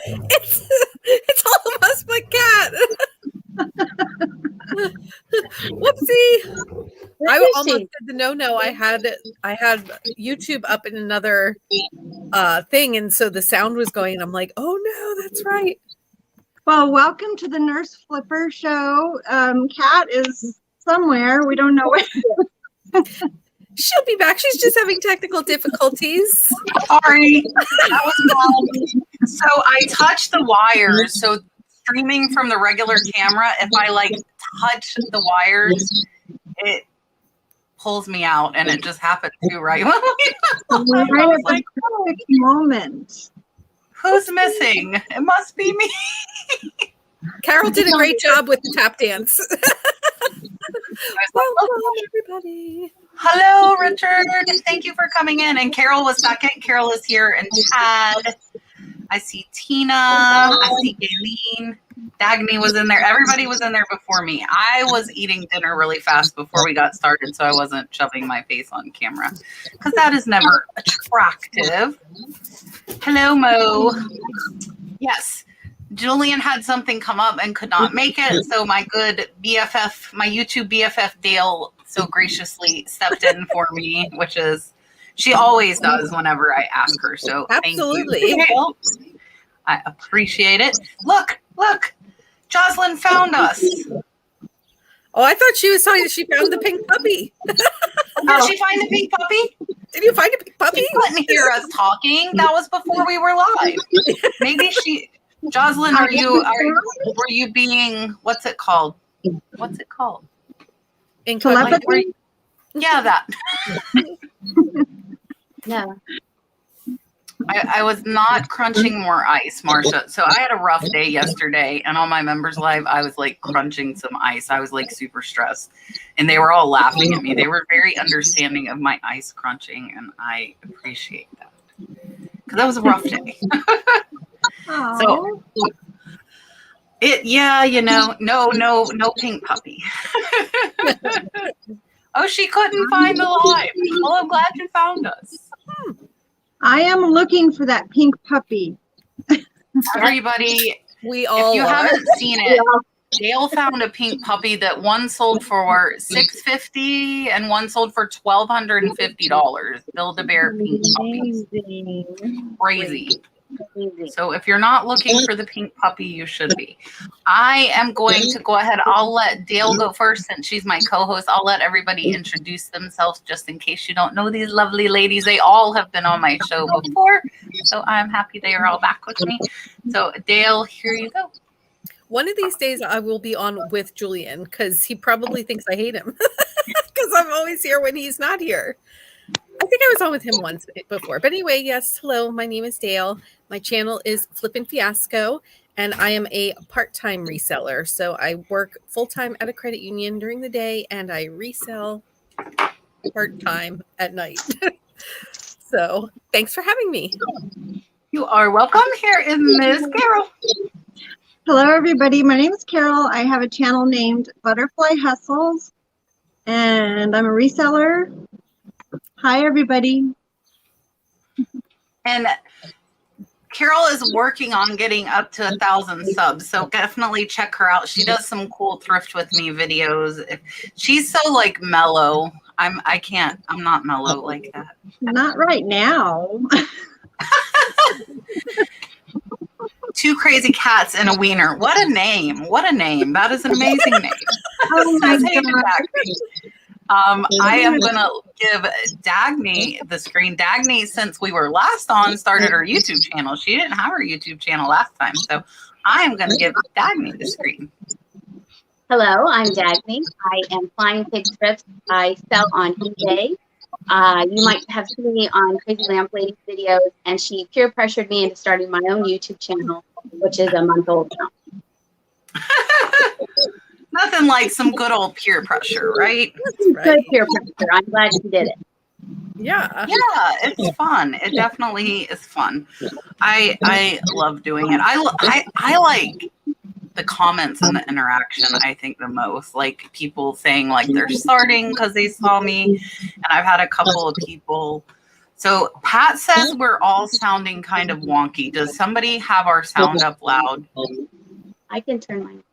It's all of us but Cat. Whoopsie. I almost did the no. I had YouTube up in another thing, and so the sound was going. I'm like, oh no, that's right. Well, welcome to the Nurse Flipper show. Kat is somewhere. We don't know where. She'll be back. She's just having technical difficulties. Sorry. That was wrong. So I touched the wires. So streaming from the regular camera, if I like touch the wires, it pulls me out, and it just happened to right when I was like, perfect moment. Who's missing? It must be me. Carol did a great job with the tap dance. Welcome, everybody. Hello, Richard. Thank you for coming in. And Carol was second. Carol is here. And Chad. I see Tina. I see Gayleen. Dagny was in there. Everybody was in there before me. I was eating dinner really fast before we got started, so I wasn't shoving my face on camera because that is never attractive. Hello, Mo. Yes, Julian had something come up and could not make it, so my good BFF, my YouTube BFF Dale, so graciously stepped in for me, which is she always does whenever I ask her. So absolutely, thank you. I appreciate it. Look, Jocelyn found us. Oh, I thought she was telling us she found the pink puppy. Did she find the pink puppy? Did you find a pink puppy? You couldn't hear us talking. That was before we were live. Maybe Jocelyn, were you being, what's it called? In telepathy? Yeah, that. No. I was not crunching more ice, Marsha. So I had a rough day yesterday, and on my members live, I was like crunching some ice. I was like super stressed, and they were all laughing at me. They were very understanding of my ice crunching, and I appreciate that because that was a rough day. So no pink puppy. Oh, she couldn't find the live. Well, I'm glad you found us. I am looking for that pink puppy. Everybody, if you haven't seen it, Dale found a pink puppy that one sold for $650 and one sold for $1,250. Build-A-Bear pink puppies. Crazy. So if you're not looking for the pink puppy, you should be. I am going to go ahead. I'll let Dale go first since she's my co-host. I'll let everybody introduce themselves just in case you don't know these lovely ladies. They all have been on my show before, so I'm happy they are all back with me. So Dale, here you go. One of these days I will be on with Julian because he probably thinks I hate him because I'm always here when he's not here. I think I was on with him once before. But anyway, yes, hello, my name is Dale. My channel is Flippin Fiasco, and I am a part-time reseller. So I work full-time at a credit union during the day, and I resell part-time at night. So thanks for having me. You are welcome. Here is Ms. Carol. Hello, everybody. My name is Carol. I have a channel named Butterfly Hustles, and I'm a reseller. Hi, everybody. And Carol is working on getting up to 1,000 subs, so definitely check her out. She does some cool Thrift with me videos. She's so like mellow. I'm not mellow like that. Not right now. Two crazy cats and a wiener. What a name. What a name. That is an amazing name. Oh my God. I am going to give Dagny the screen. Dagny, since we were last on, started her YouTube channel. She didn't have her YouTube channel last time, so I am going to give Dagny the screen. Hello, I'm Dagny. I am Flying Pig Thrift. I sell on eBay. You might have seen me on Crazy Lamp Lady's videos, and she peer pressured me into starting my own YouTube channel, which is a month old now. Nothing like some good old peer pressure, right? Right. Good peer pressure. I'm glad she did it. Yeah. Yeah, it's fun. It definitely is fun. I love doing it. I like the comments and the interaction, I think, the most. Like people saying like they're starting because they saw me. And I've had a couple of people So Pat says we're all sounding kind of wonky. Does somebody have our sound up loud? I can turn mine.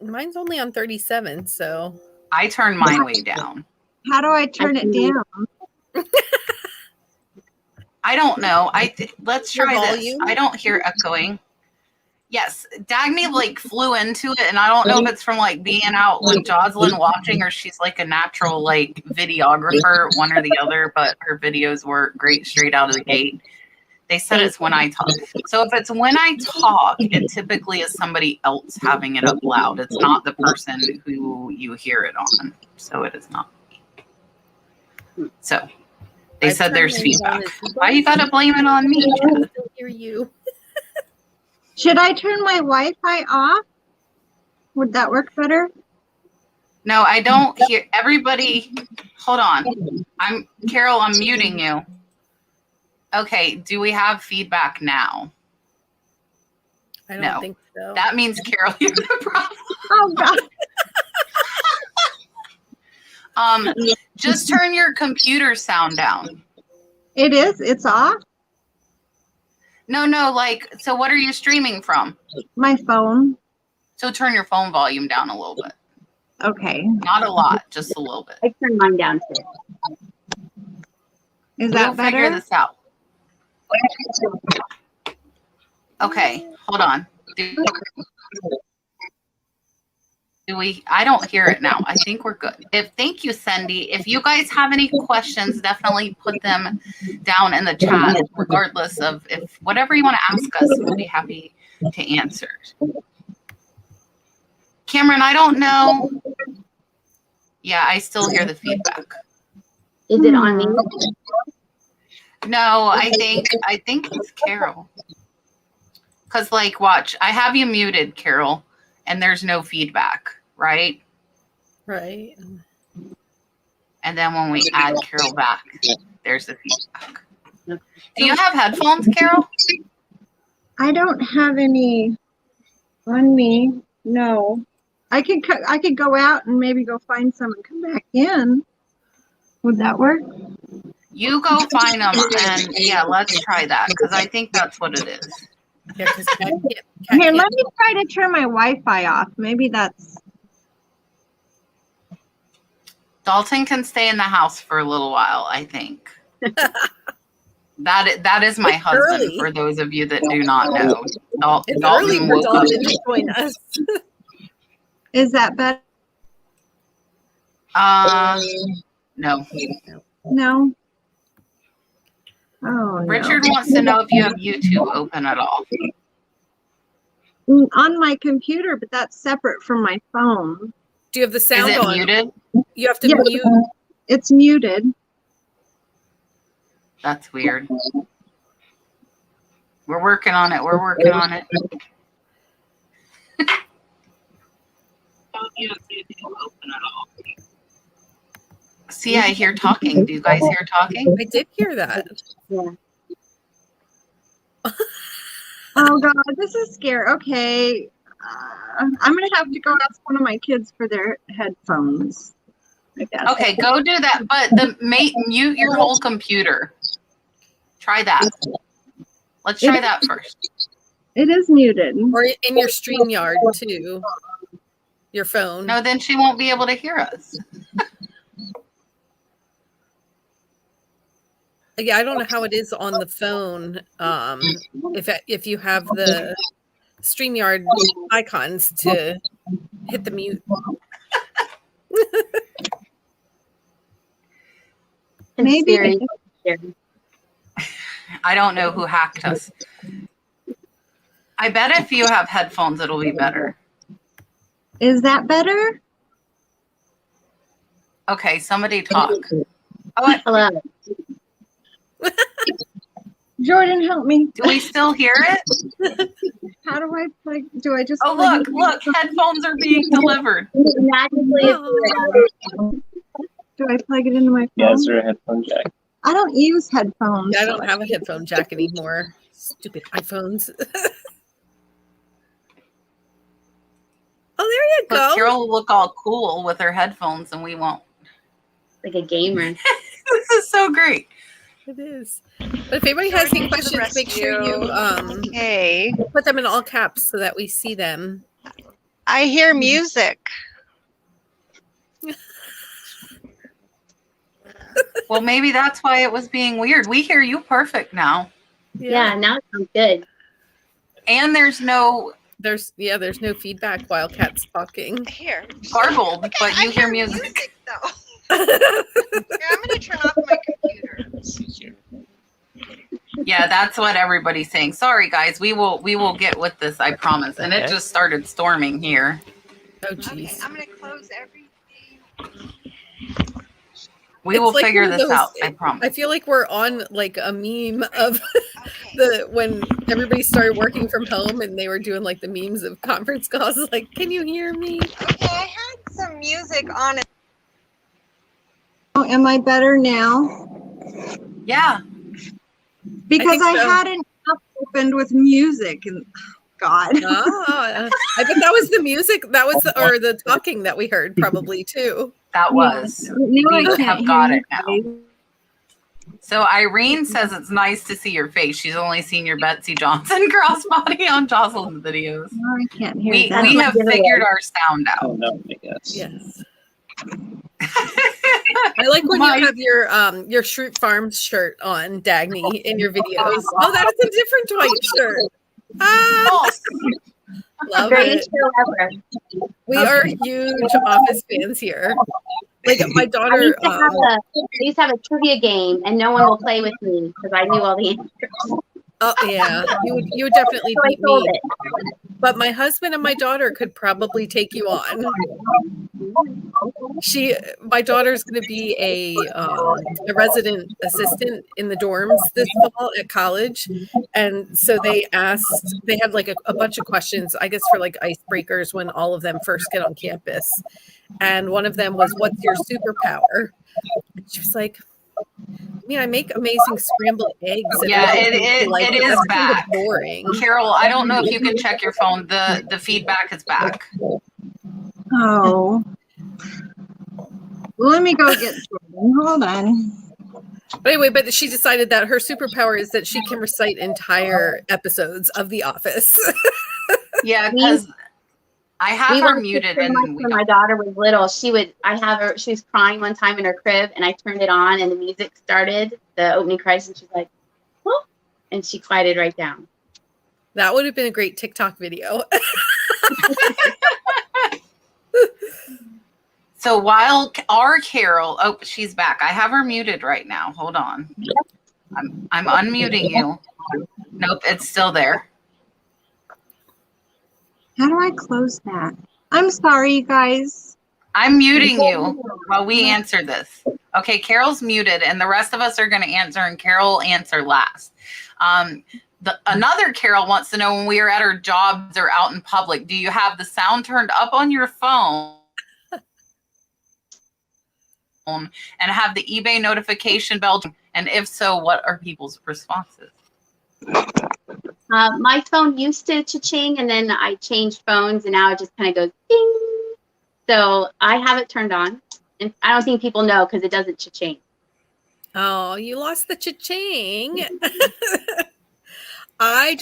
Mine's only on 37, so I turned mine way down. How do I turn it down? I don't know. Let's Your try this. volume? I don't hear echoing. Yes, Dagny like flew into it, and I don't know if it's from like being out with Jocelyn watching, or she's like a natural like videographer, one or the other. But her videos work great straight out of the gate. They said it's when I talk. So if it's when I talk, it typically is somebody else having it up loud. It's not the person who you hear it on. So it is not me. So they I've said turned there's mine feedback. down as well. Why you gotta blame it on me? I can still hear you. Should I turn my Wi-Fi off? Would that work better? No, I don't hear everybody. Hold on. Carol, I'm muting you. Okay, do we have feedback now? I don't No. think so. That means Carol, you're the problem. Oh God. Just turn your computer sound down. It is? It's off? No, like, so what are you streaming from? My phone. So turn your phone volume down a little bit. Okay. Not a lot, just a little bit. I turned mine down too. Is We'll that figure better? this out. Okay, hold on. Do we? I don't hear it now. I think we're good. Thank you, Cindy. If you guys have any questions, definitely put them down in the chat, regardless of if whatever you want to ask us, we'll be happy to answer. Cameron, I don't know. Yeah, I still hear the feedback. Is it on me? No, I think it's Carol. Because, like, watch, I have you muted, Carol, and there's no feedback, right? Right. And then when we add Carol back, there's the feedback. Do you have headphones, Carol? I don't have any on me. No. I could go out and maybe go find some and come back in. Would that work? You go find them, and yeah, let's try that, because I think that's what it is. Yeah, 'cause Kat Here, can't- let me try to turn my Wi-Fi off. Maybe that's... Dalton can stay in the house for a little while, I think. That is my husband, early. for those of you that do not know. It's Dalton early for woke up. Dalton to join us. Is that better? No. No. Oh, no. Richard wants to know if you have YouTube open at all. On my computer, but that's separate from my phone. Do you have the Is sound it on? muted? You have to Yeah. mute. It's muted. That's weird. We're working on it. We're working on it. See, I hear talking. Do you guys hear talking? I did hear that. Yeah. Oh God, this is scary. Okay, I'm gonna have to go ask one of my kids for their headphones. I guess. Okay, go do that. But mute your whole computer. Try that. Let's try that first. It is muted. Or in your StreamYard too. Your phone. No, then she won't be able to hear us. Yeah, I don't know how it is on the phone. If you have the StreamYard icons to hit the mute. Maybe. I don't know who hacked us. I bet if you have headphones, it'll be better. Is that better? Okay, somebody talk. Oh, Hello. Jordan, help me. do we still hear it? How do I plug? Do I just? Oh, look, headphones are being delivered. Magically Do I plug it into my phone? Yeah, is there a headphone jack? I don't use headphones. Yeah, I don't have a headphone jack anymore. Stupid iPhones. Oh, there you But go. Carol will look all cool with her headphones, and we won't. like a gamer. This is so great. It is. But if anybody has any questions, make sure you Okay. put them in all caps so that we see them. I hear music. Well, maybe that's why it was being weird. We hear you perfect now. Yeah, now it sounds good. And there's no There's no feedback while Kat's talking. Here. garbled, Okay, but I you hear music. though. Here, I'm going to turn off my computer. Yeah, that's what everybody's saying. Sorry, guys. We will get with this, I promise. And it just started storming here. Oh, Okay, jeez. I'm going to close everything. We It's will like figure one of this those- out, I promise. I feel like we're on like a meme of Okay. when everybody started working from home and they were doing like the memes of conference calls. Like, can you hear me? Okay, I had some music on it. Oh, am I better now? Yeah. Because think I so. had an app opened with music and God. Ah, I bet that was the music. That was or the talking that we heard probably too. That was. Now We I can't have hear got you it now. So Irene says it's nice to see your face. She's only seen your Betsy Johnson crossbody on Jocelyn's videos. Now I can't hear We that. have figured our sound out. Oh no, I guess. Yes. I like when you have your Shroot Farms shirt on, Dagny, in your videos. Oh, that is a different white shirt. Ah, False. love Greatest it. show ever. We are huge Office fans here. Like my I daughter. used to have a trivia game, and no one will play with me because I knew all the answers. Oh yeah, you would definitely So I beat sold me. it. But my husband and my daughter could probably take you on. My daughter's going to be a resident assistant in the dorms this fall at college, and so they had like a bunch of questions, I guess, for like icebreakers when all of them first get on campus, and one of them was, "What's your superpower?" And she was like, "I mean, I make amazing scrambled eggs." And Yeah, other it things is- like it that. is That's kind of back. boring. Carol, I don't know if you can check your phone. The feedback is back. Oh. Let me go get Jordan. Hold on. But anyway, but she decided that her superpower is that she can recite entire episodes of The Office. Yeah, because I have her watched muted it so much and we when my daughter was little. She was crying one time in her crib, and I turned it on, and the music started, the opening credits, and she's like, "Oh," and she quieted right down. That would have been a great TikTok video. So while our Carol, oh, she's back. I have her muted right now. Hold on. I'm unmuting you. Nope, it's still there. How do I close that? I'm sorry, you guys. I'm muting you while we answer this. Okay, Carol's muted, and the rest of us are going to answer, and Carol will answer last. Another Carol wants to know, when we are at our jobs or out in public, do you have the sound turned up on your phone and have the eBay notification bell? And if so, what are people's responses? My phone used to cha-ching, and then I changed phones, and now it just kind of goes ding. So I have it turned on, and I don't think people know because it doesn't cha-ching. Oh, you lost the cha-ching. I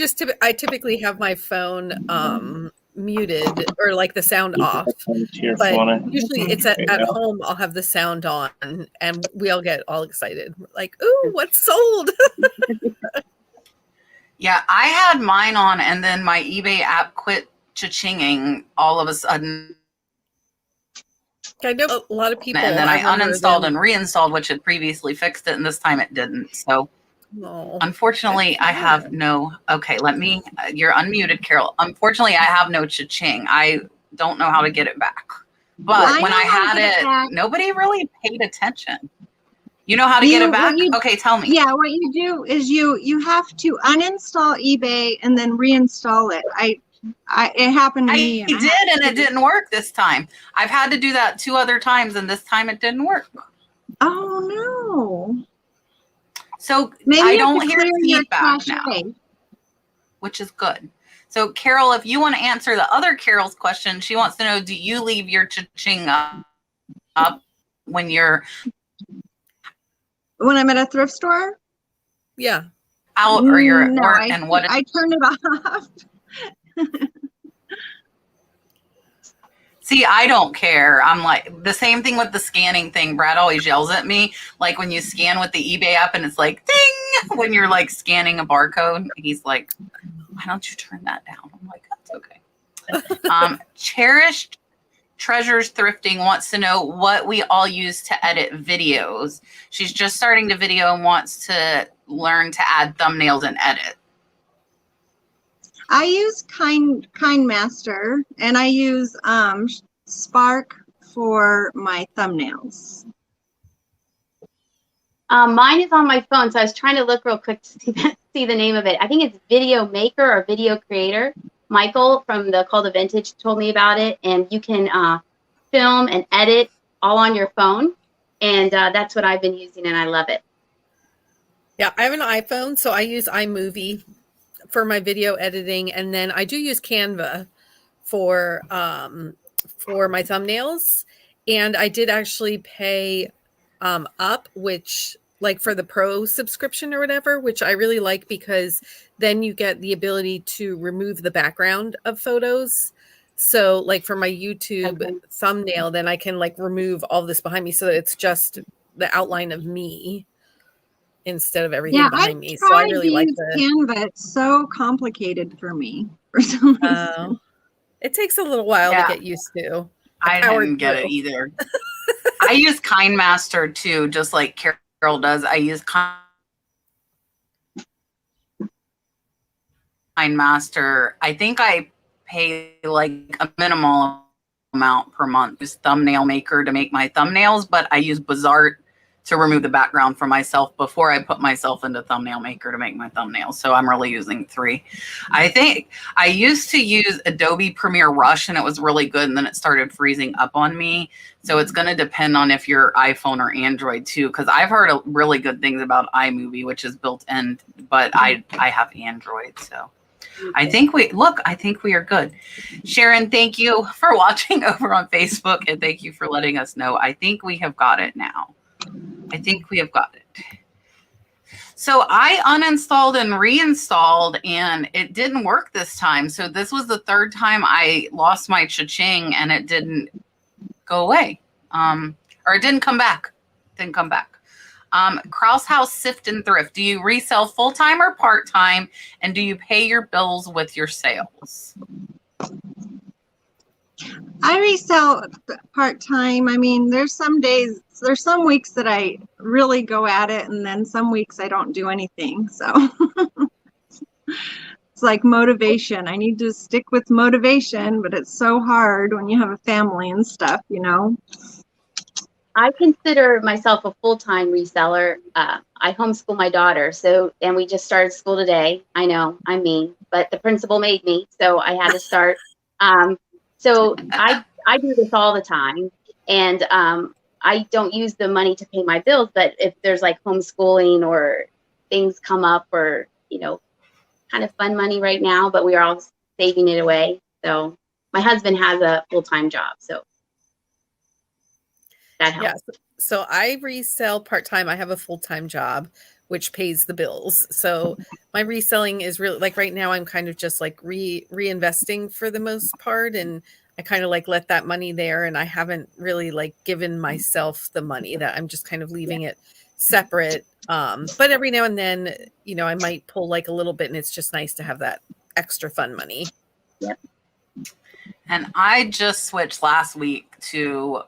typically have my phone muted or like the sound off. But usually it's at home, I'll have the sound on and we all get all excited. Like, ooh, what's sold? Yeah, I had mine on, and then my eBay app quit cha-chinging all of a sudden. I know a lot of people. And then I uninstalled and reinstalled, which had previously fixed it, and this time it didn't. So unfortunately, I have no. Okay, you're unmuted, Carol. Unfortunately, I have no cha-ching. I don't know how to get it back. But when I had it, nobody really paid attention. You know how to get it back? Okay, tell me. Yeah, what you do is you have to uninstall eBay and then reinstall it. It happened to me. I did, and it didn't work this time. I've had to do that 2 other times, and this time it didn't work. Oh no! So maybe I don't hear your feedback now, which is good. So Carol, if you want to answer the other Carol's question, she wants to know: do you leave your cha-ching up when you're When I'm at a thrift store? Yeah. Out or you're at No, work, and what? I turn it off. See, I don't care. I'm like the same thing with the scanning thing. Brad always yells at me, like when you scan with the eBay app and it's like ding when you're like scanning a barcode. He's like, "Why don't you turn that down?" I'm like, "That's okay." Cherished Treasures Thrifting wants to know what we all use to edit videos. She's just starting to video and wants to learn to add thumbnails and edit. I use KindMaster, and I use Spark for my thumbnails. Mine is on my phone, so I was trying to look real quick to see the name of it. I think it's Video Maker or Video Creator. Michael from the Call to Vintage told me about it, and you can film and edit all on your phone, and that's what I've been using, and I love it. Yeah, I have an iPhone, so I use iMovie for my video editing, and then I do use Canva for my thumbnails. And I did actually pay up, which like for the pro subscription or whatever, which I really like because then you get the ability to remove the background of photos. So like for my YouTube thumbnail, then I can like remove all this behind me so that it's just the outline of me instead of everything behind me. So I really like Canva. It's so complicated for me for some reason. It takes a little while to get used to. I didn't get it either. I use KindMaster too, just like Carol does. I use KindMaster. I think I pay like a minimal amount per month. Use Thumbnail Maker to make my thumbnails, but I use Bazaar to remove the background for myself before I put myself into Thumbnail Maker to make my thumbnails. So I'm really using 3. I think I used to use Adobe Premiere Rush and it was really good. And then it started freezing up on me. So it's going to depend on if you're iPhone or Android too, because I've heard really good things about iMovie, which is built in, but I have Android. So I think we are good. Sharon, thank you for watching over on Facebook and thank you for letting us know. I think we have got it now. I think we have got it. So I uninstalled and reinstalled and it didn't work this time. So this was the 3rd time I lost my cha-ching and it didn't go away. Or it didn't come back. Kraus House Sift and Thrift. Do you resell full-time or part-time? And do you pay your bills with your sales? I resell part-time. I mean, there's some weeks that I really go at it, and then some weeks I don't do anything. So it's like motivation. I need to stick with motivation, but it's so hard when you have a family and stuff, you know. I consider myself a full-time reseller. I homeschool my daughter, and we just started school today. I know, I'm mean, but the principal made me, so I had to start. So I do this all the time, and I don't use the money to pay my bills, but if there's like homeschooling or things come up or, you know, kind of fun money right now, but we are all saving it away. So my husband has a full-time job, so that helps. Yeah, so I resell part-time. I have a full-time job, which pays the bills. So my reselling is really like right now I'm kind of just like reinvesting for the most part. And I kind of like let that money there. And I haven't really like given myself the money that I'm just kind of leaving it separate. But every now and then, you know, I might pull like a little bit and it's just nice to have that extra fun money. Yep. And I just switched last week to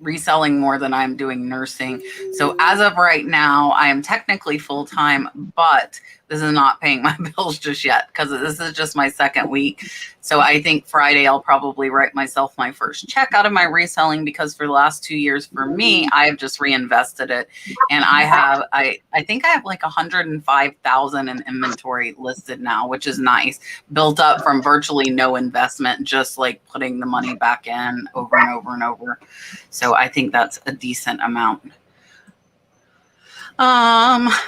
reselling more than I'm doing nursing. So as of right now, I am technically full-time, but this is not paying my bills just yet because this is just my 2nd week. So I think Friday I'll probably write myself my first check out of my reselling because for the last 2 years for me, I have just reinvested it. And I think I have like 105,000 in inventory listed now, which is nice. Built up from virtually no investment, just like putting the money back in over and over and over. So I think that's a decent amount.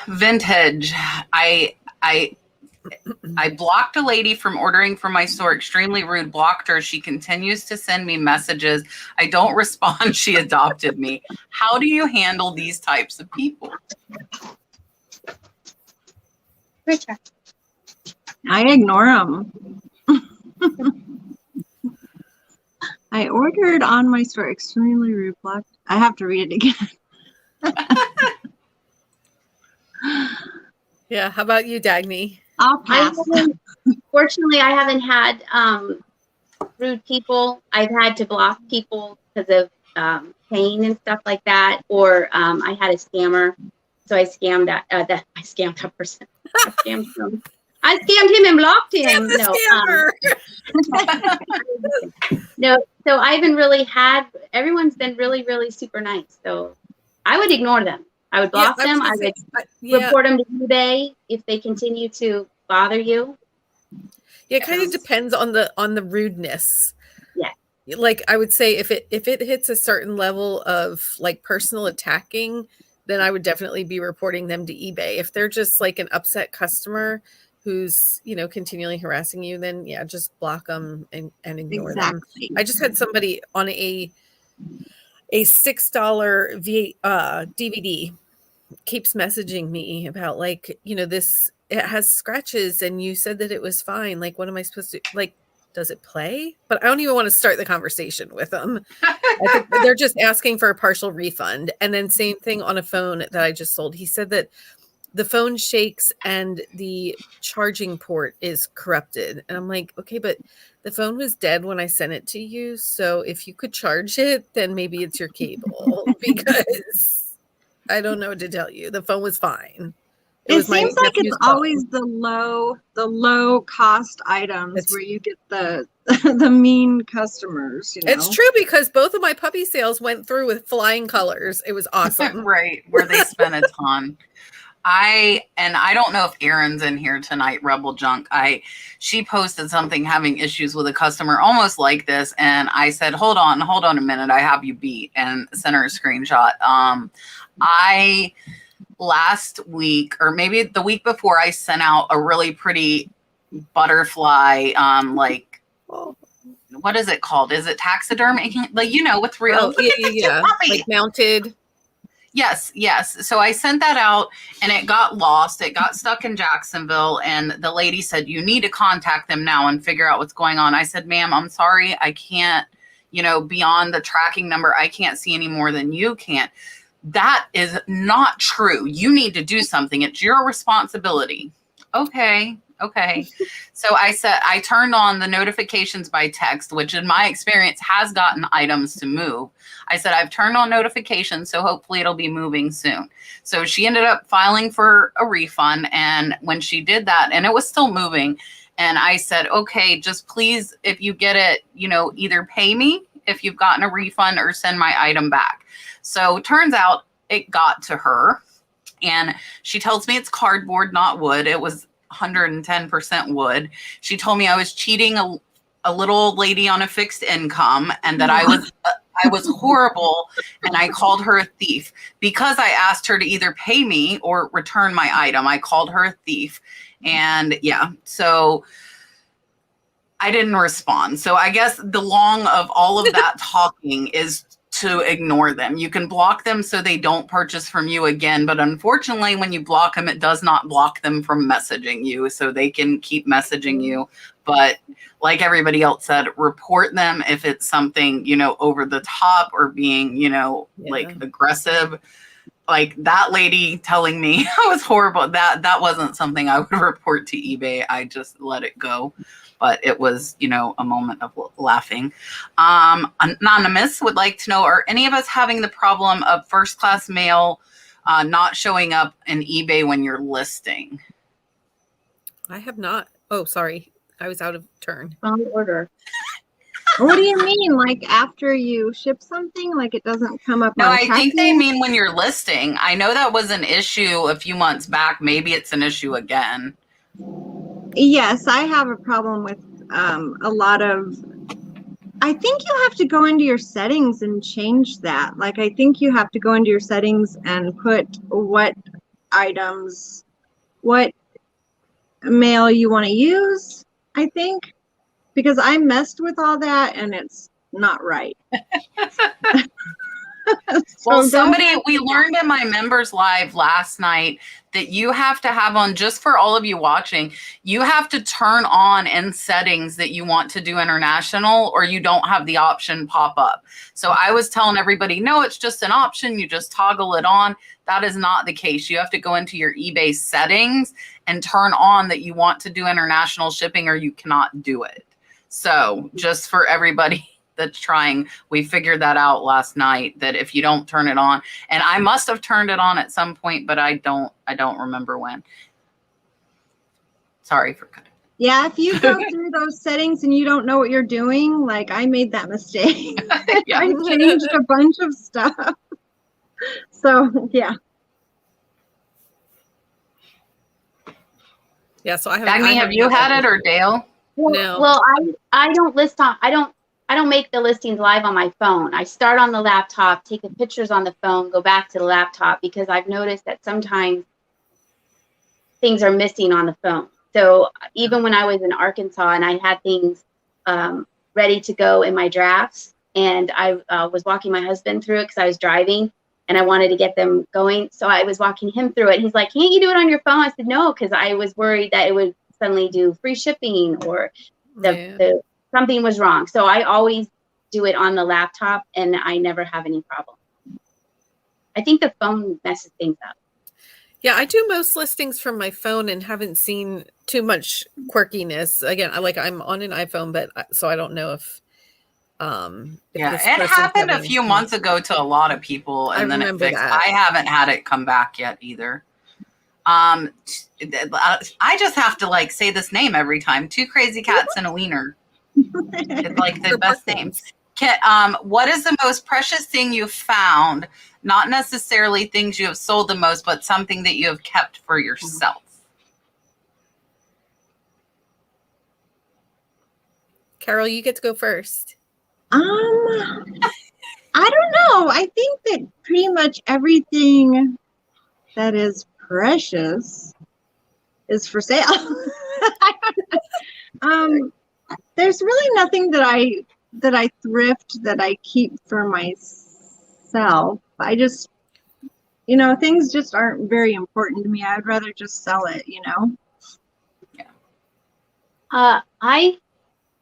Vintage. I I blocked a lady from ordering from my store. Extremely rude. Blocked her. She continues to send me messages. I don't respond. She adopted me. How do you handle these types of people? Richard. I ignore them. I ordered on my store. Extremely rude. Blocked. I have to read it again. Yeah. How about you, Dagny? I'll pass. Fortunately, I haven't had rude people. I've had to block people because of pain and stuff like that. Or I had a scammer, so I scammed that person. I scammed him and blocked him. No, so I haven't really had. Everyone's been really, really super nice. So I would ignore them. I would block them. I would report them to eBay if they continue to bother you. Yeah, it kind of depends on the rudeness. Yeah. Like I would say if it hits a certain level of like personal attacking, then I would definitely be reporting them to eBay. If they're just like an upset customer who's, continually harassing you, then yeah, just block them and ignore them. I just had somebody on a $6 DVD keeps messaging me about like, this, it has scratches and you said that it was fine. Like, what am I supposed to, like, does it play? But I don't even want to start the conversation with them. I think they're just asking for a partial refund. And then same thing on a phone that I just sold. He said that the phone shakes and the charging port is corrupted. And I'm like, okay, but the phone was dead when I sent it to you. So if you could charge it, then maybe it's your cable because I don't know what to tell you. The phone was fine. It seems like it's always the low cost items where you get the mean customers. It's true because both of my puppy sales went through with flying colors. It was awesome. Right, where they spent a ton. I don't know if Erin's in here tonight, Rebel Junk. She posted something having issues with a customer almost like this. And I said, hold on a minute. I have you beat, and sent her a screenshot. Last week, or maybe the week before, I sent out a really pretty butterfly, what is it called? Is it taxidermy? Like, with real, like mounted. Yes. So I sent that out and it got lost. It got stuck in Jacksonville. And the lady said, you need to contact them now and figure out what's going on. I said, ma'am, I'm sorry. I can't, beyond the tracking number, I can't see any more than you can. That is not true. You need to do something. It's your responsibility. Okay. So I said, I turned on the notifications by text, which in my experience has gotten items to move. I said, I've turned on notifications, so hopefully it'll be moving soon. So she ended up filing for a refund. And when she did that, and it was still moving, and I said, okay, just please, if you get it, either pay me if you've gotten a refund or send my item back. So turns out it got to her, and she tells me it's cardboard, not wood. It was 110% wood. She told me I was cheating a little old lady on a fixed income, and that I was horrible, and I called her a thief because I asked her to either pay me or return my item. I called her a thief, and so I didn't respond. So I guess the long of all of that talking is to ignore them. You can block them so they don't purchase from you again. But unfortunately, when you block them, it does not block them from messaging you, so they can keep messaging you. But like everybody else said, report them if it's something, over the top or being, like aggressive. Like that lady telling me I was horrible. That wasn't something I would report to eBay. I just let it go. But it was, a moment of laughing. Anonymous would like to know, are any of us having the problem of first-class mail not showing up in eBay when you're listing? I have not. Oh, sorry. I was out of turn. Wrong order. What do you mean? Like after you ship something, like it doesn't come up? No, I think they mean when you're listing. I know that was an issue a few months back. Maybe it's an issue again. Yes, I have a problem with a lot of. I think you have to go into your settings and change that. Like, I think you have to go into your settings and put what items, what mail you want to use, I think, because I messed with all that and it's not right. Well, So we learned in my members live last night that you have to have on, just for all of you watching, you have to turn on in settings that you want to do international, or you don't have the option pop up. So I was telling everybody, no, it's just an option. You just toggle it on. That is not the case. You have to go into your eBay settings and turn on that you want to do international shipping, or you cannot do it. So just for everybody that's trying, we figured that out last night, that if you don't turn it on, and I must have turned it on at some point, but I don't remember when. Sorry for cutting. yeah, if you go through those settings and you don't know what you're doing, like I made that mistake. Yeah. I changed a bunch of stuff. So yeah. Yeah, so I Dagny, have you had it, or Dale? No. Well, I don't list on, I don't make the listings live on my phone. I start on the laptop, take the pictures on the phone, go back to the laptop, because I've noticed that sometimes things are missing on the phone. So even when I was in Arkansas and I had things ready to go in my drafts, and I was walking my husband through it because I was driving and I wanted to get them going. So I was walking him through it. He's like, can't you do it on your phone? I said, no, because I was worried that it would suddenly do free shipping, or the something was wrong. So I always do it on the laptop and I never have any problem. I think the phone messes things up. Yeah, I do most listings from my phone and haven't seen too much quirkiness. Again, I'm on an iPhone, but so I don't know if yeah, this it person's happened a having- few months ago to a lot of people, and I then it remember fixed. that. I haven't had it come back yet either. I just have to like say this name every time. 2 crazy cats and a wiener. It's like the best names. What is the most precious thing you've found? Not necessarily things you have sold the most, but something that you have kept for yourself. Carol, you get to go first. I don't know. I think that pretty much everything that is precious is for sale. There's really nothing that I thrift that I keep for myself. I just, things just aren't very important to me. I'd rather just sell it,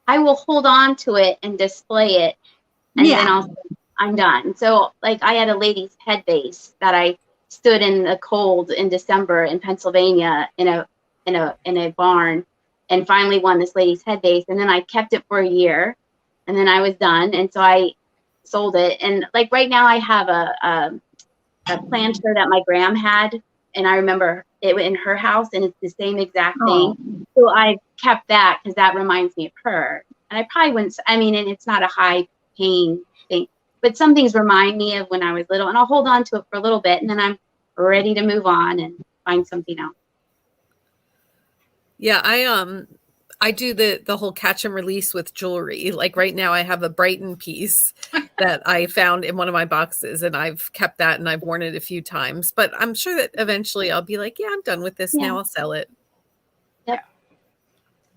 I will hold on to it and display it, and then I'm done. So like I had a lady's head base that I stood in the cold in December in Pennsylvania in a barn, and finally won this lady's head base, and then I kept it for a year, and then I was done, and so I sold it. And like right now I have a planter that my gram had, and I remember it in her house, and it's the same exact thing. So I kept that because that reminds me of her. And I probably wouldn't, and it's not a high paying thing, but some things remind me of when I was little, and I'll hold on to it for a little bit, and then I'm ready to move on and find something else. Yeah, I do the whole catch and release with jewelry. Like right now I have a Brighton piece that I found in one of my boxes, and I've kept that and I've worn it a few times, but I'm sure that eventually I'll be like, yeah, I'm done with this now. I'll sell it. Yep.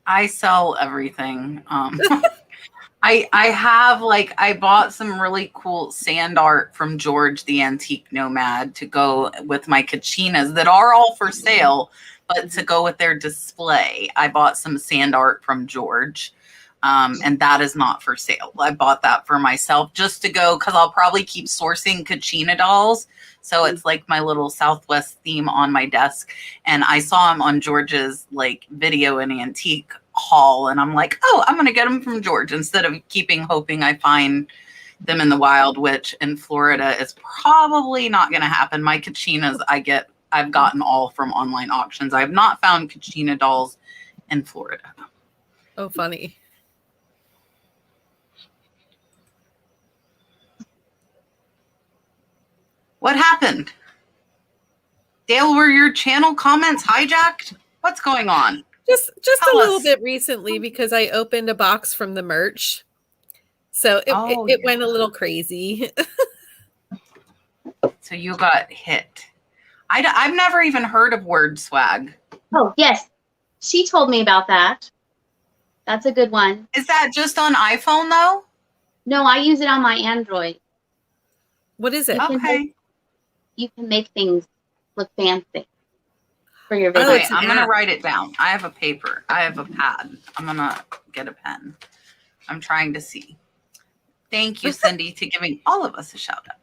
I sell everything. I have I bought some really cool sand art from George the Antique Nomad to go with my kachinas that are all for sale, but to go with their display. I bought some sand art from George, and that is not for sale. I bought that for myself just to go, because I'll probably keep sourcing kachina dolls. So it's like my little Southwest theme on my desk. And I saw him on George's video and antique haul, and I'm like, oh, I'm going to get them from George instead of hoping I find them in the wild, which in Florida is probably not going to happen. My kachinas I've gotten all from online auctions. I have not found kachina dolls in Florida. Oh, funny. What happened? Dale, were your channel comments hijacked? What's going on? Just Tell a little us. bit recently, because I opened a box from the merch. So it went a little crazy. So you got hit. I've never even heard of word swag. Oh, yes. She told me about that. That's a good one. Is that just on iPhone though? No, I use it on my Android. What is it? Okay. You can make things look fancy for your Oh, video. Okay, it's an I'm gonna app. write it down. I have a paper. I have a pad. I'm gonna get a pen. I'm trying to see. Thank you, Cindy, to giving all of us a shout out.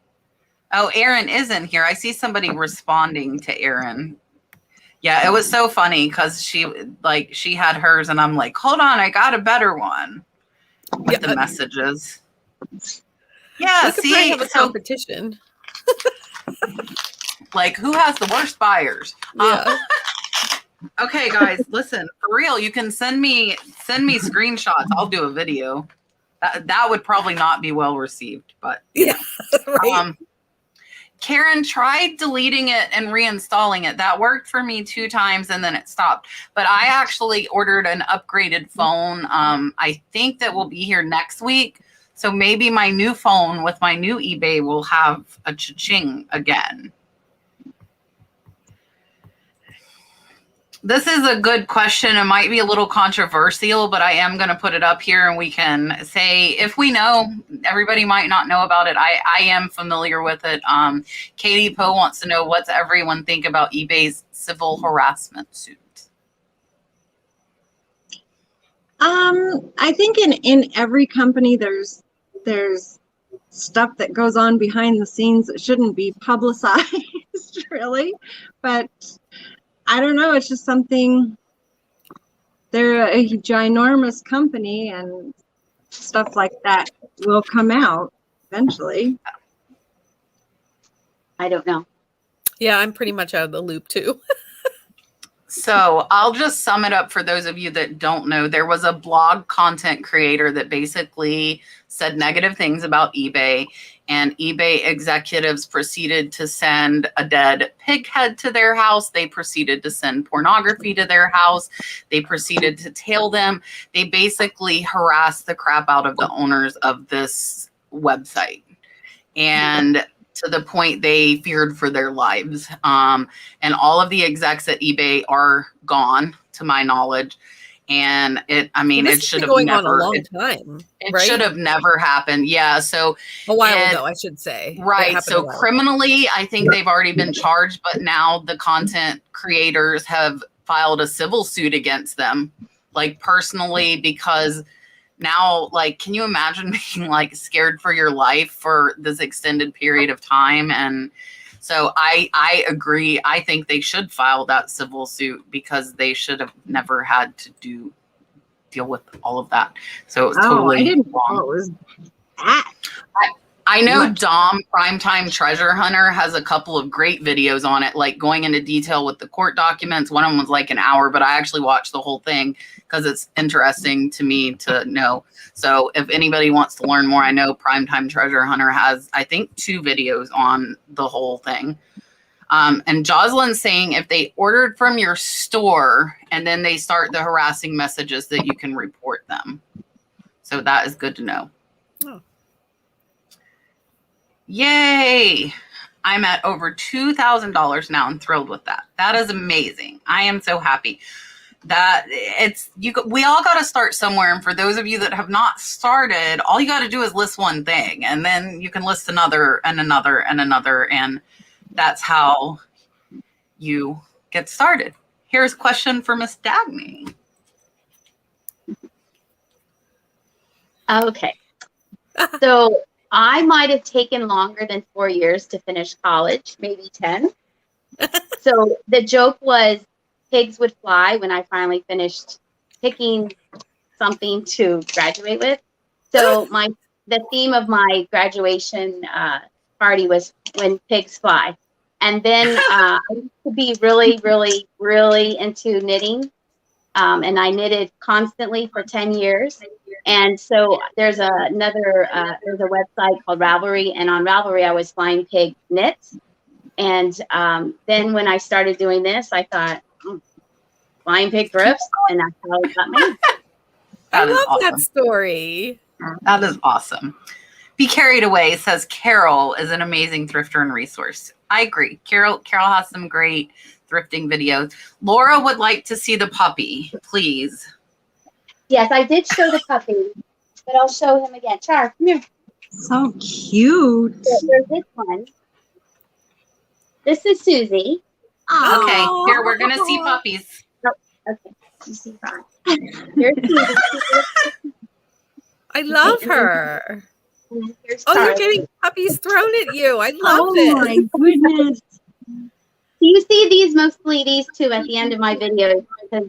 Oh, Erin isn't here. I see somebody responding to Erin. Yeah, it was so funny because she had hers, and I'm like, hold on, I got a better one with the messages. Yeah, We could probably see, have a so competition. like, who has the worst buyers? Yeah. Okay, guys, listen, for real, you can send me screenshots. I'll do a video. That would probably not be well received, but Yeah. Right. Karen tried deleting it and reinstalling it. That worked for me 2 times and then it stopped. But I actually ordered an upgraded phone. I think that will be here next week. So maybe my new phone with my new eBay will have a cha-ching again. This is a good question. It might be a little controversial, but I am going to put it up here and we can say, if we know, everybody might not know about it. I am familiar with it. Katie Poe wants to know, what's everyone think about eBay's civil harassment suit? I think in every company there's stuff that goes on behind the scenes that shouldn't be publicized, really. But I don't know, it's just something, they're a ginormous company and stuff like that will come out eventually. I don't know. Yeah, I'm pretty much out of the loop too. So I'll just sum it up for those of you that don't know. There was a blog content creator that basically said negative things about eBay, and eBay executives proceeded to send a dead pig head to their house. They proceeded to send pornography to their house. They proceeded to tail them. They basically harassed the crap out of the owners of this website. And to the point they feared for their lives. And all of the execs at eBay are gone, to my knowledge. And it should have going never, on a long time. it should have never happened. Yeah. So a while ago, I should say. Right. So criminally, I think they've already been charged, but now the content creators have filed a civil suit against them, like personally, because now, like, can you imagine being like scared for your life for this extended period of time? And so I agree. I think they should file that civil suit because they should have never had to deal with all of that. So it was totally I didn't wrong. know it was that. I know Dom, Primetime Treasure Hunter, has a couple of great videos on it, like going into detail with the court documents. One of them was like an hour, but I actually watched the whole thing because it's interesting to me to know. So if anybody wants to learn more, I know Primetime Treasure Hunter has, I think, 2 videos on the whole thing. And Jocelyn's saying if they ordered from your store and then they start the harassing messages, that you can report them. So that is good to know. Oh. Yay! I'm at over $2,000 now and thrilled with that. That is amazing. I am so happy. That we all got to start somewhere. And for those of you that have not started, all you got to do is list one thing, and then you can list another and another and another. And that's how you get started. Here's a question for Miss Dagny. Okay. So I might have taken longer than 4 years to finish college, maybe 10. So the joke was pigs would fly when I finally finished picking something to graduate with. So the theme of my graduation party was when pigs fly. And then I used to be really, really, really into knitting. And I knitted constantly for 10 years. And so there's a website called Ravelry, and on Ravelry I was Flying Pig knits. And then when I started doing this, I thought, Flying Pig Thrifts, and that's how it got me. I love that story. That is awesome. Be Carried Away says Carol is an amazing thrifter and resource. I agree. Carol has some great thrifting videos. Laura would like to see the puppy, please. Yes, I did show the puppy, but I'll show him again. Char, come here. So cute. There's this one. This is Susie. Okay, Aw. here, we're going to see puppies. Okay, you see Ron. Here's Susie. I love her. And then here's Oh, you're Charlie. getting puppies thrown at you. I love Oh this. my goodness. You see these mostly these two at the end of my videos because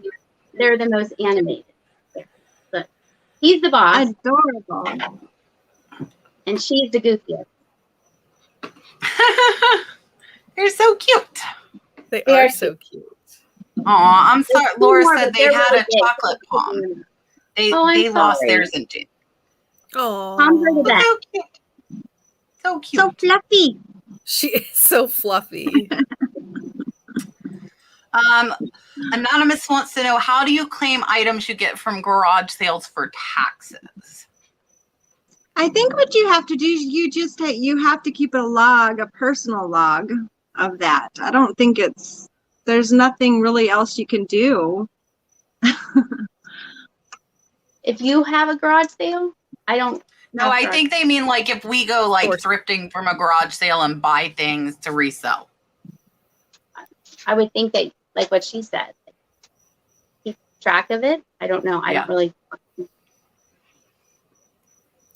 they're the most animated. Look, he's the boss Adorable. and she's the goofiest. They're so cute. They They are are so cute. Aw, I'm sorry. There's two Laura more, said but they they're had really a big. chocolate palm. They Oh, I'm lost sorry. theirs in jail. Palms are the Oh, best. So cute. So cute. So fluffy. she is so fluffy. Anonymous wants to know, how do you claim items you get from garage sales for taxes? I think what you have to do is you have to keep a log, a personal log of that. I don't think there's nothing really else you can do. If you have a garage sale, I don't know. No, I think they mean like if we go like Or- thrifting from a garage sale and buy things to resell. I would think that, like what she said, keep track of it. I don't know. I Yeah. don't really.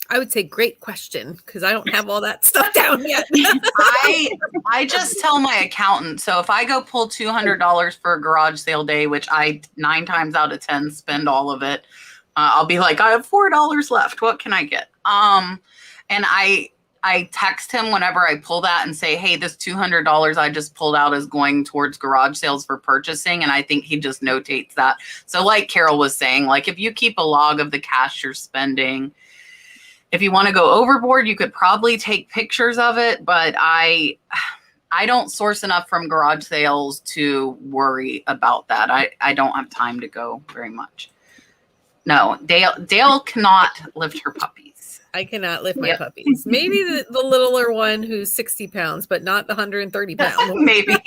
I would say great question because I don't have all that stuff down yet. I just tell my accountant. So if I go pull $200 for a garage sale day, which I 9 times out of 10 spend all of it, I'll be like, I have $4 left. What can I get? And I text him whenever I pull that and say, hey, this $200 I just pulled out is going towards garage sales for purchasing. And I think he just notates that. So like Carol was saying, like if you keep a log of the cash you're spending, if you want to go overboard, you could probably take pictures of it. But I don't source enough from garage sales to worry about that. I don't have time to go very much. No, Dale cannot lift her puppies. I cannot lift my Yep. puppies. Maybe the littler one who's 60 pounds, but not the 130 pound. Maybe.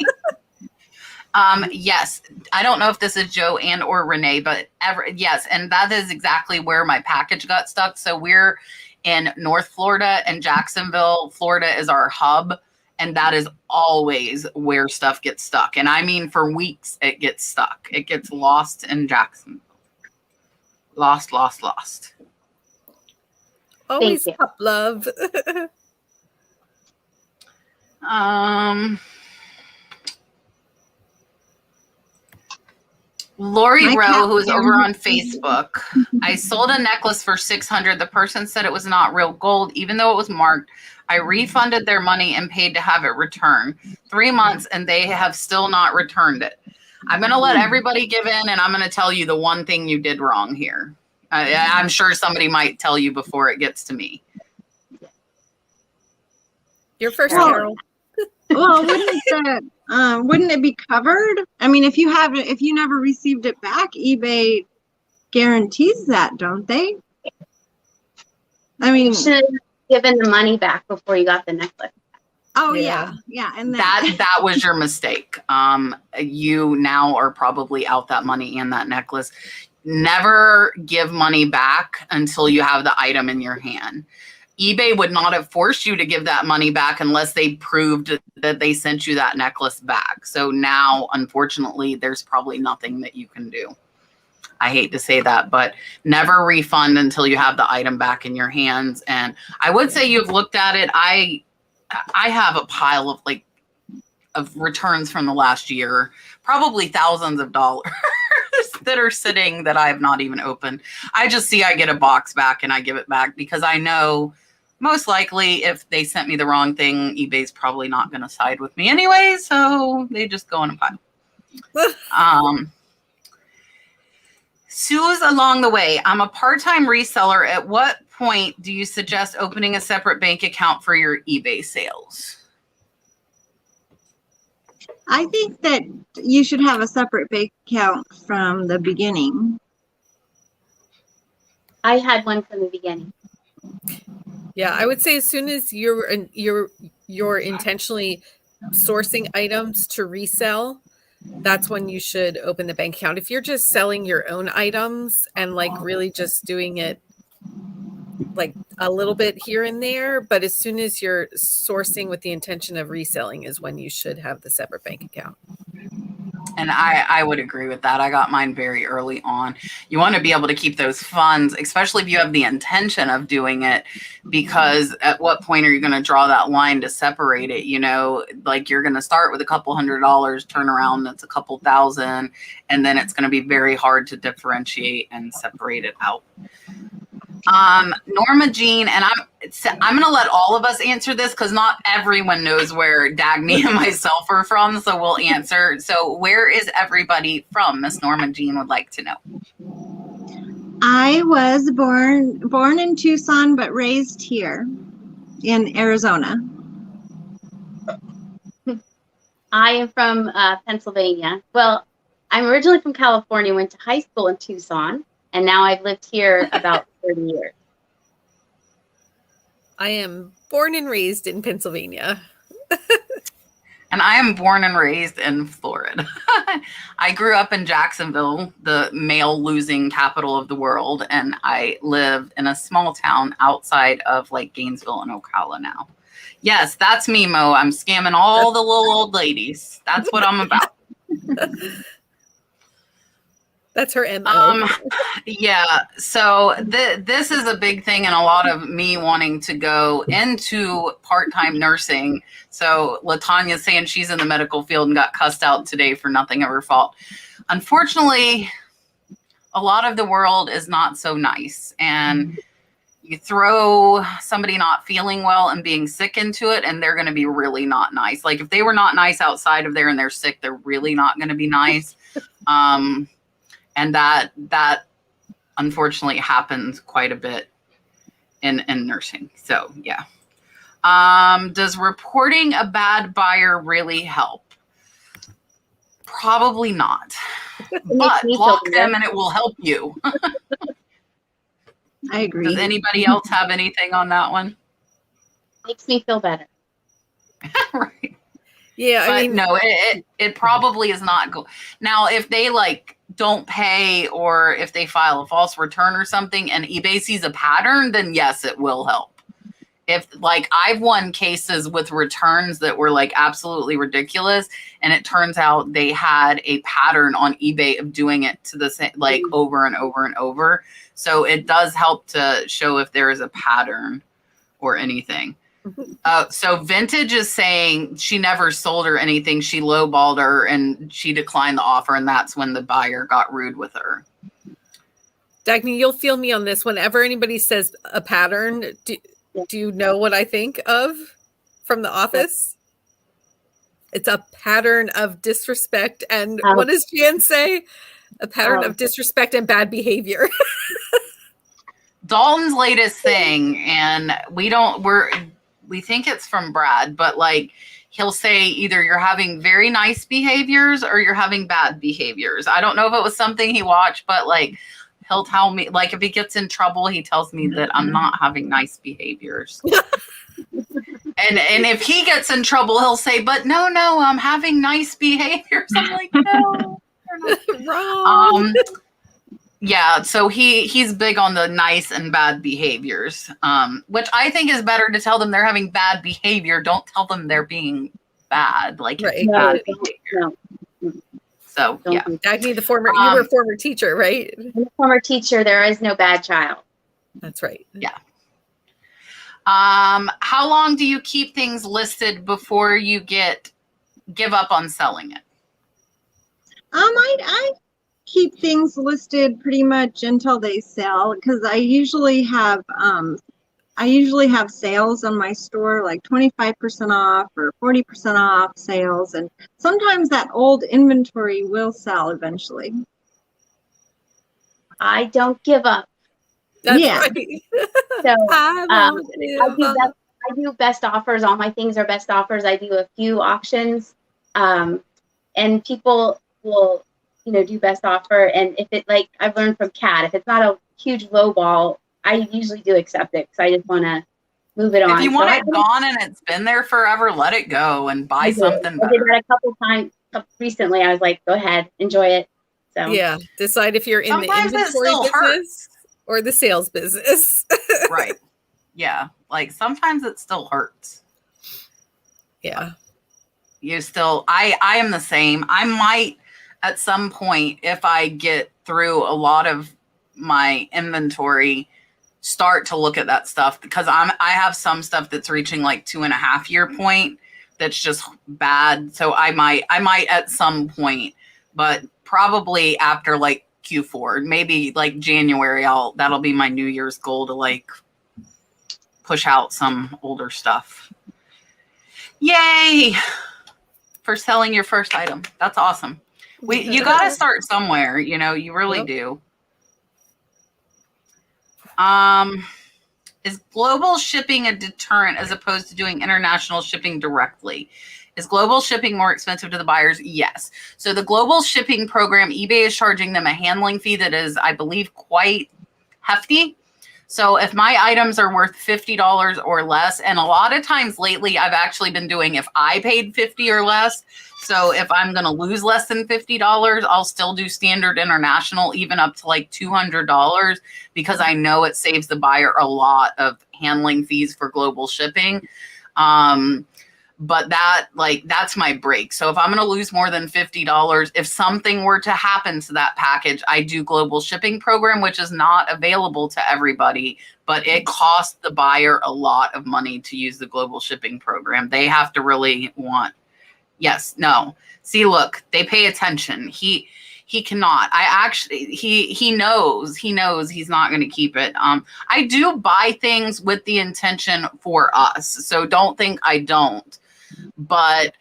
Yes. I don't know if this is Joe and or Renee, but yes. And that is exactly where my package got stuck. So we're in North Florida, and Jacksonville, Florida is our hub. And that is always where stuff gets stuck. And I mean, for weeks, it gets stuck. It gets lost in Jacksonville. Lost. Always you. pup love. Lori My Rowe, cat who's Karen. over on Facebook. I sold a necklace for $600. The person said it was not real gold, even though it was marked. I refunded their money and paid to have it returned. 3 months, and they have still not returned it. I'm going to let everybody give in, and I'm going to tell you the one thing you did wrong here. I'm sure somebody might tell you before it gets to me. You're first, Well, Carol. Well, wouldn't it be covered? I mean, if you never received it back, eBay guarantees that, don't they? I mean, You should have given the money back before you got the necklace. oh Yeah. yeah, and That was your mistake. You now are probably out that money and that necklace. Never give money back until you have the item in your hand. eBay would not have forced you to give that money back unless they proved that they sent you that necklace back. So now, unfortunately, there's probably nothing that you can do. I hate to say that, but never refund until you have the item back in your hands. And I would say you've looked at it. I have a pile of returns from the last year, probably thousands of dollars that are sitting that I have not even opened. I just see I get a box back and I give it back because I know most likely if they sent me the wrong thing, eBay's probably not going to side with me anyway. So they just go in a pile. Sue's along the way. I'm a part-time reseller. At what point do you suggest opening a separate bank account for your eBay sales? I think that you should have a separate bank account from the beginning. I had one from the beginning. Yeah, I would say as soon as you're intentionally sourcing items to resell, that's when you should open the bank account. If you're just selling your own items and like really just doing it like a little bit here and there, but as soon as you're sourcing with the intention of reselling is when you should have the separate bank account. And I would agree with that. I got mine very early on. You want to be able to keep those funds, especially if you have the intention of doing it, because at what point are you going to draw that line to separate it? You know, like you're going to start with a couple $100, turn around, that's a couple thousand, and then it's going to be very hard to differentiate and separate it out. Norma Jean, and I'm going to let all of us answer this because not everyone knows where Dagny and myself are from, so we'll answer. So where is everybody from? Miss Norma Jean would like to know. I was born in Tucson, but raised here in Arizona. I am from Pennsylvania. Well, I'm originally from California, went to high school in Tucson, and now I've lived here about 30 years. I am born and raised in Pennsylvania. And I am born and raised in Florida. I grew up in Jacksonville, the mail losing capital of the world, and I live in a small town outside of like Gainesville and Ocala now. Yes, that's me, Mo. I'm scamming all the little old ladies. That's what I'm about. That's her MO. Yeah. So this is a big thing, and a lot of me wanting to go into part-time nursing. So LaTanya's saying she's in the medical field and got cussed out today for nothing of her fault. Unfortunately, a lot of the world is not so nice, and you throw somebody not feeling well and being sick into it, and they're going to be really not nice. Like if they were not nice outside of there and they're sick, they're really not going to be nice. And that unfortunately happens quite a bit in nursing. So yeah. Does reporting a bad buyer really help? Probably not. But block them and it will help you. I agree. Does anybody else have anything on that one? Makes me feel better. Right. Yeah, I mean, no, it probably is not good. Now, if they like don't pay or if they file a false return or something and eBay sees a pattern, then yes, it will help. If like I've won cases with returns that were like absolutely ridiculous, and it turns out they had a pattern on eBay of doing it to the same, like over and over and over. So it does help to show if there is a pattern or anything. So Vintage is saying she never sold her anything. She lowballed her and she declined the offer, and that's when the buyer got rude with her. Dagny, you'll feel me on this. Whenever anybody says a pattern, do you know what I think of from The Office? It's a pattern of disrespect. And what does Jan say? A pattern of disrespect and bad behavior. Dalton's latest thing, and we think it's from Brad, but like he'll say either you're having very nice behaviors or you're having bad behaviors. I don't know if it was something he watched, but like he'll tell me, like if he gets in trouble, he tells me that I'm not having nice behaviors. and if he gets in trouble, he'll say, but no, I'm having nice behaviors. I'm like, no, you're not Wrong. Yeah, so he's big on the nice and bad behaviors, which I think is better to tell them they're having bad behavior. Don't tell them they're being bad, like it's bad behavior. No. So yeah, Dagny, you were a former teacher, right? I'm a former teacher. There is no bad child. That's right. Yeah. How long do you keep things listed before you give up on selling it? I keep things listed pretty much until they sell, because I usually have sales on my store, like 25% off or 40% off sales, and sometimes that old inventory will sell eventually. I don't give up. That's Yeah. right. So I I do best offers. All my things are best offers. I do a few auctions, and people will, do best offer. And if it, like I've learned from Kat, if it's not a huge low ball, I usually do accept it because I just want to move it on. If you want it gone and it's been there forever, let it go and buy something better. I did that a couple times. recently I was like, go ahead, enjoy it. So Yeah. Decide if you're in Sometimes the it inventory still business hurts. or the sales business. Right. Yeah. Like sometimes it still hurts. Yeah. You still, I am the same. I might at some point, if I get through a lot of my inventory, start to look at that stuff, because I have some stuff that's reaching like 2.5 year point that's just bad. So I might at some point, but probably after like Q4, maybe like January, that'll be my New Year's goal to like push out some older stuff. Yay for selling your first item. That's awesome. You got to start somewhere, you know, you really do. Is global shipping a deterrent as opposed to doing international shipping directly? Is global shipping more expensive to the buyers? Yes. So the global shipping program, eBay is charging them a handling fee that is, I believe, quite hefty. So if my items are worth $50 or less, and a lot of times lately I've actually been doing if I paid $50 or less. So if I'm going to lose less than $50, I'll still do standard international, even up to like $200, because I know it saves the buyer a lot of handling fees for global shipping. But that's my break. So if I'm going to lose more than $50, if something were to happen to that package, I do global shipping program, which is not available to everybody, but it costs the buyer a lot of money to use the global shipping program. They have to really want, yes, no. See, look, they pay attention. He cannot. He knows he's not going to keep it. I do buy things with the intention for us. So don't think I don't. But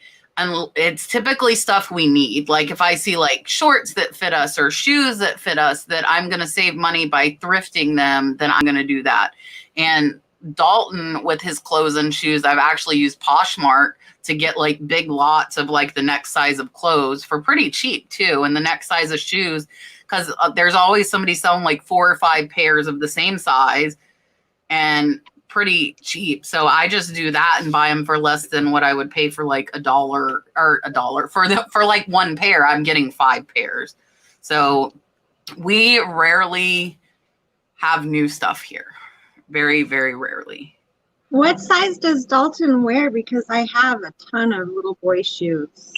it's typically stuff we need. Like if I see like shorts that fit us or shoes that fit us that I'm going to save money by thrifting them, then I'm going to do that. And Dalton, with his clothes and shoes, I've actually used Poshmark to get like big lots of like the next size of clothes for pretty cheap too. And the next size of shoes, because there's always somebody selling like 4 or 5 pairs of the same size and pretty cheap. So I just do that and buy them for less than what I would pay for like $1 for like one pair. I'm getting 5 pairs. So we rarely have new stuff here. Very, very rarely. What size does Dalton wear? Because I have a ton of little boy shoes.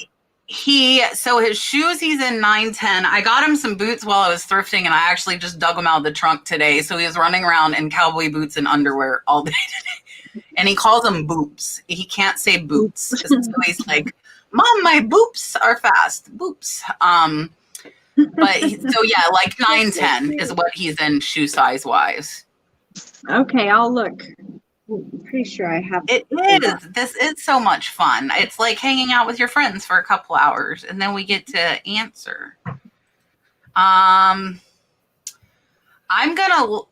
So his shoes, he's in 9-10. I got him some boots while I was thrifting, and I actually just dug them out of the trunk today. So he was running around in cowboy boots and underwear all day today. And he calls them boops. He can't say boots. So he's like, Mom, my boops are fast. Boops. But so yeah, like 9-10 is what he's in shoe size wise. Okay, I'll look. I'm pretty sure I have. It is. This is so much fun. It's like hanging out with your friends for a couple hours, and then we get to answer. I'm gonna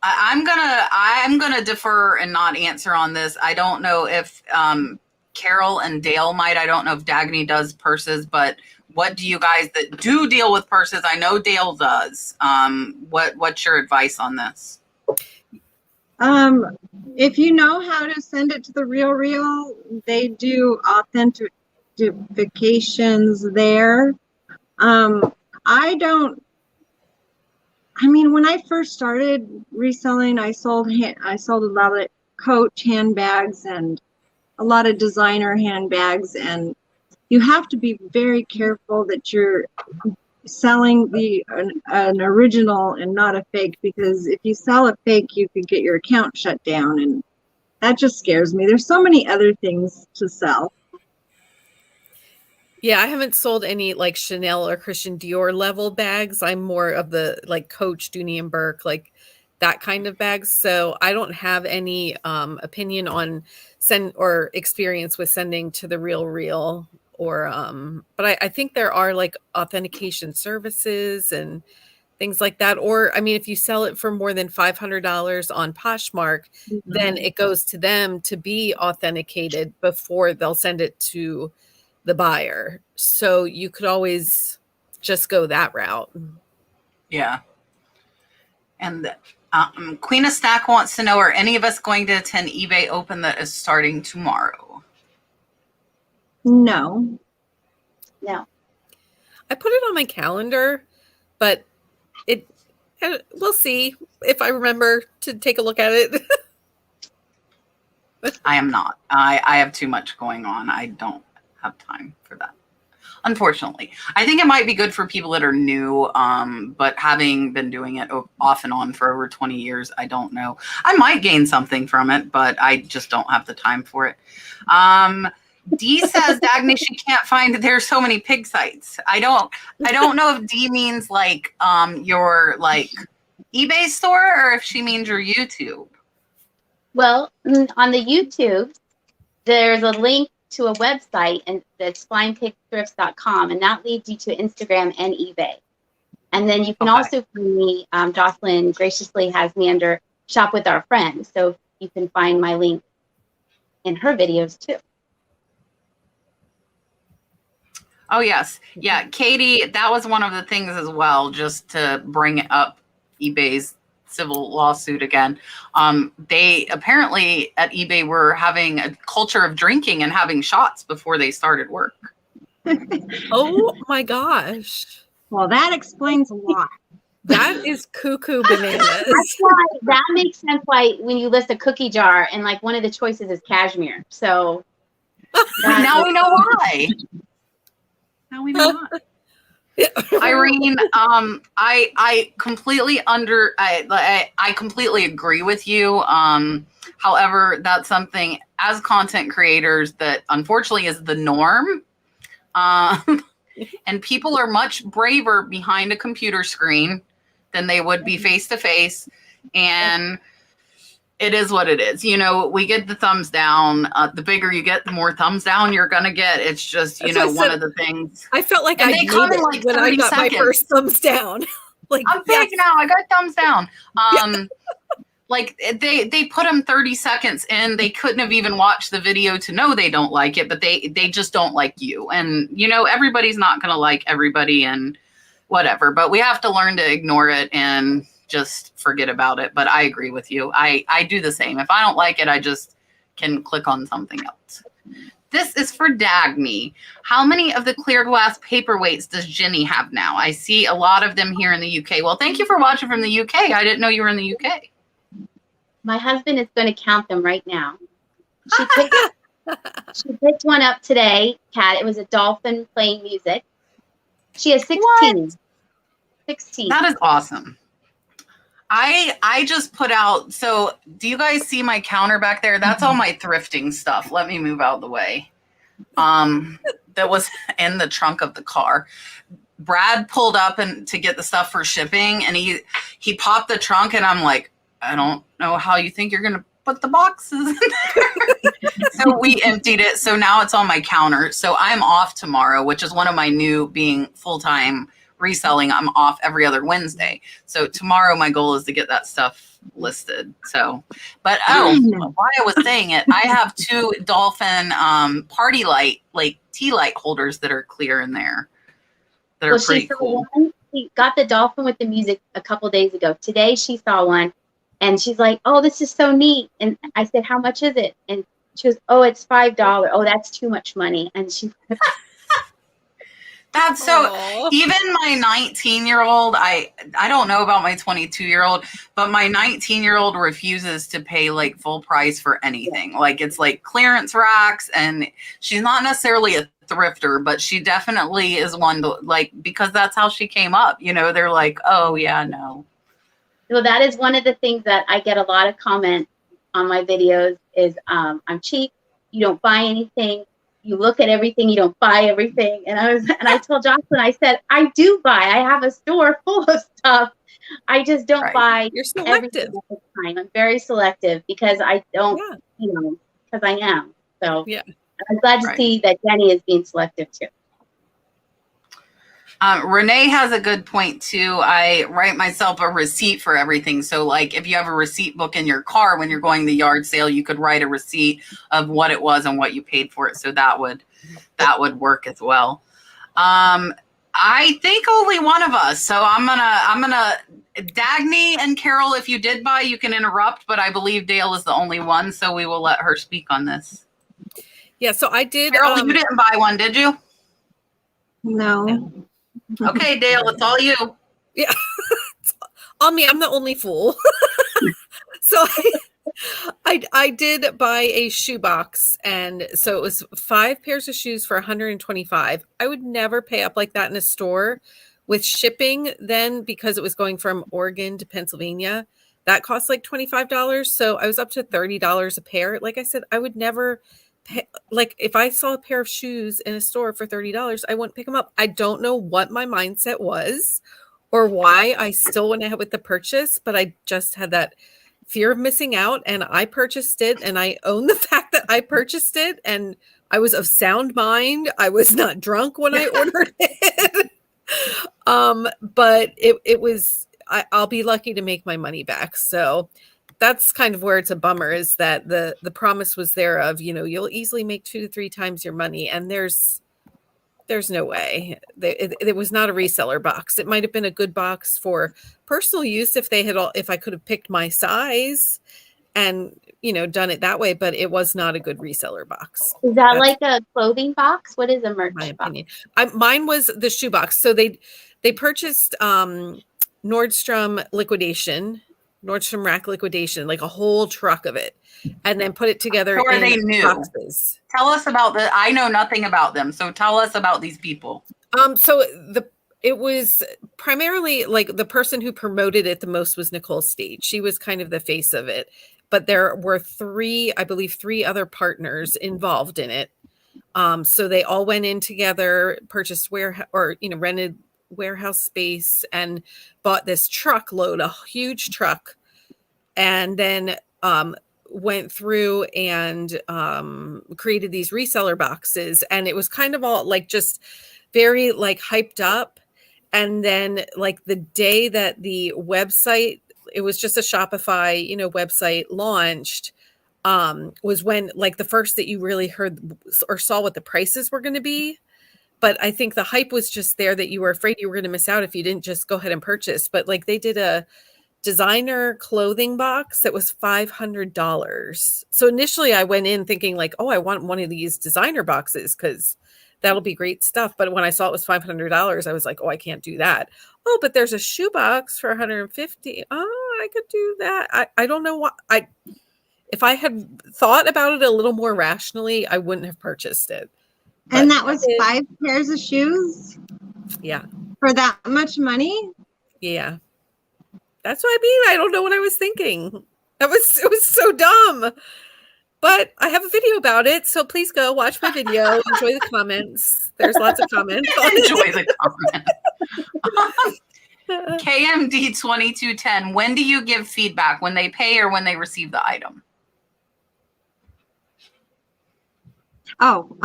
defer and not answer on this. I don't know if Carol and Dale might. I don't know if Dagny does purses, but what do you guys that do deal with purses? I know Dale does. What's your advice on this? If you know how to send it to the Real, they do authentications there. When I first started reselling, I sold a lot of Coach handbags and a lot of designer handbags, and you have to be very careful that you're selling an original and not a fake, because if you sell a fake, you could get your account shut down, and that just scares me. There's so many other things to sell. Yeah, I haven't sold any like Chanel or Christian Dior level bags. I'm more of the like Coach, Dooney and Burke, like that kind of bags. So I don't have any opinion on send or experience with sending to the Real. Or but I think there are like authentication services and things like that. Or I mean, if you sell it for more than $500 on Poshmark, then it goes to them to be authenticated before they'll send it to the buyer. So you could always just go that route. Yeah. And Queen of Snack wants to know, are any of us going to attend eBay Open that is starting tomorrow? No. I put it on my calendar, but we'll see if I remember to take a look at it. I am not. I have too much going on. I don't have time for that, unfortunately. I think it might be good for people that are new, but having been doing it off and on for over 20 years, I don't know. I might gain something from it, but I just don't have the time for it. Dee says, Dagny, she can't find, there's so many pig sites. I don't know if Dee means like your like eBay store or if she means your YouTube. Well, on the YouTube, there's a link to a website, and that's flyingpigthrifts.com, and that leads you to Instagram and eBay. And then you can also find me, Jocelyn graciously has me under Shop with Our Friends, so you can find my link in her videos too. Oh, yes. Yeah, Katie, that was one of the things as well, just to bring up eBay's civil lawsuit again. They apparently at eBay were having a culture of drinking and having shots before they started work. Oh my gosh. Well, that explains a lot. That is cuckoo bananas. That's why, that makes sense why when you list a cookie jar and like one of the choices is cashmere. So now we know why. Now we know why. Irene, I completely I completely agree with you. However, that's something as content creators that unfortunately is the norm. And people are much braver behind a computer screen than they would be face to face. And it is what it is. You know, we get the thumbs down. The bigger you get, the more thumbs down you're going to get. It's just, you know, one of the things. I felt like and I they come in like when I got seconds. my first thumbs down. Like, I'm big now. I got thumbs down. Like they put them 30 seconds and they couldn't have even watched the video to know they don't like it, but they just don't like you. And, you know, everybody's not going to like everybody and whatever, but we have to learn to ignore it and just forget about it. But I agree with you. I do the same. If I don't like it, I just can click on something else. This is for Dagny. How many of the clear glass paperweights does Ginny have now? I see a lot of them here in the UK. Well, thank you for watching from the UK. I didn't know you were in the UK. my husband is going to count them right now. She picked one up today, Kat. It was a dolphin playing music. She has 16. What? 16. That is awesome. I just put out, so do you guys see my counter back there? That's all my thrifting stuff. Let me move out of the way. That was in the trunk of the car. Brad pulled up to get the stuff for shipping, and he popped the trunk, and I'm like, I don't know how you think you're going to put the boxes in there. So we emptied it. So now it's on my counter. So I'm off tomorrow, which is one of my new being full-time reselling. I'm off every other Wednesday. So tomorrow my goal is to get that stuff listed. So, but why I was saying it, I have 2 dolphin party light, like tea light holders that are clear in there. That are pretty cool. She got the dolphin with the music a couple days ago. Today she saw one and she's like, oh, this is so neat. And I said, how much is it? And she goes, oh, it's $5. Oh, that's too much money. And she That's so, even my 19-year-old, I don't know about my 22-year-old, but my 19-year-old refuses to pay like full price for anything. Like it's like clearance racks, and she's not necessarily a thrifter, but she definitely is one to, like, because that's how she came up. You know, they're like, oh yeah, no. Well, that is one of the things that I get a lot of comments on my videos is I'm cheap. You don't buy anything. You look at everything, you don't buy everything. And I told Jocelyn, I said, I do buy. I have a store full of stuff. I just don't buy. You're selective. Everything at the time. I'm very selective because I don't, you know, because I am. So yeah. I'm glad to see that Jenny is being selective too. Renee has a good point too. I write myself a receipt for everything. So like if you have a receipt book in your car when you're going to the yard sale, you could write a receipt of what it was and what you paid for it. So that would work as well. I think only one of us. So I'm gonna Dagny and Carol, if you did buy, you can interrupt, but I believe Dale is the only one. So we will let her speak on this. Yeah. So I did. Carol, you didn't buy one, did you? No. Okay, Dale, it's all you. Yeah. On me, I'm the only fool. So I did buy a shoe box, and so it was 5 pairs of shoes for $125. I would never pay up like that in a store with shipping then, because it was going from Oregon to Pennsylvania. That cost like $25. So I was up to $30 a pair. Like I said, I would never pay, like if I saw a pair of shoes in a store for $30, I wouldn't pick them up. I don't know what my mindset was or why I still went ahead with the purchase, but I just had that fear of missing out, and I purchased it, and I own the fact that I purchased it, and I was of sound mind. I was not drunk when I ordered it. But it was, I'll be lucky to make my money back. So that's kind of where it's a bummer, is that the promise was there of, you'll easily make 2 to 3 times your money. And there's no way. It was not a reseller box. It might have been a good box for personal use if I could have picked my size and, done it that way, but it was not a good reseller box. Is that like a clothing box? What is a merch My box? opinion. Mine was the shoe box. So they purchased Nordstrom rack liquidation, like a whole truck of it, and then put it together So are in they new? boxes. Tell us about I know nothing about them. So tell us about these people. So it was primarily like the person who promoted it the most was Nicole State. She was kind of the face of it, but there were 3 other partners involved in it. So they all went in together, purchased rented warehouse space, and bought this truckload, a huge truck, and then went through and created these reseller boxes. And it was kind of all like just very like hyped up. And then like the day that the website, it was just a Shopify, website launched, was when like the first that you really heard or saw what the prices were going to be. But I think the hype was just there that you were afraid you were going to miss out if you didn't just go ahead and purchase. But like they did a designer clothing box that was $500. So initially I went in thinking like, oh, I want one of these designer boxes because that'll be great stuff. But when I saw it was $500, I was like, oh, I can't do that. Oh, but there's a shoe box for $150. Oh, I could do that. I don't know what if I had thought about it a little more rationally, I wouldn't have purchased it. And that was 5 pairs of shoes? Yeah. For that much money? Yeah. That's what I mean. I don't know what I was thinking. It was so dumb. But I have a video about it, so please go watch my video. Enjoy the comments. There's lots of comments. Enjoy the comments. KMD 2210. When do you give feedback? When they pay or when they receive the item? Oh,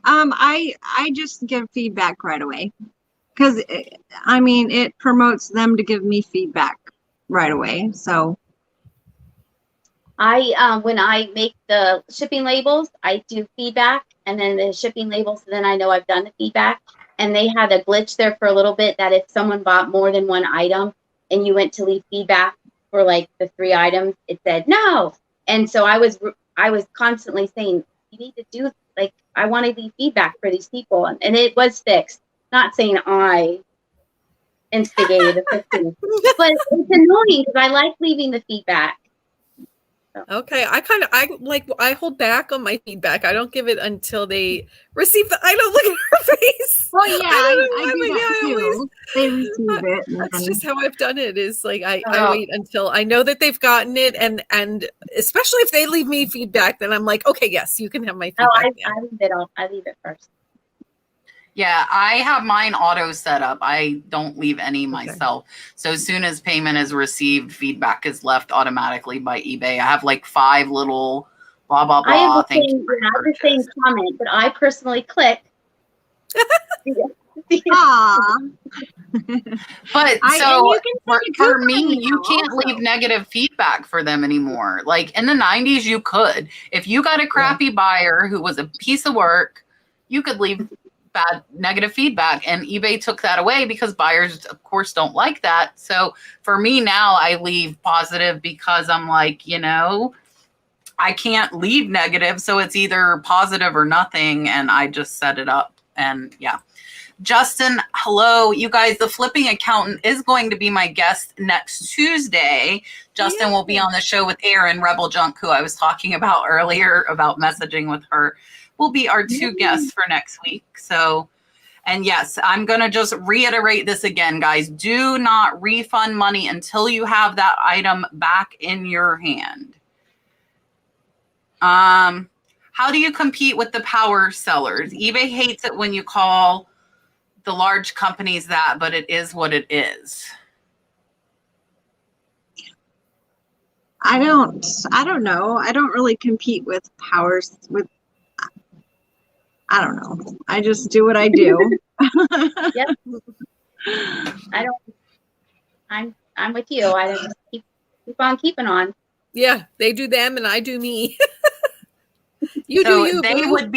I just give feedback right away because it promotes them to give me feedback right away. So when I make the shipping labels, I do feedback, and then the shipping labels, then I know I've done the feedback. And they had a glitch there for a little bit that if someone bought more than one item and you went to leave feedback for like the 3 items, it said no. And so I was constantly saying, you need to do, like, I want to leave feedback for these people. And it was fixed. Not saying I instigated the fixing, but it's annoying because I like leaving the feedback. So. Okay. I hold back on my feedback. I don't give it until they receive I don't look at her face. Well, yeah, I do that too. They receive it. That's just how I've done it, is like I wait until I know that they've gotten it, and especially if they leave me feedback, then I'm like, okay, yes, you can have my feedback. I leave it first. Yeah, I have mine auto set up. I don't leave any myself. So as soon as payment is received, feedback is left automatically by eBay. I have like 5 little blah, blah, blah. I have the same comment, but I personally click. But for me, you can't leave negative feedback for them anymore. Like in the 90s, you could. If you got a crappy buyer who was a piece of work, you could leave bad negative feedback, and eBay took that away because buyers of course don't like that. So for me now, I leave positive because I'm like, I can't leave negative, so it's either positive or nothing, and I just set it up And yeah. Justin, hello. You guys, the flipping accountant is going to be my guest next Tuesday. Justin will be on the show with Erin Rebel Junk, who I was talking about earlier about messaging with her. Will be our two guests for next week. So, and yes, I'm going to just reiterate this again, guys. Do not refund money until you have that item back in your hand. How do you compete with the power sellers? eBay hates it when you call the large companies that, but it is what it is. I don't know. I don't really compete with powers with, I don't know. I just do what I do. Yep. I'm with you. I just keep on keeping on. Yeah, they do them and I do me. You So do you. they boo. would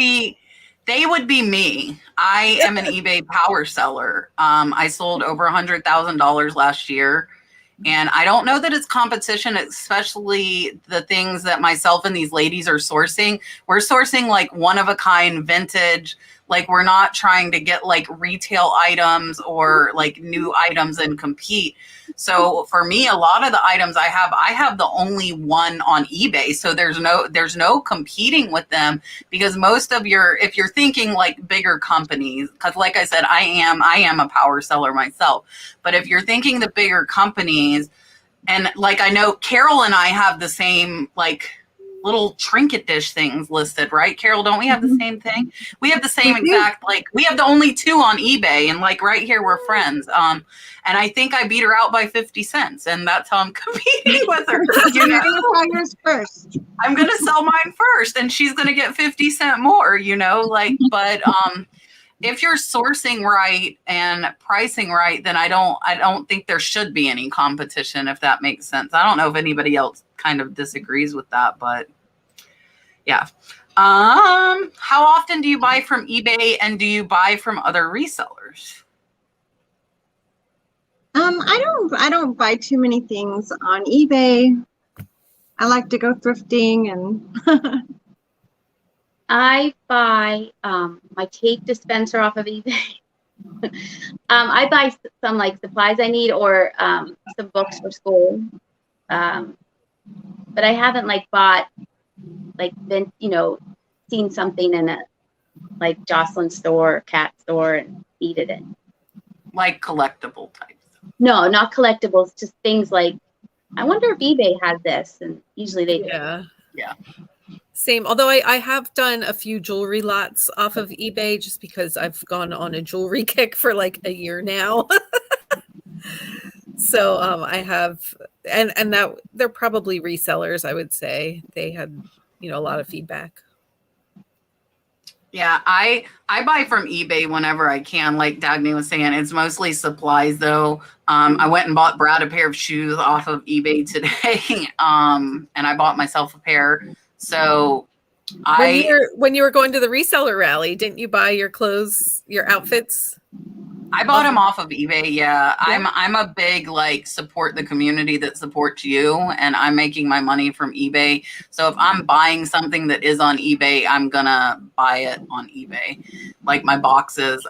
be me. I am an eBay power seller. I sold over $100,000 last year. And I don't know that it's competition, especially the things that myself and these ladies are sourcing. We're sourcing like one of a kind vintage. Like we're not trying to get like retail items or like new items and compete. So for me, a lot of the items I have the only one on eBay. So there's no competing with them, because most of if you're thinking like bigger companies, because like I said, I am a power seller myself. But if you're thinking the bigger companies, and like I know Carol and I have the same like little trinket dish things listed, right? Carol, don't we have the same thing? We have the same exact, like we have the only two on eBay, and like right here we're friends. And I think I beat her out by 50 cents, and that's how I'm competing with her. You're gonna sell yours first. I'm gonna sell mine first, and she's gonna get 50 cents more, like, but if you're sourcing right and pricing right, then I don't think there should be any competition, if that makes sense. I don't know if anybody else kind of disagrees with that, but yeah. How often do you buy from eBay, and do you buy from other resellers? I don't buy too many things on eBay. I like to go thrifting and I buy my tape dispenser off of eBay. I buy some like supplies I need, or some books for school. But I haven't like bought like been seen something in a like Jocelyn store or Cat store and needed it. Like collectible types. No, not collectibles, just things like, I wonder if eBay has this, and usually they do. Yeah. Same. Although I have done a few jewelry lots off of eBay, just because I've gone on a jewelry kick for like a year now. So I have, and that they're probably resellers, I would say. They had, a lot of feedback. Yeah, I buy from eBay whenever I can. Like Dagny was saying, it's mostly supplies though. I went and bought Brad a pair of shoes off of eBay today. And I bought myself a pair. So when you were going to the reseller rally, didn't you buy your clothes, your outfits? I bought them off of eBay. Yeah. I'm a big like support the community that supports you, and I'm making my money from eBay. So if I'm buying something that is on eBay, I'm gonna buy it on eBay. Like my boxes.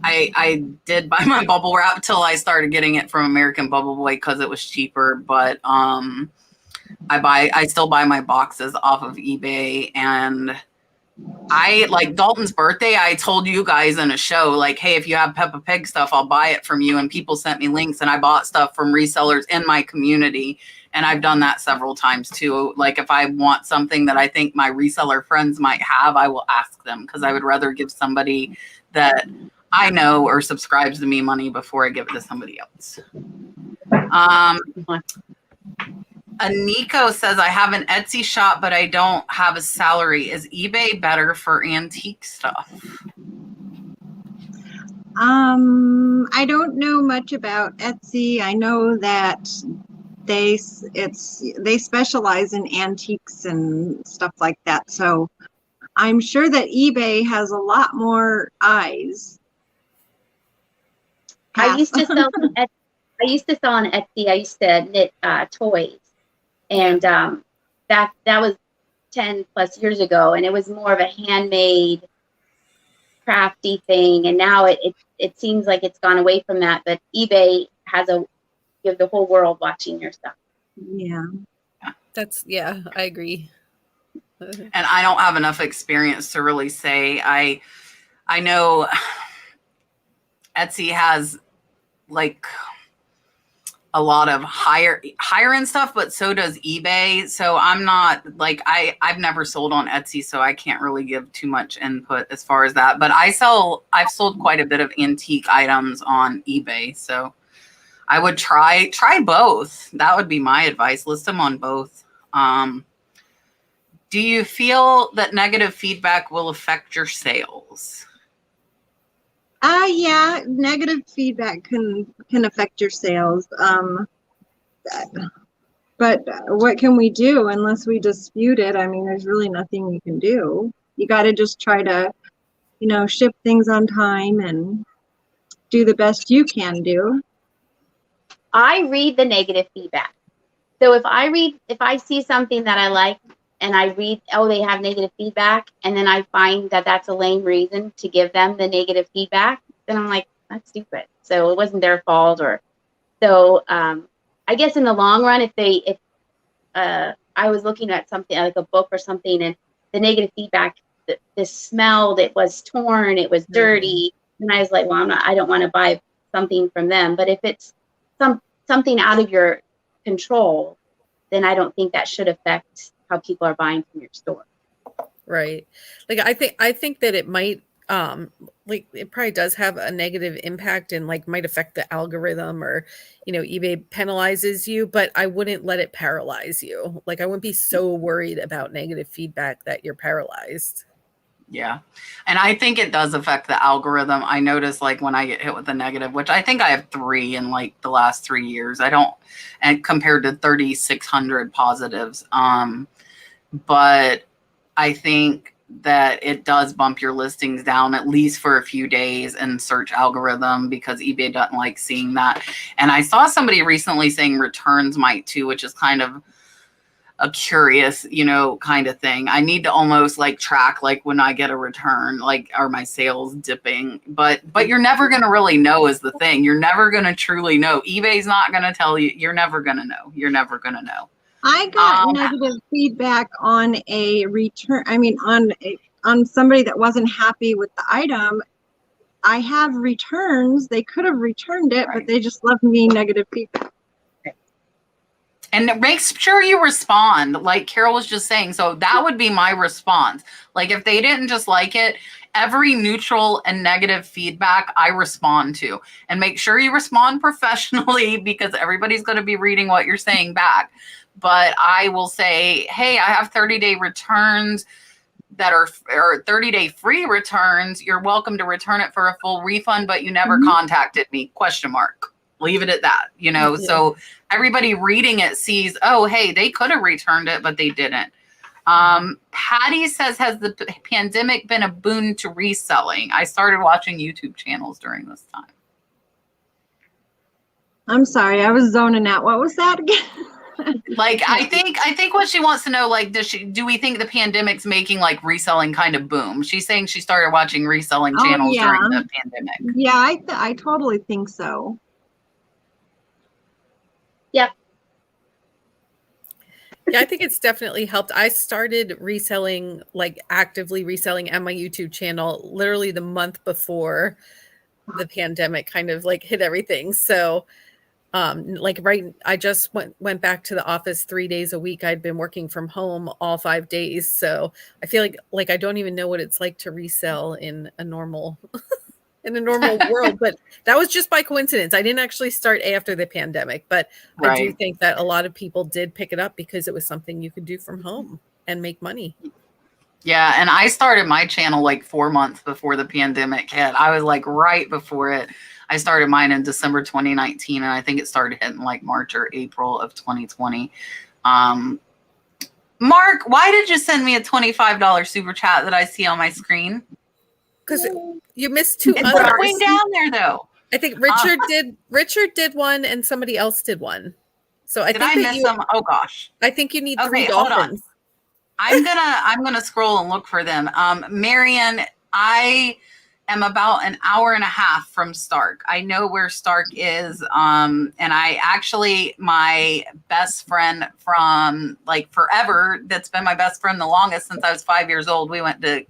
I did buy my bubble wrap till I started getting it from American Bubble Boy because it was cheaper, but I still buy my boxes off of eBay. And I like Dalton's birthday. I told you guys in a show, like, hey, if you have Peppa Pig stuff, I'll buy it from you. And people sent me links, and I bought stuff from resellers in my community. And I've done that several times too. Like if I want something that I think my reseller friends might have, I will ask them, because I would rather give somebody that I know or subscribes to me money before I give it to somebody else. Aniko says, I have an Etsy shop, but I don't have a salary. Is eBay better for antique stuff? I don't know much about Etsy. I know that they specialize in antiques and stuff like that. So I'm sure that eBay has a lot more eyes. I used to sell on Etsy. I used to knit toys, and that was 10 plus years ago, and it was more of a handmade, crafty thing. And now it seems like it's gone away from that. But eBay has you have the whole world watching your stuff. Yeah. I agree. And I don't have enough experience to really say. I know Etsy has like a lot of higher end stuff, but so does eBay. So I'm not like, I've never sold on Etsy, so I can't really give too much input as far as that. But I've sold quite a bit of antique items on eBay. So I would try both. That would be my advice. List them on both. Do you feel that negative feedback will affect your sales? Yeah, negative feedback can affect your sales. But what can we do unless we dispute it? I mean, there's really nothing you can do. You got to just try to, ship things on time and do the best you can do. I read the negative feedback. So if I see something that I like and I read, oh, they have negative feedback, and then I find that that's a lame reason to give them the negative feedback, then I'm like, that's stupid. So it wasn't their fault. I guess in the long run, if I was looking at something like a book or something, and the negative feedback, the smelled, it was torn, it was dirty, and I was like, well, I don't want to buy something from them. But if it's something out of your control, then I don't think that should affect how people are buying from your store. Right. Like I think that it might like it probably does have a negative impact and like might affect the algorithm, or eBay penalizes you, but I wouldn't let it paralyze you. Like I wouldn't be so worried about negative feedback that you're paralyzed. Yeah. And I think it does affect the algorithm. I notice like when I get hit with a negative, which I think I have 3 in like the last 3 years, and compared to 3,600 positives. But I think that it does bump your listings down at least for a few days in search algorithm, because eBay doesn't like seeing that. And I saw somebody recently saying returns might too, which is kind of a curious, kind of thing. I need to almost like track, like when I get a return, like, are my sales dipping? But you're never going to really know is the thing. You're never going to truly know. eBay's not going to tell you. You're never going to know. You're never going to know. I got negative feedback on a return. I mean, on somebody that wasn't happy with the item. I have returns. They could have returned it, but they just left me negative feedback. And make sure you respond, like Carol was just saying. So that would be my response. Like if they didn't just like it, every neutral and negative feedback I respond to. And make sure you respond professionally, because everybody's going to be reading what you're saying back. But I will say, hey, I have 30-day returns that are 30-day free returns. You're welcome to return it for a full refund, but you never contacted me, ? Leave it at that, So everybody reading it sees, oh, hey, they could have returned it, but they didn't. Patty says, has the pandemic been a boon to reselling? I started watching YouTube channels during this time. I'm sorry, I was zoning out. What was that again? Like, I think what she wants to know, like, do we think the pandemic's making like reselling kind of boom? She's saying she started watching reselling channels during the pandemic. Yeah, I totally think so. Yeah. Yeah, I think it's definitely helped. I started reselling, like actively reselling on my YouTube channel, literally the month before the pandemic kind of like hit everything. So I just went back to the office 3 days a week. I'd been working from home all 5 days. So I feel like I don't even know what it's like to resell in a normal world, but that was just by coincidence. I didn't actually start after the pandemic, but I do think that a lot of people did pick it up because it was something you could do from home and make money. Yeah. And I started my channel like 4 months before the pandemic hit. I was like right before it. I started mine in December 2019, and I think it started hitting like March or April of 2020. Mark, why did you send me a $25 super chat that I see on my screen? Because you missed 2 It's others. going down there though. I think Richard did one and somebody else did one. So I Did think I miss them? Oh gosh. I think you need 3 hold on. dolphins. I'm gonna scroll and look for them. Marion, I am about an hour and a half from Stark. I know where Stark is. And I actually, my best friend from like forever, that's been my best friend the longest since I was 5 years old. We went to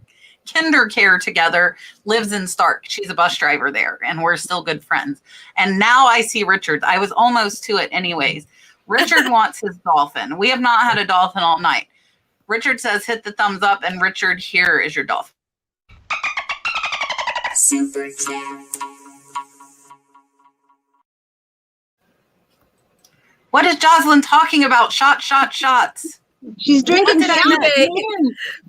kinder care together, lives in Stark. She's a bus driver there, and we're still good friends. And now I see Richard. I was almost to it anyways. Richard wants his dolphin. We have not had a dolphin all night. Richard says hit the thumbs up, and Richard, here is your dolphin. Super chat. What is Jocelyn talking about? Shots. She's drinking shots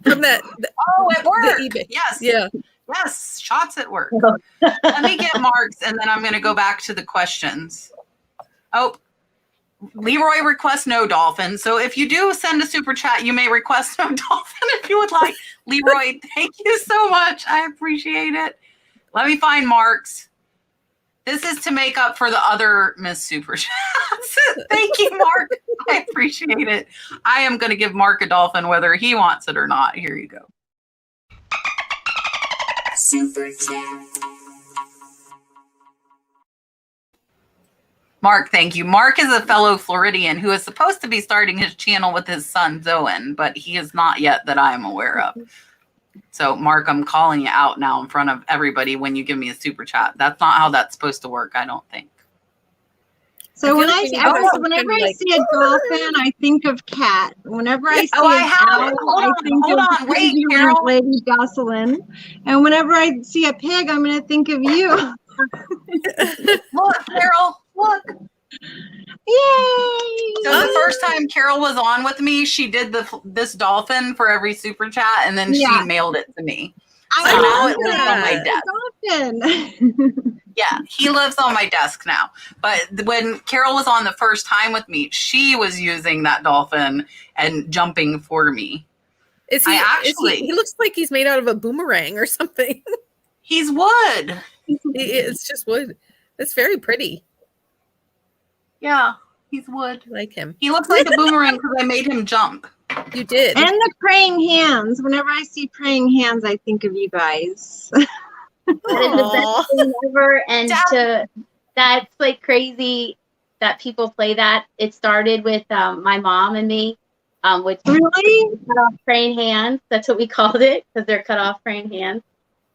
from that. Oh, at work. eBay. Yes. Yeah. Yes. Shots at work. Let me get Mark's, and then I'm going to go back to the questions. Oh, Leroy requests no dolphin. So if you do send a super chat, you may request no dolphin if you would like. Leroy, thank you so much. I appreciate it. Let me find Mark's. This is to make up for the other Miss Super Chats. Thank you, Mark. I appreciate it. I am going to give Mark a dolphin whether he wants it or not. Here you go. Super Chat. Mark, thank you. Mark is a fellow Floridian who is supposed to be starting his channel with his son, Zoen, but he is not yet that I am aware of. So, Mark, I'm calling you out now in front of everybody when you give me a super chat. That's not how that's supposed to work, I don't think. So whenever I see a dolphin, I think of cat. Whenever I see an owl, I think of wait, Carol. Lady Jocelyn. And whenever I see a pig, I'm going to think of you. Look, Carol, look. Yay! So the first time Carol was on with me, she did this dolphin for every super chat, and then she mailed it to me. So now it lives on my desk. Yeah, he lives on my desk now. But when Carol was on the first time with me, she was using that dolphin and jumping for me. He looks like he's made out of a boomerang or something. He's wood. It's just wood. It's very pretty. Yeah, he's wood. I like him. He looks like a boomerang because I made him jump. You did. And the praying hands. Whenever I see praying hands, I think of you guys. That is the best thing ever. And that's like crazy that people play that. It started with my mom and me, which really cut off praying hands. That's what we called it because they're cut off praying hands.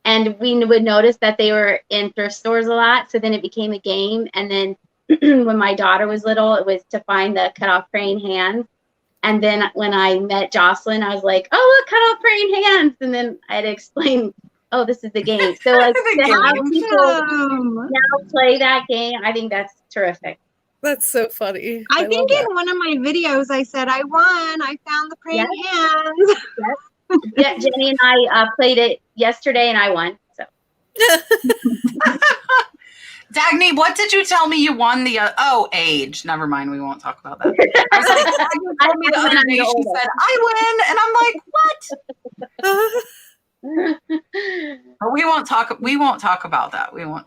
And we would notice that they were in thrift stores a lot. So then it became a game. And then when my daughter was little, it was to find the cut off praying hands. And then when I met Jocelyn, I was like, oh, look, cut off praying hands. And then I had to explain, oh, this is the game. So like to have people now play that game, I think that's terrific. That's so funny. I think in one of my videos, I said, I won. I found the praying hands. Yes. Yeah, Jenny and I played it yesterday and I won. So. Dagny, what did you tell me you won the, age. Never mind. We won't talk about that. I was like, Dagny told me the other day, she said, I win. And I'm like, what? But we won't talk about that. We won't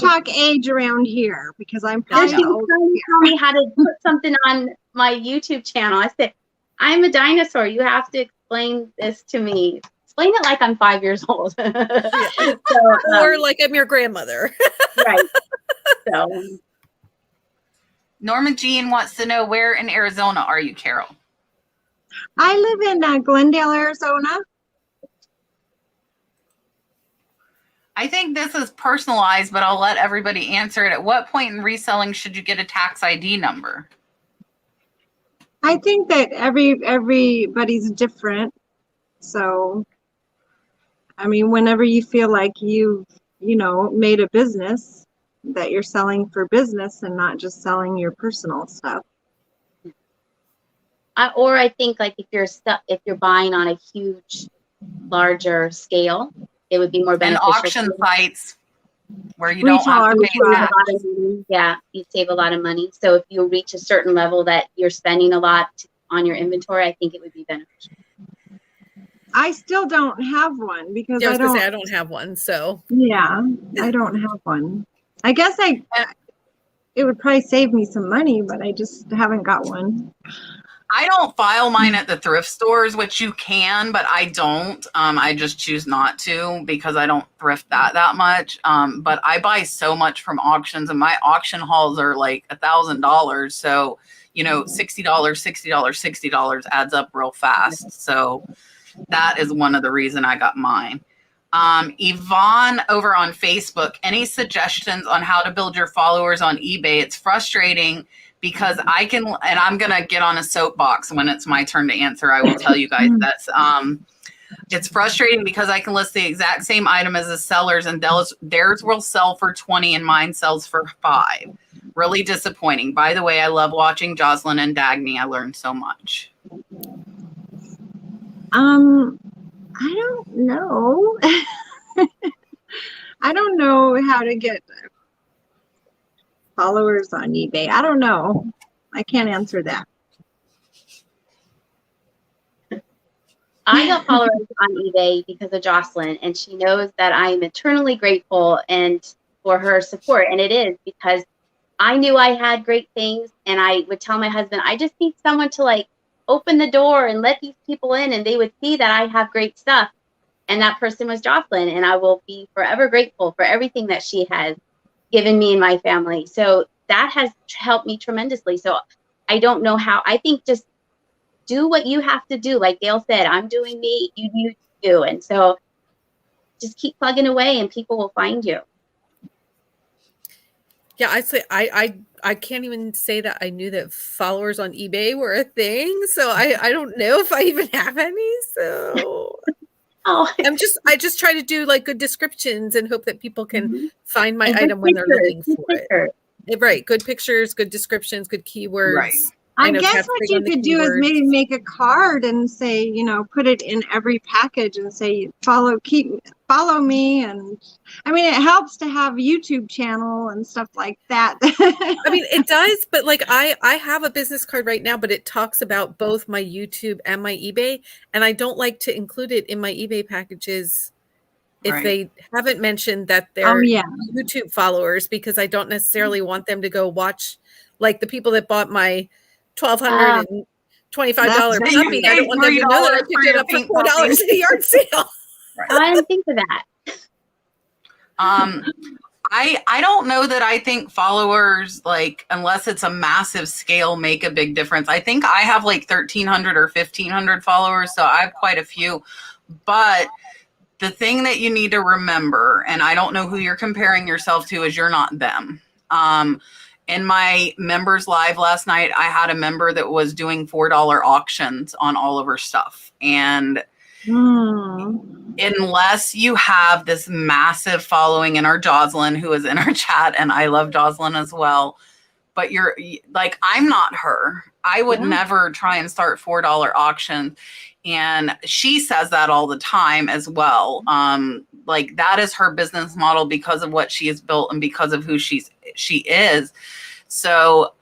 talk age around here because I'm probably tell me how to put something on my YouTube channel. I said, I'm a dinosaur. You have to explain this to me. Explain it like I'm 5 years old. Or like I'm your grandmother. Right. So Norma Jean wants to know, where in Arizona are you, Carol? I live in Glendale, Arizona. I think this is personalized, but I'll let everybody answer it. At what point in reselling should you get a tax ID number? I think that everybody's different. So, I mean, whenever you feel like you've, made a business, that you're selling for business and not just selling your personal stuff. Or I think like if you're buying on a huge, larger scale, it would be more beneficial. And auction sites where you don't have to pay that. Yeah, you save a lot of money. So if you reach a certain level that you're spending a lot on your inventory, I think it would be beneficial. I still don't have one because I don't have one. So yeah, I don't have one. I guess it would probably save me some money, but I just haven't got one. I don't file mine at the thrift stores, which you can, but I don't. I just choose not to because I don't thrift that much. But I buy so much from auctions, and my auction hauls are like $1,000. So, $60, $60 adds up real fast. So that is one of the reason I got mine. Yvonne over on Facebook, any suggestions on how to build your followers on eBay? It's frustrating because I'm going to get on a soapbox when it's my turn to answer. I will tell you guys that's, it's frustrating because I can list the exact same item as the sellers and theirs will sell for 20 and mine sells for 5. Really disappointing. By the way, I love watching Jocelyn and Dagny. I learned so much. I don't know. I don't know how to get followers on eBay. I don't know. I can't answer that. I got followers on eBay because of Jocelyn, and she knows that I am eternally grateful and for her support. And it is because I knew I had great things, and I would tell my husband, I just need someone to like open the door and let these people in, and they would see that I have great stuff. And that person was Jocelyn, and I will be forever grateful for everything that she has given me and my family. So that has helped me tremendously. So I don't know how. I think just do what you have to do. Like Gail said, I'm doing me, you do. And so just keep plugging away and people will find you. Yeah, I'd say I can't even say that I knew that followers on eBay were a thing. So I don't know if I even have any. So I just try to do like good descriptions and hope that people can find my item when they're looking for it. Right. Good pictures, good descriptions, good keywords. Right. I guess what you could do is maybe make a card and say, put it in every package and say, follow me. And I mean, it helps to have a YouTube channel and stuff like that. I mean, it does, but like I have a business card right now, but it talks about both my YouTube and my eBay. And I don't like to include it in my eBay packages if they haven't mentioned that they're YouTube followers, because I don't necessarily want them to go watch, like the people that bought my $1,225 puppy. I don't want them to know that I picked it up for $4 at a yard sale. Right. I didn't think of that. I don't know that I think followers, like, unless it's a massive scale, make a big difference. I think I have like 1,300 or 1,500 followers, so I have quite a few. But the thing that you need to remember, and I don't know who you're comparing yourself to, is you're not them. In my members live last night, I had a member that was doing $4 auctions on all of her stuff. And unless you have this massive following, and our Jocelyn, who is in our chat, and I love Jocelyn as well, but you're like, I'm not her. I would never try and start $4 auctions. And she says that all the time as well. Like that is her business model because of what she has built and because of who she is. So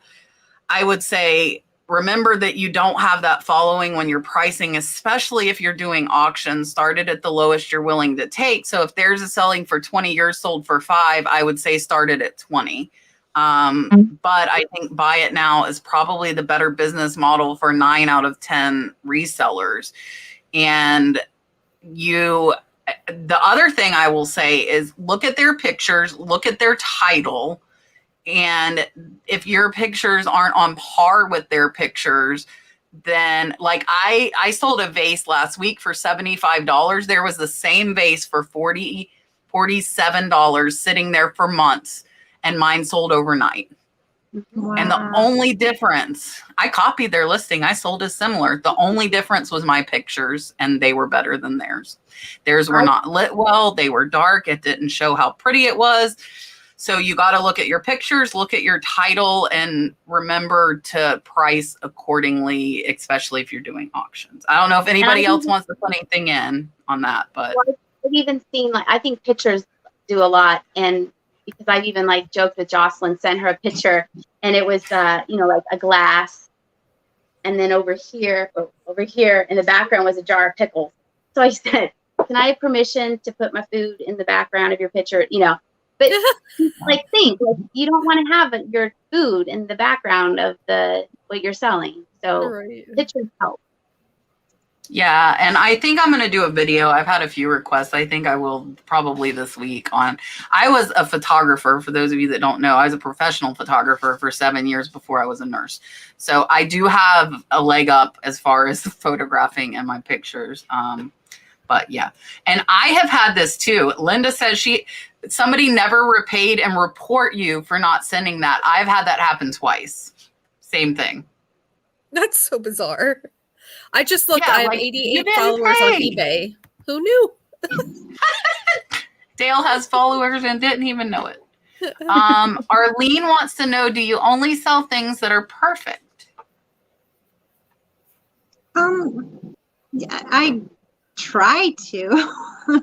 I would say, remember that you don't have that following when you're pricing, especially if you're doing auctions. Start it at the lowest you're willing to take. So if there's a selling for 20, yours sold for 5, I would say start it at 20. But I think buy it now is probably the better business model for 9 out of 10 resellers. And the other thing I will say is look at their pictures, look at their title. And if your pictures aren't on par with their pictures, then like I sold a vase last week for $75. There was the same vase for $47 sitting there for months, and mine sold overnight. Wow. And the only difference, I copied their listing. I sold as similar. The only difference was my pictures, and they were better than theirs. Theirs were not lit well. They were dark. It didn't show how pretty it was. So you got to look at your pictures, look at your title, and remember to price accordingly, especially if you're doing auctions. I don't know if anybody else wants to put anything in on that, but I've even seen, like, I think pictures do a lot. And because I've even like joked with Jocelyn, sent her a picture, and it was, like a glass. And then over here in the background was a jar of pickles. So I said, can I have permission to put my food in the background of your picture? But think, like, you don't want to have your food in the background of what you're selling. So Right. pictures help. Yeah, and I think I'm going to do a video. I've had a few requests. I think I will probably this week on. I was a photographer. For those of you that don't know, I was a professional photographer for 7 years before I was a nurse. So I do have a leg up as far as photographing and my pictures. But yeah, and I have had this too. Linda says somebody never repaid and report you for not sending that. I've had that happen twice. Same thing. That's so bizarre. I just looked. Yeah, I have like, 88 followers on eBay. Who knew? Dale has followers and didn't even know it. Arlene wants to know, do you only sell things that are perfect? Yeah, I try to.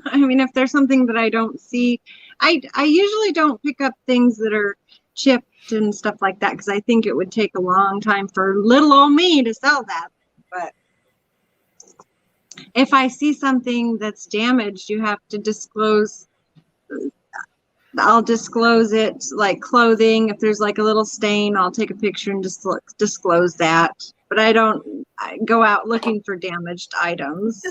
I mean, if there's something that I don't see, I usually don't pick up things that are chipped and stuff like that, because I think it would take a long time for little old me to sell that. But if I see something that's damaged, you have to disclose. I'll disclose it, like clothing. If there's like a little stain, I'll take a picture and just disclose that. But I don't go out looking for damaged items.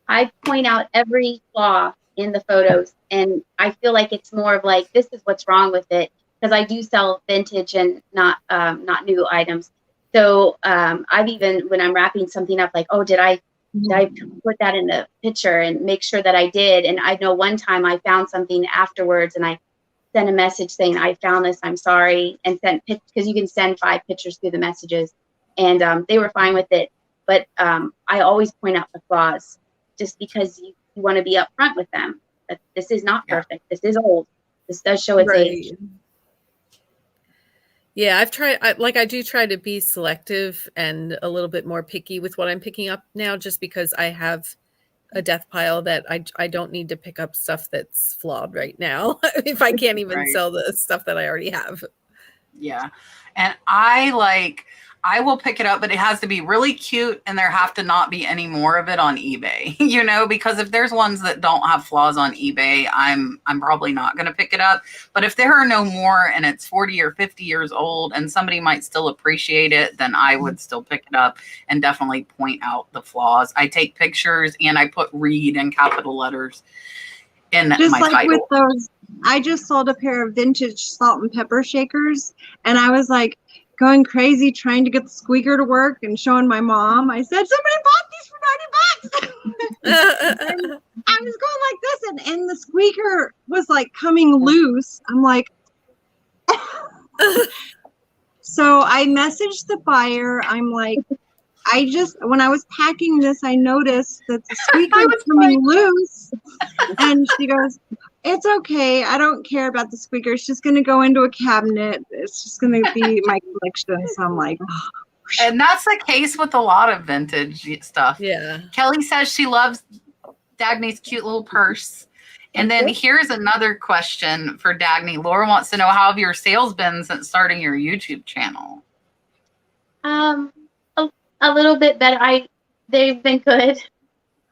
I point out every flaw in the photos, and I feel like it's more of like, this is what's wrong with it, because I do sell vintage and not new items. So I've even, when I'm wrapping something up, like, oh, did I put that in the picture, and make sure that I did. And I know one time I found something afterwards, and I sent a message saying, I found this, I'm sorry, and sent, because you can send 5 pictures through the messages, and they were fine with it. But I always point out the flaws, just because you want to be upfront with them. That this is not perfect. This is old. This does show its age. Yeah, I've tried, I do try to be selective and a little bit more picky with what I'm picking up now, just because I have a death pile that I don't need to pick up stuff that's flawed right now if I can't even sell the stuff that I already have. Yeah. And I will pick it up, but it has to be really cute, and there have to not be any more of it on eBay, because if there's ones that don't have flaws on eBay, I'm probably not going to pick it up. But if there are no more and it's 40 or 50 years old and somebody might still appreciate it, then I would still pick it up and definitely point out the flaws. I take pictures and I put read in capital letters in just my like title. With those, I just sold a pair of vintage salt and pepper shakers, and I was like going crazy trying to get the squeaker to work and showing my mom. I said, somebody bought these for $90. And I was going like this, and the squeaker was like coming loose. I'm like, so I messaged the buyer. I'm like, when I was packing this, I noticed that the squeaker was coming loose. And she goes, it's okay. I don't care about the squeaker. It's just going to go into a cabinet. It's just going to be my collection. So I'm like, oh. And that's the case with a lot of vintage stuff. Yeah. Kelly says she loves Dagny's cute little purse. And then here's another question for Dagny. Laura wants to know, how have your sales been since starting your YouTube channel? A little bit better. They've been good.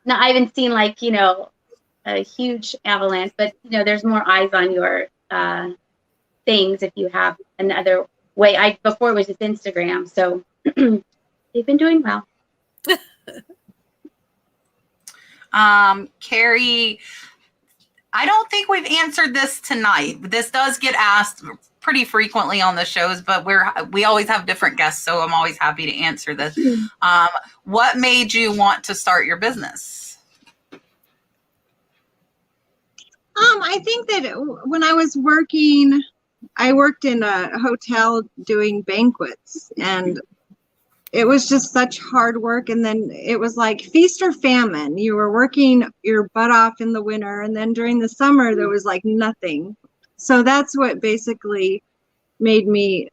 Now, I haven't seen a huge avalanche, but there's more eyes on your things if you have another way. Before it was just Instagram, so they've been doing well. Carrie, I don't think we've answered this tonight. This does get asked pretty frequently on the shows, but we always have different guests, so I'm always happy to answer this. What made you want to start your business? I think that when I was working, I worked in a hotel doing banquets, and it was just such hard work. And then it was like feast or famine. You were working your butt off in the winter, and then during the summer, there was like nothing. So that's what basically made me,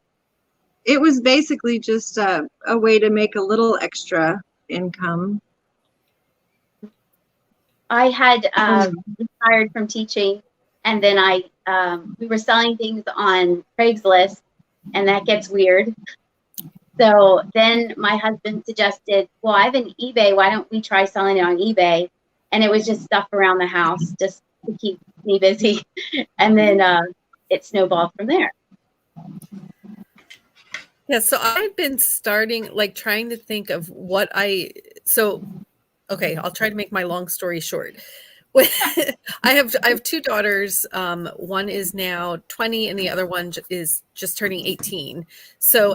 it was basically just a way to make a little extra income. I had retired from teaching, and then we were selling things on Craigslist, and that gets weird. So then my husband suggested, well, I have an eBay. Why don't we try selling it on eBay? And it was just stuff around the house just to keep me busy. And then it snowballed from there. Yeah, so I've been starting, like, trying to think of what okay, I'll try to make my long story short. I have two daughters. One is now 20 and the other one is just turning 18. So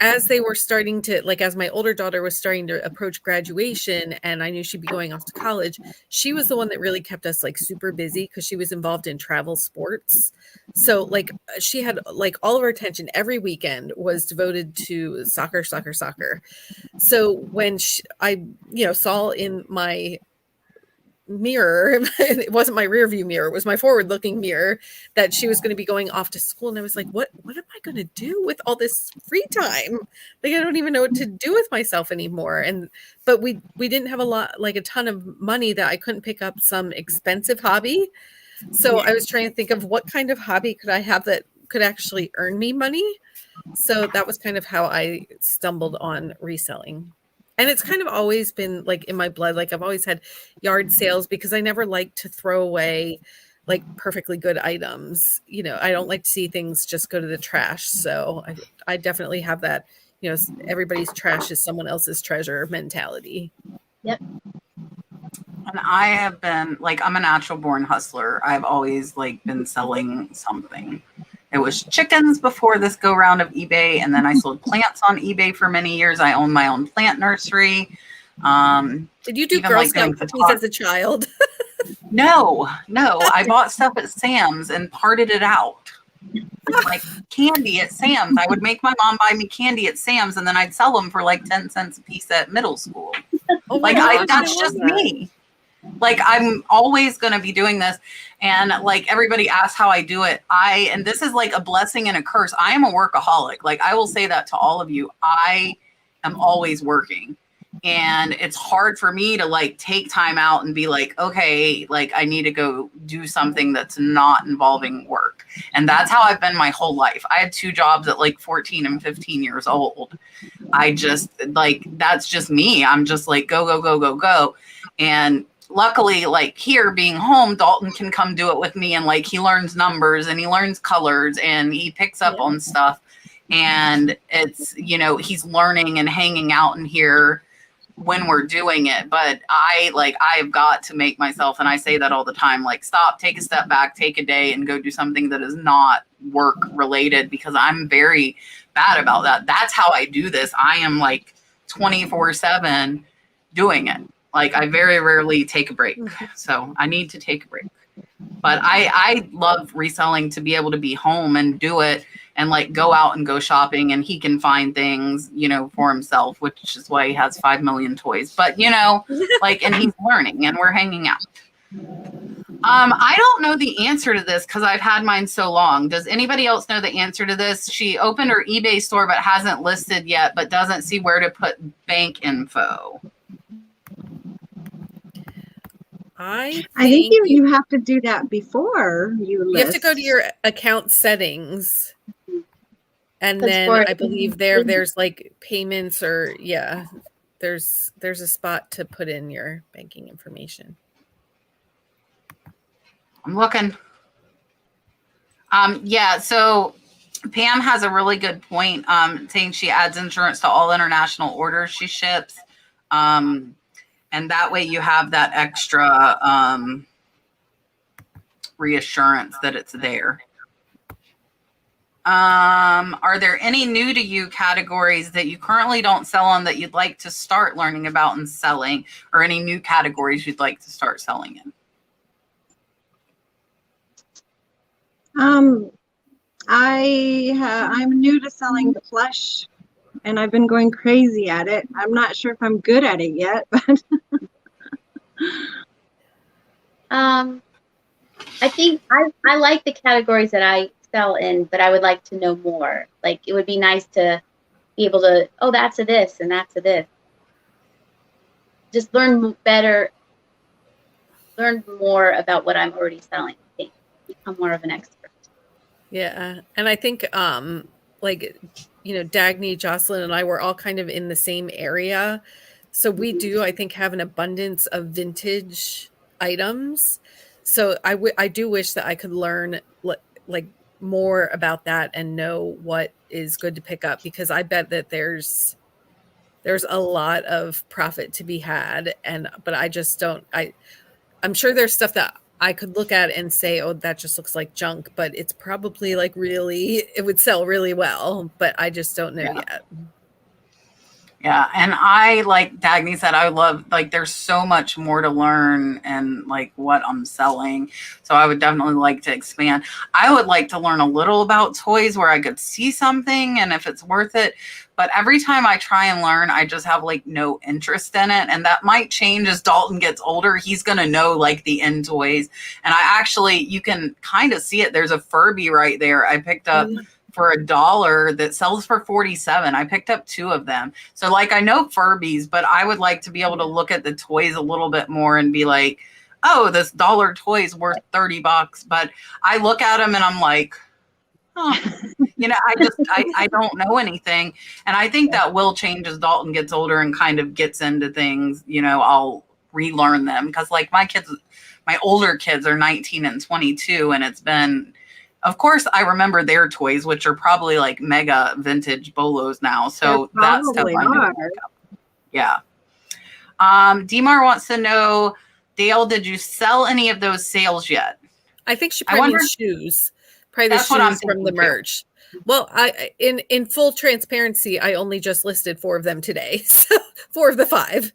as they were starting to, like, as my older daughter was starting to approach graduation and I knew she'd be going off to college, she was the one that really kept us, like, super busy because she was involved in travel sports. So, like, she had, like, all of her attention every weekend was devoted to soccer, soccer, soccer. So when I, saw in my mirror, it wasn't my rear view mirror, it was my forward looking mirror, that she was going to be going off to school, and I was like, what am I going to do with all this free time? Like, I don't even know what to do with myself anymore. But we didn't have a ton of money that I couldn't pick up some expensive hobby. So I was trying to think of what kind of hobby could I have that could actually earn me money. So that was kind of how I stumbled on reselling. And it's kind of always been, like, in my blood. Like, I've always had yard sales because I never like to throw away, like, perfectly good items. I don't like to see things just go to the trash. So I definitely have that, everybody's trash is someone else's treasure mentality. Yep. And I have been, like, I'm a natural born hustler. I've always, like, been selling something. It was chickens before this go round of eBay, and then I sold plants on eBay for many years. I owned my own plant nursery. Did you do Girl Scout cookies as a child? No. I bought stuff at Sam's and parted it out. Like candy at Sam's. I would make my mom buy me candy at Sam's, and then I'd sell them for like 10 cents a piece at middle school. Oh, like that's just me. Like, I'm always going to be doing this. And like, everybody asks how I do it. And this is like a blessing and a curse. I am a workaholic. Like, I will say that to all of you. I am always working. And it's hard for me to, like, take time out and be like, okay, like, I need to go do something that's not involving work. And that's how I've been my whole life. I had 2 jobs at like 14 and 15 years old. I just, like, that's just me. I'm just like, go, go, go, go, go. And luckily, like, here being home, Dalton can come do it with me, and like, he learns numbers and he learns colors and he picks up on stuff, and it's, he's learning and hanging out in here when we're doing it. But I've got to make myself, and I say that all the time, like, stop, take a step back, take a day and go do something that is not work related, because I'm very bad about that. That's how I do this. I am like 24/7 doing it. Like, I very rarely take a break. So I need to take a break. But I love reselling, to be able to be home and do it, and like go out and go shopping, and he can find things, for himself, which is why he has 5 million toys. But, like, and he's learning and we're hanging out. I don't know the answer to this because I've had mine so long. Does anybody else know the answer to this? She opened her eBay store but hasn't listed yet, but doesn't see where to put bank info. I think you have to do that before you list. You have to go to your account settings, and then I believe there's like payments, or there's a spot to put in your banking information. I'm looking. So Pam has a really good point, saying she adds insurance to all international orders she ships. And that way you have that extra reassurance that it's there. Are there any new to you categories that you currently don't sell on that you'd like to start learning about and selling, or any new categories you'd like to start selling in? I'm new to selling the plush, and I've been going crazy at it. I'm not sure if I'm good at it yet, but I think I like the categories that I sell in, but I would like to know more. Like, it would be nice to be able to, oh, that's a this and that's a this. Just learn more about what I'm already selling. I think become more of an expert. Yeah, and I think Dagny, Jocelyn, and I were all kind of in the same area. So we do, I think, have an abundance of vintage items. So I do wish that I could learn, like, more about that and know what is good to pick up, because I bet that there's a lot of profit to be had. But I just don't, I'm sure there's stuff that I could look at and say, oh, that just looks like junk, but it's probably like really, it would sell really well, but I just don't know yet. Yeah. And I, like Dagny said, I love, like, there's so much more to learn and like what I'm selling. So I would definitely like to expand. I would like to learn a little about toys where I could see something and if it's worth it. But every time I try and learn, I just have like no interest in it. And that might change as Dalton gets older. He's going to know like the end toys. And I actually, you can kind of see it. There's a Furby right there. I picked up for $1 that sells for 47. I picked up 2 of them. So like, I know Furbies, but I would like to be able to look at the toys a little bit more and be like, oh, this $1 toy is worth $30. But I look at them and I'm like, oh, you know, I don't know anything. And I think that will change as Dalton gets older and kind of gets into things, you know, I'll relearn them. Because like my older kids are 19 and 22, and it's been, of course, I remember their toys, which are probably like mega vintage bolos now. So that's stuff I know. Yeah. Demar wants to know, Dale, did you sell any of those sales yet? I think she probably means shoes. Probably the shoes from the merch. Well, in full transparency, I only just listed 4 of them today. So 4 of the 5.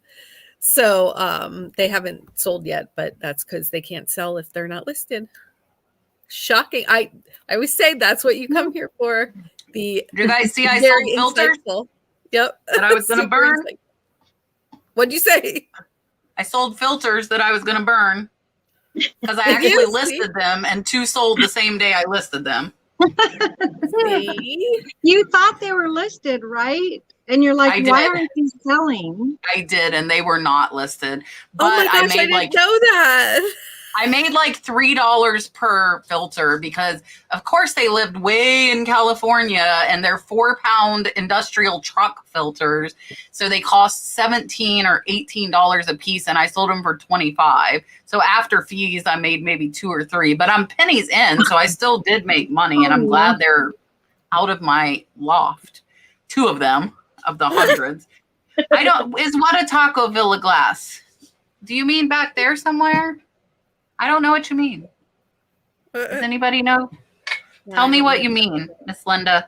So they haven't sold yet, but that's because they can't sell if they're not listed. Shocking. I always say that's what you come here for. You guys see I sold filters? Yep. That I was going to burn. What'd you say? I sold filters that I was going to burn because I actually listed them, and 2 sold the same day I listed them. See? You thought they were listed, right? And you're like, why aren't you selling? I did, and they were not listed. But oh my gosh, I didn't know that. I made like $3 per filter because, of course, they lived way in California and they're 4-pound industrial truck filters. So they cost $17 or $18 a piece, and I sold them for $25. So after fees, I made maybe 2 or 3, but I'm pennies in, so I still did make money, and I'm glad they're out of my loft. 2 of them, of the hundreds. Is what a Taco Villa glass? Do you mean back there somewhere? I don't know what you mean. Does anybody know? Tell me what you mean, Miss Linda.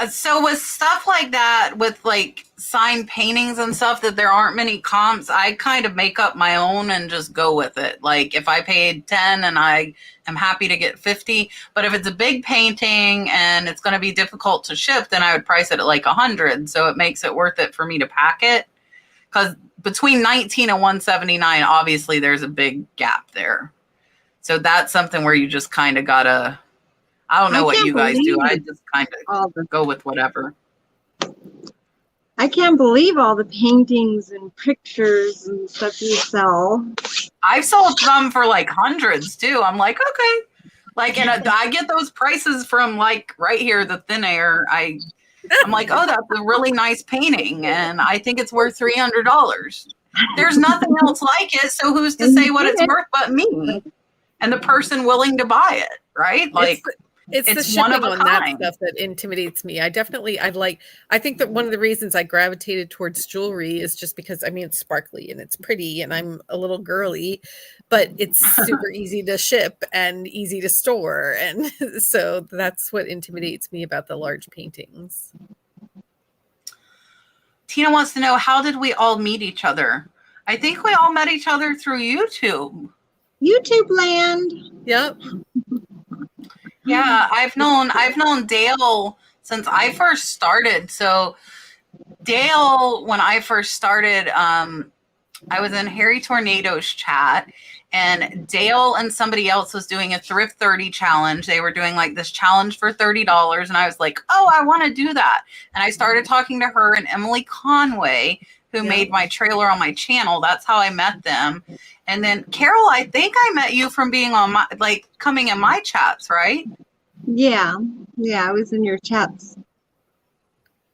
So with stuff like that, with like signed paintings and stuff that there aren't many comps, I kind of make up my own and just go with it. Like if I paid 10 and I am happy to get 50, but if it's a big painting and it's going to be difficult to ship, then I would price it at like 100. So it makes it worth it for me to pack it. Because between 19 and 179, obviously there's a big gap there. So that's something where you just kind of gotta, I don't know what you guys do. I just kind of go with whatever. I can't believe all the paintings and pictures and stuff you sell. I've sold some for like hundreds too. I'm like, okay. Like, and I get those prices from like right here, the Thin Air. I'm like, oh, that's a really nice painting, and I think it's worth $300. There's nothing else like it, so who's to say what it's worth but me and the person willing to buy it, right? Like, it's the shipping on that stuff that intimidates me. I think that one of the reasons I gravitated towards jewelry is just because, I mean, it's sparkly and it's pretty and I'm a little girly, but it's super easy to ship and easy to store. And so that's what intimidates me about the large paintings. Tina wants to know, how did we all meet each other? I think we all met each other through YouTube. YouTube land. Yep. Yeah, I've known Dale since I first started. So Dale, when I first started, I was in Harry Tornado's chat, and Dale and somebody else was doing a Thrift 30 challenge. They were doing like this challenge for $30, and I was like, oh, I want to do that. And I started talking to her and Emily Conway, who made my trailer on my channel. That's how I met them. And then Carol, I think I met you from being on my, like, coming in my chats, right? Yeah. Yeah, I was in your chats.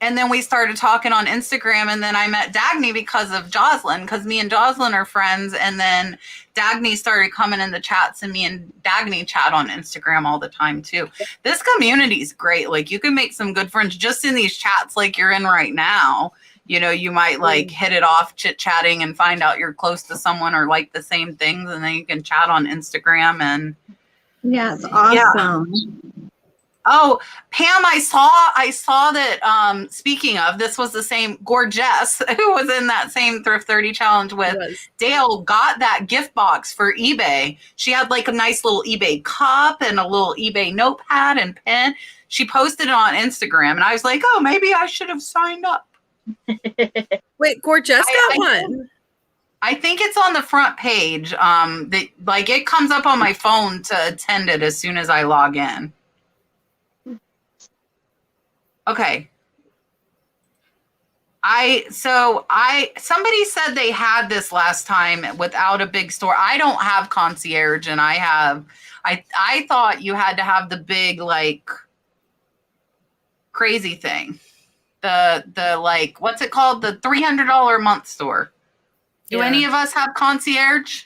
And then we started talking on Instagram, and then I met Dagny because of Jocelyn, because me and Jocelyn are friends. And then Dagny started coming in the chats, and me and Dagny chat on Instagram all the time too. This community is great. Like, you can make some good friends just in these chats like you're in right now. You know, you might like hit it off chit-chatting and find out you're close to someone or like the same things, and then you can chat on Instagram. And Yeah, it's awesome. oh, Pam, I saw that, speaking of, this was the same Gorgeous who was in that same Thrift 30 challenge with Dale, got that gift box for eBay. She had like a nice little eBay cup and a little eBay notepad and pen. She posted it on Instagram, and I was like, oh, maybe I should have signed up. Wait, Gorgeous got one. I think it's on the front page. Like, it comes up on my phone to attend it as soon as I log in. Okay. Somebody said they had this last time without a big store. I don't have concierge, and I thought you had to have the big, like, crazy thing. The like, what's it called? The $300 a month store. Do any of us have concierge?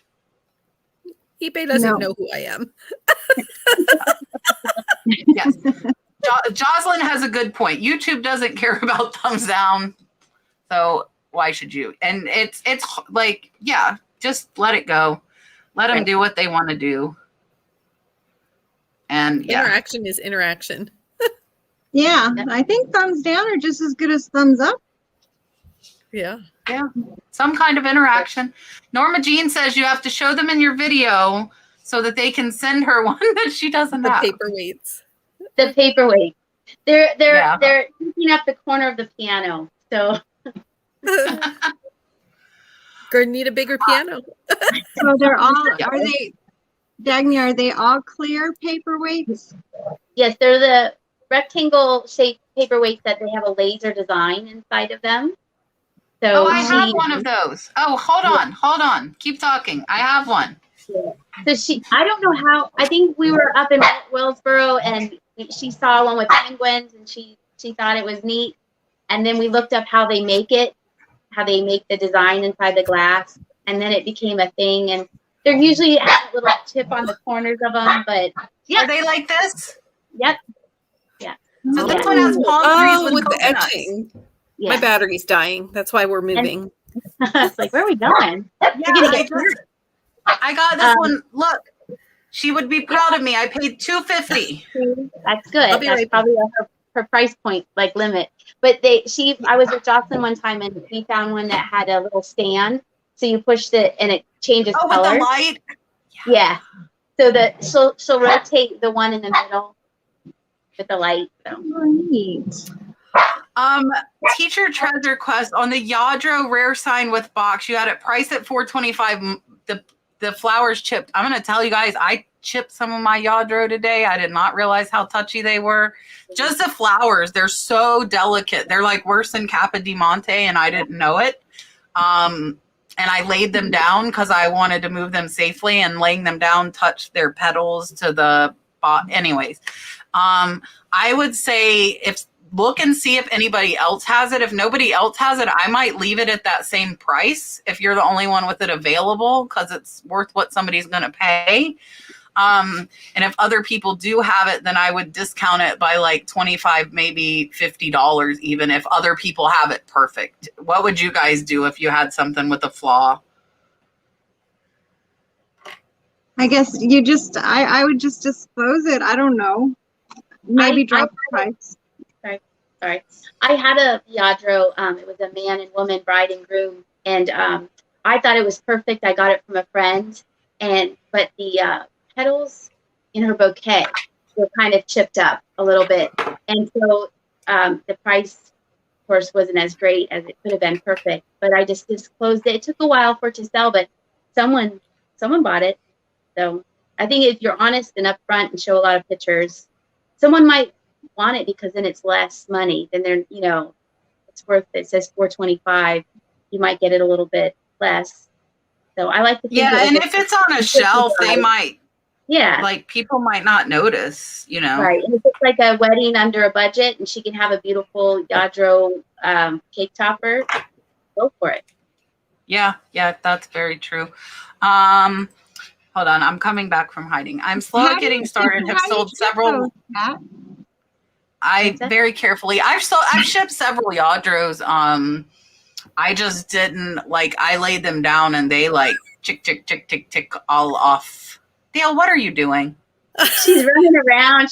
eBay doesn't know who I am. Yes. Jocelyn has a good point. YouTube doesn't care about thumbs down. So why should you? And it's like, yeah, just let it go. Let them do what they want to do. And interaction is interaction. Yeah, I think thumbs down are just as good as thumbs up. Yeah. Yeah. Some kind of interaction. Norma Jean says you have to show them in your video so that they can send her one that she doesn't have. The paperweights. The paperweight. They're picking up the corner of the piano. So Gonna need a bigger piano. So they're all Dagny, are they all clear paperweights? yes, they're the rectangle shaped paperweights that they have a laser design inside of them. So I have one of those. Oh, hold on. Keep talking. I have one. So I don't know how, I think we were up in Wellsboro and she saw one with penguins and she thought it was neat. And then we looked up how they make the design inside the glass. And then it became a thing. And they're usually have a little tip on the corners of them, but yeah. Are they like this? Yep. Yeah. So this one has palm trees with the coconuts. etching. Yeah. My battery's dying. That's why we're moving. It's like, where are we going? Yeah, I got this one. Look, she would be proud of me. I paid $250. That's good. I'll be That's right probably her price point, like limit. But I was with Jocelyn one time and we found one that had a little stand. So you pushed it and it changes color. With the light? Yeah. So she'll rotate the one in the middle with the light. So Neat. Teacher treasure quest on the Yadro rare sign with box. You had it priced at $425. The flowers chipped. I'm going to tell you guys, I chipped some of my Yadro today. I did not realize how touchy they were. Just the flowers. They're so delicate. They're like worse than Capa di Monte, and I didn't know it. And I laid them down because I wanted to move them safely, and laying them down touched their petals to the anyways. I would say look and see if anybody else has it. If nobody else has it, I might leave it at that same price if you're the only one with it available, because it's worth what somebody's going to pay. And if other people do have it, then I would discount it by like $25, maybe $50 even, if other people have it perfect. What would you guys do if you had something with a flaw? I guess I would just dispose it. I don't know. Maybe drop the price. Sorry. I had a Yadro. It was a man and woman, bride and groom. And I thought it was perfect. I got it from a friend. But the petals in her bouquet were kind of chipped up a little bit. And so the price, of course, wasn't as great as it could have been perfect. But I just disclosed it. It took a while for it to sell, but someone bought it. So I think if you're honest and upfront and show a lot of pictures, someone might want it because then it's less money. Then it's worth, it says $425. You might get it a little bit less. So I like to think and if it's on a shelf, they might Yeah. Like people might not notice, you know. Right. And if it's like a wedding under a budget and she can have a beautiful Yadro cake topper, go for it. Yeah, that's very true. Hold on, I'm coming back from hiding. I'm slow at getting started. Have sold several. I very carefully. I've shipped several Yadros. I just didn't like. I laid them down and they like tick all off. Dale, what are you doing? She's running around.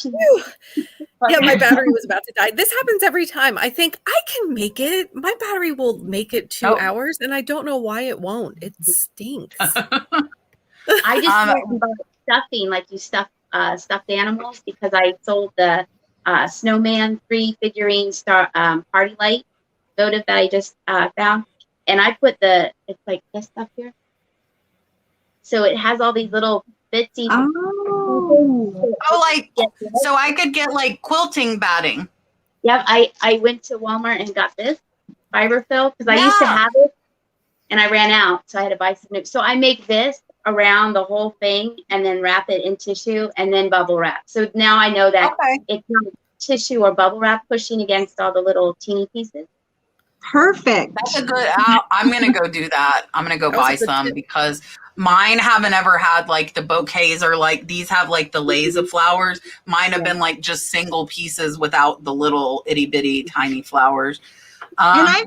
Yeah, my battery was about to die. This happens every time. I think I can make it. My battery will make it 2 hours, and I don't know why it won't. It stinks. I just went about stuffing, like you stuffed animals, because I sold the snowman 3 figurine party light votive that I just found, and I put it's like this stuff here, so it has all these little bitsy. So I could get like quilting batting. Yep, I went to Walmart and got this fiberfill because I used to have it and I ran out, so I had to buy some new. So I make this around the whole thing and then wrap it in tissue and then bubble wrap. So now I know that it's not tissue or bubble wrap pushing against all the little teeny pieces. Perfect. That's a good. I'm gonna go do that. I'm gonna go buy some because mine haven't ever had like the bouquets or like these have like the lays of flowers. Mine have been like just single pieces without the little itty bitty tiny flowers.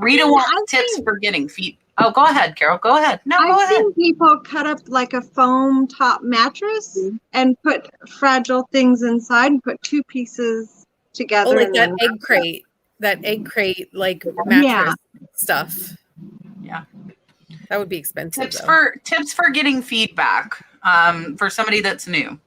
Rita wants tips for getting feet. Oh, go ahead, Carol. Go ahead. No, go ahead. I've seen people cut up like a foam top mattress and put fragile things inside and put 2 pieces together. Oh, like that egg crate, like mattress stuff. Yeah. That would be expensive. Tips for getting feedback for somebody that's new.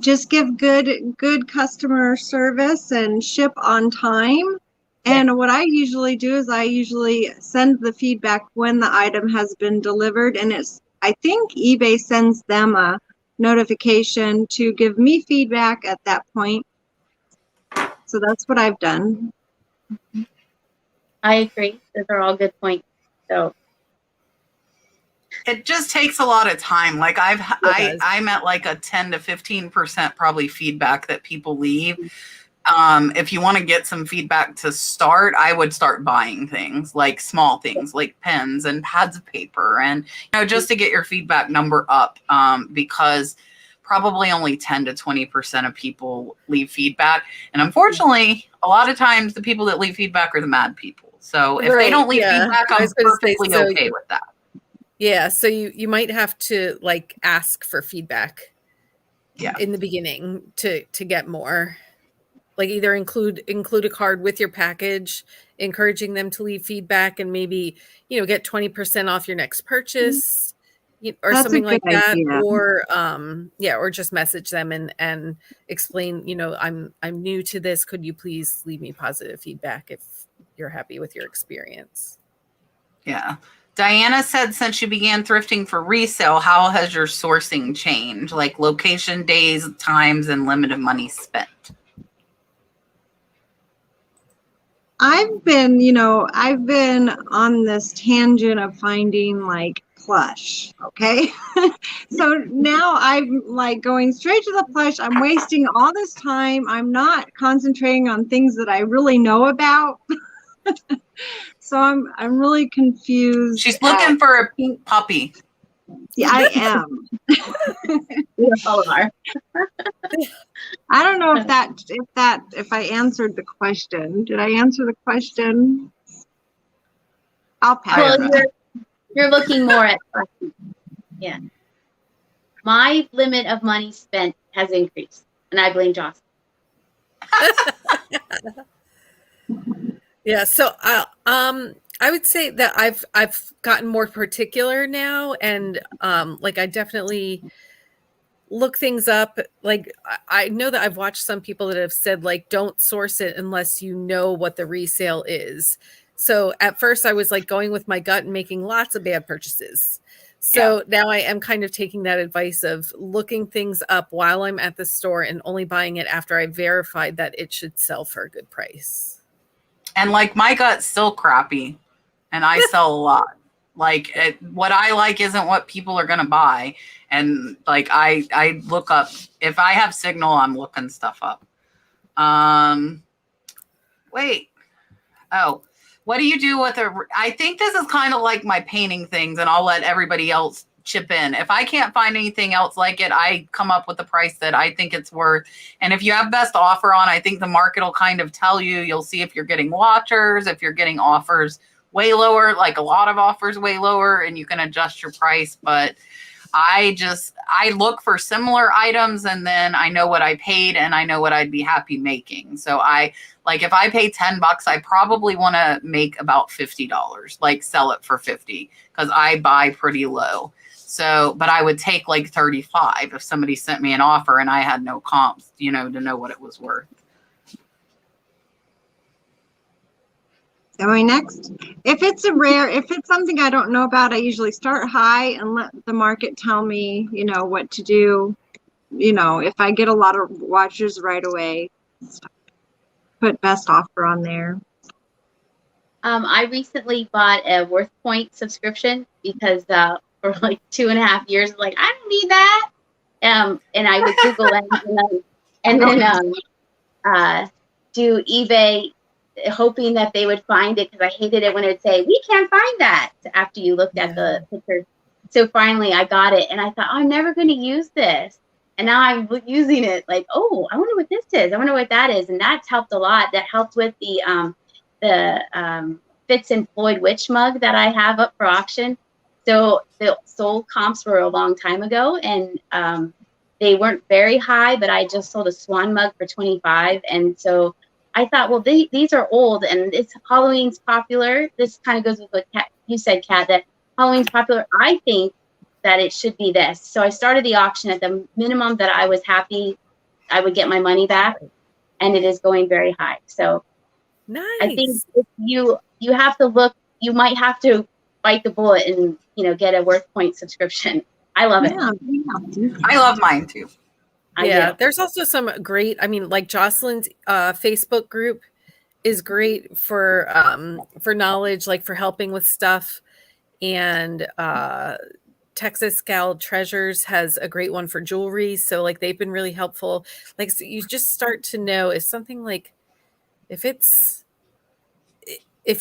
Just give good customer service and ship on time. And what I usually do is I usually send the feedback when the item has been delivered, and I think eBay sends them a notification to give me feedback at that point. So that's what I've done. I agree. Those are all good points. So it just takes a lot of time. Like I'm at like a 10 to 15% probably feedback that people leave. If you want to get some feedback to start, I would start buying things like small things like pens and pads of paper and, just to get your feedback number up, because probably only 10 to 20% of people leave feedback. And unfortunately, a lot of times the people that leave feedback are the mad people. So if they don't leave feedback, I'm perfectly okay with that. Yeah. So you might have to like ask for feedback in the beginning to get more. Like either include a card with your package, encouraging them to leave feedback and maybe, get 20% off your next purchase or That's something like that. Idea. Or just message them and explain, I'm new to this. Could you please leave me positive feedback if you're happy with your experience? Yeah. Diana said, since you began thrifting for resale, how has your sourcing changed? Like location, days, times, and limit of money spent? I've been on this tangent of finding like plush. Okay. So now I'm like going straight to the plush. I'm wasting all this time. I'm not concentrating on things that I really know about. So I'm really confused. She's looking for a pink puppy. Yeah, I am. I don't know if I answered the question. Did I answer the question? I'll pass. Well, you're looking more at questions. Yeah. My limit of money spent has increased, and I blame Jocelyn. Yeah. So I would say that I've gotten more particular now, and like I definitely look things up. Like I know that I've watched some people that have said like don't source it unless you know what the resale is. So at first I was like going with my gut and making lots of bad purchases. So now I am kind of taking that advice of looking things up while I'm at the store and only buying it after I verified that it should sell for a good price. And like my gut's still crappy and I sell a lot. Like what I like isn't what people are going to buy. And like, I look up, if I have signal, I'm looking stuff up. Wait. Oh, what do you do with I think this is kind of like my painting things, and I'll let everybody else chip in. If I can't find anything else like it, I come up with the price that I think it's worth. And if you have best offer on, I think the market will kind of tell you. You'll see if you're getting watchers, if you're getting offers way lower, like a lot of offers way lower, and you can adjust your price. But I look for similar items, and then I know what I paid and I know what I'd be happy making. So if I pay $10, I probably want to make about $50, like sell it for 50, because I buy pretty low. So, but I would take like 35 if somebody sent me an offer and I had no comps, to know what it was worth. Am I next? If it's something I don't know about, I usually start high and let the market tell me, what to do. If I get a lot of watchers right away, put best offer on there. I recently bought a Worth Point subscription because for like 2.5 years, like, I don't need that. And I would Google it and then do eBay, hoping that they would find it, because I hated it when it would say, we can't find that, after you looked at the picture. So finally I got it, and I thought, I'm never going to use this. And now I'm using it like, oh, I wonder what this is. I wonder what that is. And that's helped a lot. That helped with the Fitz and Floyd Witch mug that I have up for auction. So the sold comps were a long time ago, and they weren't very high, but I just sold a swan mug for 25. And so I thought, well, these are old, and Halloween's popular. This kind of goes with what you said, Kat, that Halloween's popular. I think that it should be this. So I started the auction at the minimum that I was happy I would get my money back, and it is going very high. So nice. I think if you have to look, you might have to bite the bullet and get a Worth Point subscription. I love it. I love mine too. Yeah, there's also some great, like Jocelyn's Facebook group is great for knowledge, like for helping with stuff. And Texas Gal Treasures has a great one for jewelry. So like they've been really helpful. Like, so you just start to know if something like, if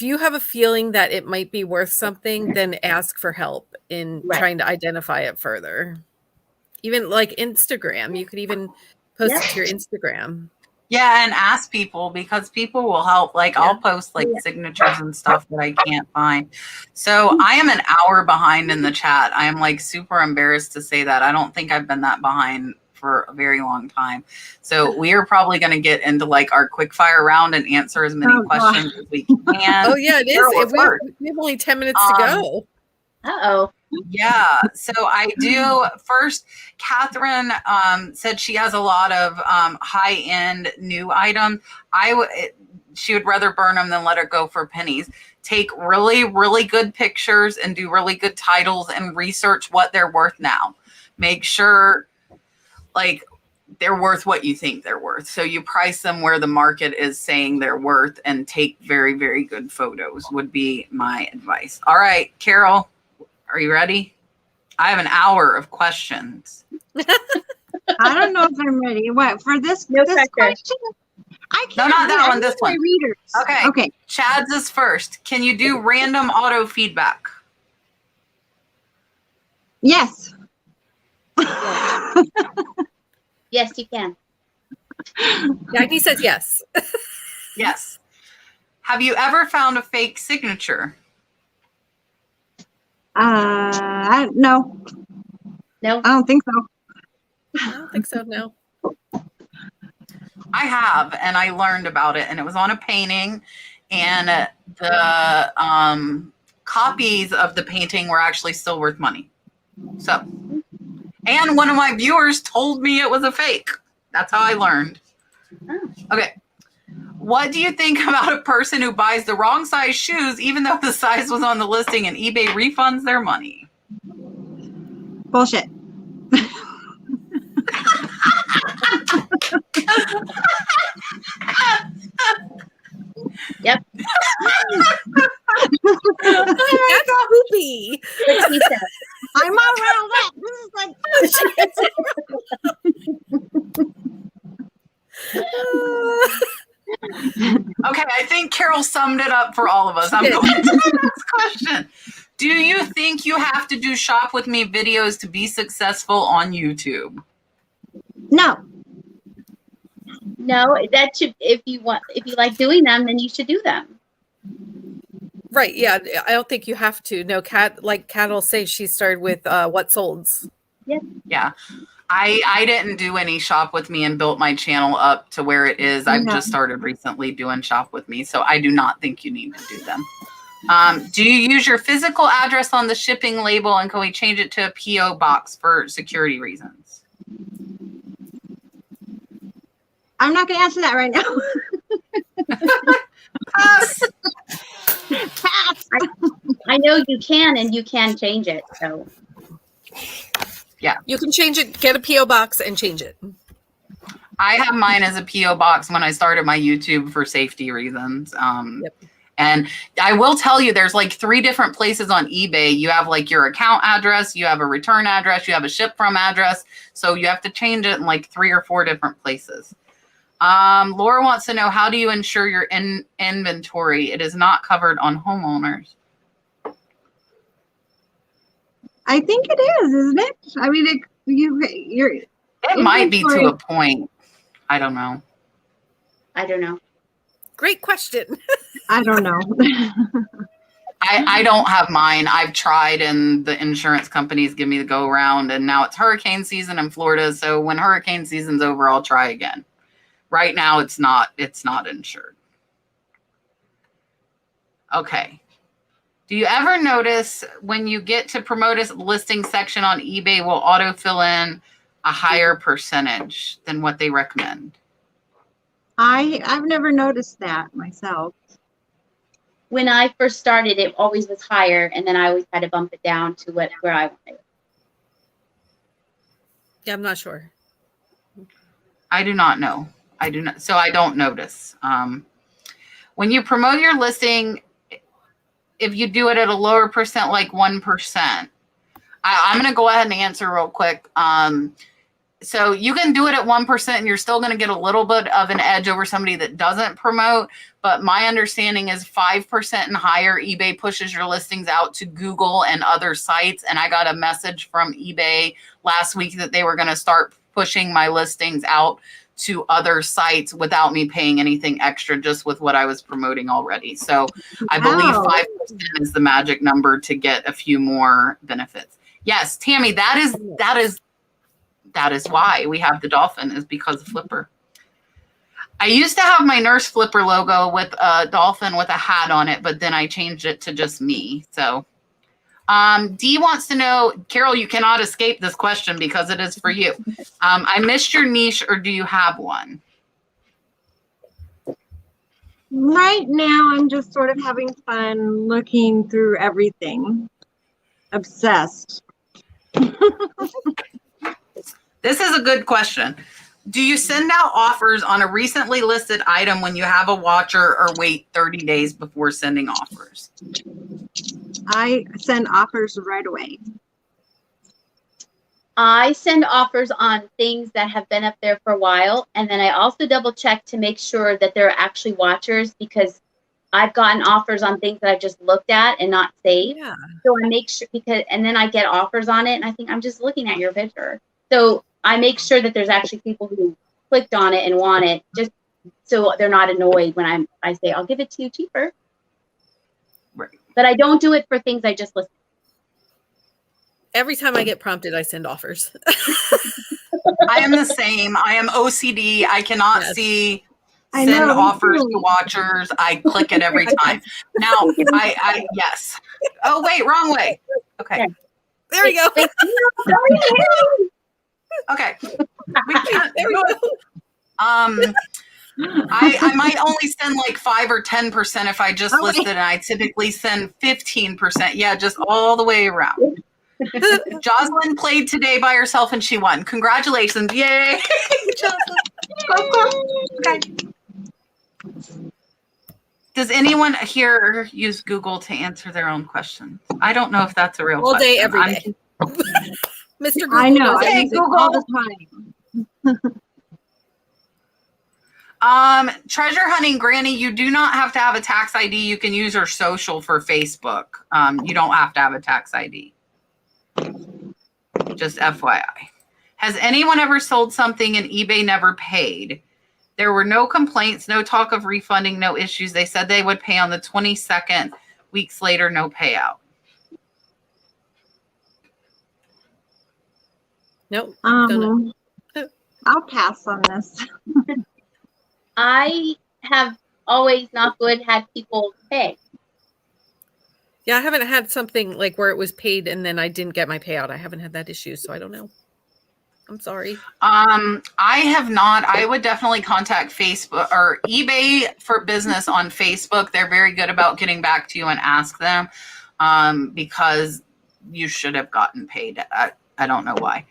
you have a feeling that it might be worth something, then ask for help in trying to identify it further. Even like Instagram, you could even post it to your Instagram. Yeah, and ask people, because people will help. Like I'll post like signatures and stuff that I can't find. So I am an hour behind in the chat. I am like super embarrassed to say that. I don't think I've been that behind for a very long time. So we are probably going to get into like our quick fire round and answer as many questions as we can. Oh yeah, it is. We have only 10 minutes to go. Uh-oh. Yeah, so I do. First, Catherine said she has a lot of high-end new items. She would rather burn them than let it go for pennies. Take really, really good pictures and do really good titles and research what they're worth now. Make sure, like, they're worth what you think they're worth. So you price them where the market is saying they're worth, and take very, very good photos would be my advice. All right, Carol. Are you ready? I have an hour of questions. I don't know if I'm ready. What, for this question? I can't. No, not that one. This one. Readers. Okay. Chad's is first. Can you do random auto feedback? Yes. Yes, you can. Dagny says yes. Yes. Have you ever found a fake signature? No. No? I don't think so. I don't think so, no. I have, and I learned about it, and it was on a painting, and the copies of the painting were actually still worth money. So, and one of my viewers told me it was a fake. That's how I learned. Okay. What do you think about a person who buys the wrong size shoes, even though the size was on the listing, and eBay refunds their money? Bullshit. Yep. That's poopy. Okay, I think Carol summed it up for all of us. I'm going to the next question. Do you think you have to do shop with me videos to be successful on YouTube? No. No, that should, if you like doing them, then you should do them. Right. Yeah. I don't think you have to. No, Kat will say she started with what solds. Yeah. I didn't do any shop with me and built my channel up to where it is. I've just started recently doing shop with me. So I do not think you need to do them. Do you use your physical address on the shipping label, and can we change it to a PO box for security reasons? I'm not going to answer that right now. Pass. I know you can, and you can change it. So Yeah. You can change it, get a PO box and change it. I have mine as a PO box when I started my YouTube for safety reasons. And I will tell you, there's like 3 different places on eBay. You have like your account address, you have a return address, you have a ship from address. So you have to change it in like 3 or 4 different places. Laura wants to know, how do you ensure your inventory? It is not covered on homeowners. I think it is, isn't it? I mean, It might be to a point. I don't know. I don't know. Great question. I don't know. I don't have mine. I've tried, and the insurance companies give me the go around, and now it's hurricane season in Florida. So when hurricane season's over, I'll try again. Right now it's not insured. Okay. Do you ever notice when you get to promote a listing section on eBay will auto fill in a higher percentage than what they recommend? I've never noticed that myself. When I first started, it always was higher, and then I always had to bump it down to where I wanted it. Yeah, I'm not sure. I do not know. I do not. So I don't notice. When you promote your listing, if you do it at a lower percent, like 1%, I'm going to go ahead and answer real quick. So you can do it at 1% and you're still going to get a little bit of an edge over somebody that doesn't promote. But my understanding is 5% and higher, eBay pushes your listings out to Google and other sites. And I got a message from eBay last week that they were going to start pushing my listings out to other sites without me paying anything extra, just with what I was promoting already. So I believe 5% is the magic number to get a few more benefits. Yes, Tammy, that is why we have the dolphin, is because of Flipper. I used to have my nurse Flipper logo with a dolphin with a hat on it, but then I changed it to just me. So Dee wants to know, Carol, you cannot escape this question because it is for you. I missed your niche, or do you have one? Right now, I'm just sort of having fun looking through everything. Obsessed. This is a good question. Do you send out offers on a recently listed item when you have a watcher, or wait 30 days before sending offers? I send offers right away. I send offers on things that have been up there for a while, and then I also double check to make sure that they're actually watchers, because I've gotten offers on things that I've just looked at and not saved. Yeah. So I make sure, and then I get offers on it, and I think I'm just looking at your picture. So I make sure that there's actually people who clicked on it and want it, just so they're not annoyed when I say, I'll give it to you cheaper. Right. But I don't do it for things I just listed. Every time I get prompted, I send offers. I am the same. I am OCD. I cannot see I send know, me offers too. to watchers. I click it every time. Now, I yes. Oh, wait, wrong way. Okay. There we go. Okay. We can't. There we go. I might only send like 5 or 10% if I just listed, and I typically send 15%. Yeah, just all the way around. Jocelyn played today by herself and she won. Congratulations. Yay. Jocelyn. Okay. Does anyone here use Google to answer their own questions? I don't know if that's a real All question. day, every day. Mr. Google I know. knows I Okay, use it all the time. Treasure hunting, Granny, you do not have to have a tax ID. You can use your social for Facebook. You don't have to have a tax ID. Just FYI. Has anyone ever sold something and eBay never paid? There were no complaints, no talk of refunding, no issues. They said they would pay on the 22nd. Weeks later, no payout. Nope. Don't know. I'll pass on this. I have always, not good, had people pay. Yeah, I haven't had something like where it was paid and then I didn't get my payout. I haven't had that issue, so I don't know. I'm sorry. I have not. I would definitely contact Facebook or eBay for Business on Facebook. They're very good about getting back to you and ask them because you should have gotten paid. I don't know why.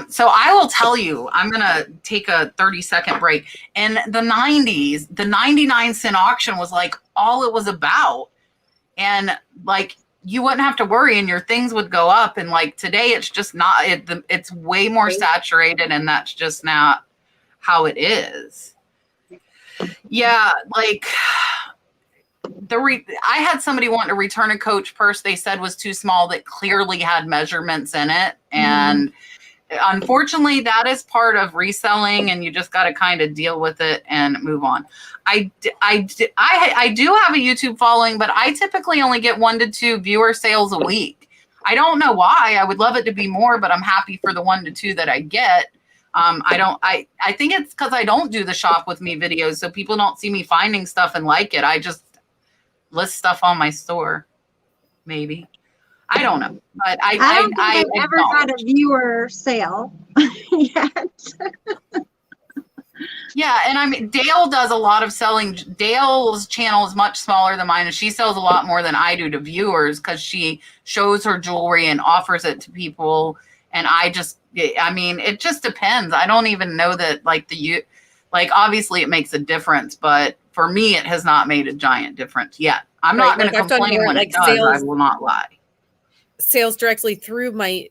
So I will tell you, I'm going to take a 30-second break. In the 90s, the 99-cent auction was like all it was about. And like, you wouldn't have to worry and your things would go up. And like today, it's just not, it's way more saturated and that's just not how it is. Yeah. Like I had somebody want to return a Coach purse they said was too small that clearly had measurements in it. And unfortunately, that is part of reselling, and you just got to kind of deal with it and move on. I do have a YouTube following, but I typically only get 1 to 2 viewer sales a week. I don't know why. I would love it to be more, but I'm happy for the 1 to 2 that I get. I think it's because I don't do the shop with me videos, so people don't see me finding stuff and like it. I just list stuff on my store, maybe. I don't know, but I don't think I've ever got a viewer sale yet. Yeah, and I mean, Dale does a lot of selling. Dale's channel is much smaller than mine, and she sells a lot more than I do to viewers because she shows her jewelry and offers it to people. And I mean, it just depends. I don't even know that, like, obviously it makes a difference, but for me, it has not made a giant difference yet. I'm not going to complain when it does. I will not lie. Sales directly through my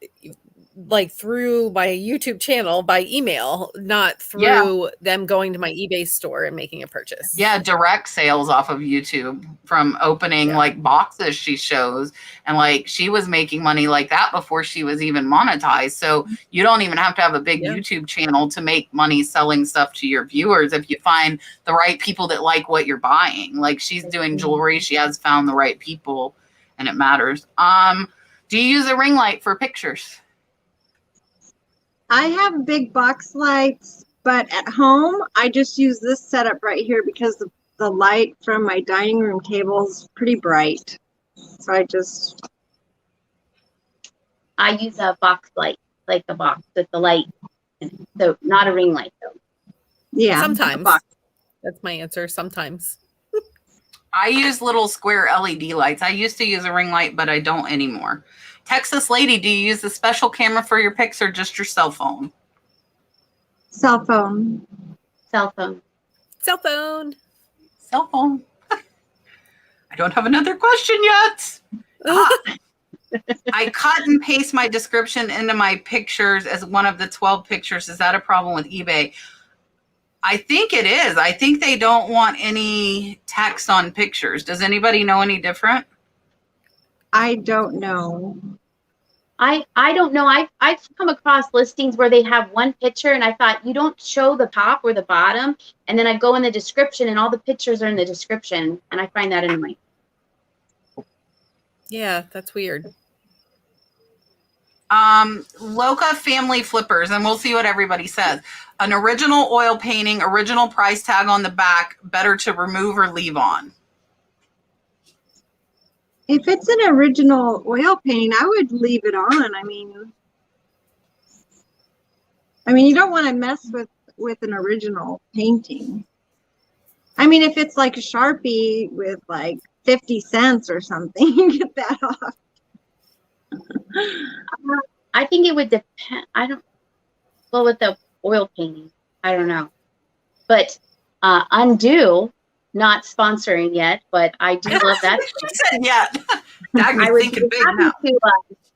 YouTube channel by email, not through them going to my eBay store and making a purchase. Yeah, direct sales off of YouTube from opening like boxes she shows. And like she was making money like that before she was even monetized. So you don't even have to have a big YouTube channel to make money selling stuff to your viewers if you find the right people that like what you're buying. Like she's doing jewelry, she has found the right people, and it matters. Do you use a ring light for pictures? I have big box lights, but at home, I just use this setup right here because the light from my dining room table is pretty bright. So I use a box light, like the box with the light. So not a ring light, though. Yeah. Sometimes. That's my answer. Sometimes. I use little square LED lights. I used to use a ring light, but I don't anymore. Texas Lady, do you use the special camera for your pics or just your cell phone? Cell phone. Cell phone. Cell phone. Cell phone. I don't have another question yet. I cut and paste my description into my pictures as one of the 12 pictures. Is that a problem with eBay? I think it is. I think they don't want any text on pictures. Does anybody know any different? I don't know. I don't know. I've come across listings where they have one picture and I thought you don't show the top or the bottom. And then I go in the description and all the pictures are in the description. And I find that annoying. Yeah, that's weird. Loca Family Flippers, and we'll see what everybody says. An original oil painting, original price tag on the back, better to remove or leave on? If it's an original oil painting, I would leave it on. I mean, you don't want to mess with an original painting. I mean, if it's like a Sharpie with like 50 cents or something, you get that off. I think it would depend. I don't go with the oil painting. I don't know. But Undo, not sponsoring yet, but I do love that. Yeah. I Dagny's would thinking be big now. happy to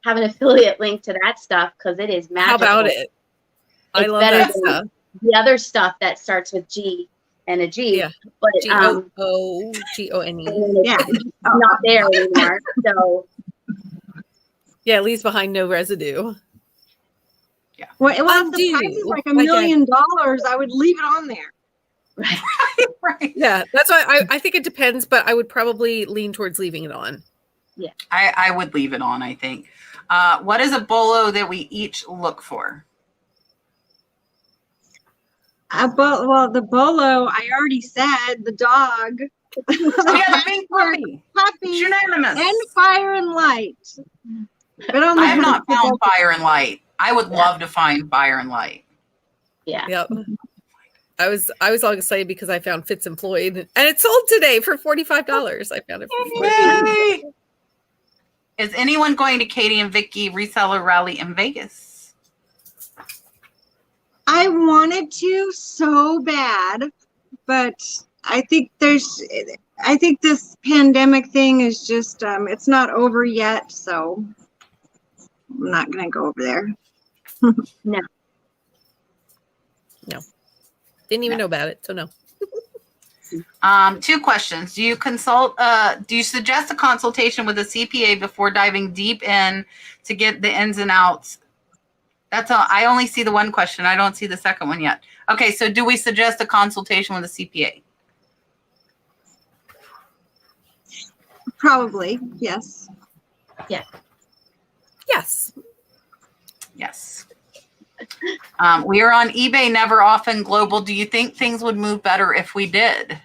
have an affiliate link to that stuff because it is magical. How about it? I It's love better that than stuff. the other stuff that starts with G and a G. Yeah. But G-O-O-G-O-N-E. Yeah. it's not there anymore. So Yeah, it leaves behind no residue. Well, if the Undo. price is like $1 Like million, I would leave it on there. Right. Yeah, that's why I think it depends, but I would probably lean towards leaving it on. I would leave it on, I think. What is a bolo that we each look for? Well, the bolo, I already said, the dog. Yeah, the pink puppy. Puppy It's unanimous. and fire and light. But on the I have not hunt for found both. Fire and Light. I would love to find Fire and Light. yeah. Yep. I was all excited because I found Fitz and Floyd, and it sold today for $45. I found it for $45. Yay! Is anyone going to Katie and Vicky Reseller Rally in Vegas? I wanted to so bad, but I think this pandemic thing is just, it's not over yet, so I'm not going to go over there. Didn't even know about it, so no. 2 questions. Do you suggest a consultation with a CPA before diving deep in to get the ins and outs? That's all. I only see the one question. I don't see the second one yet. Okay, so do we suggest a consultation with a CPA? Probably, yes. Yes. Yes. We are on eBay, never often global. Do you think things would move better if we did?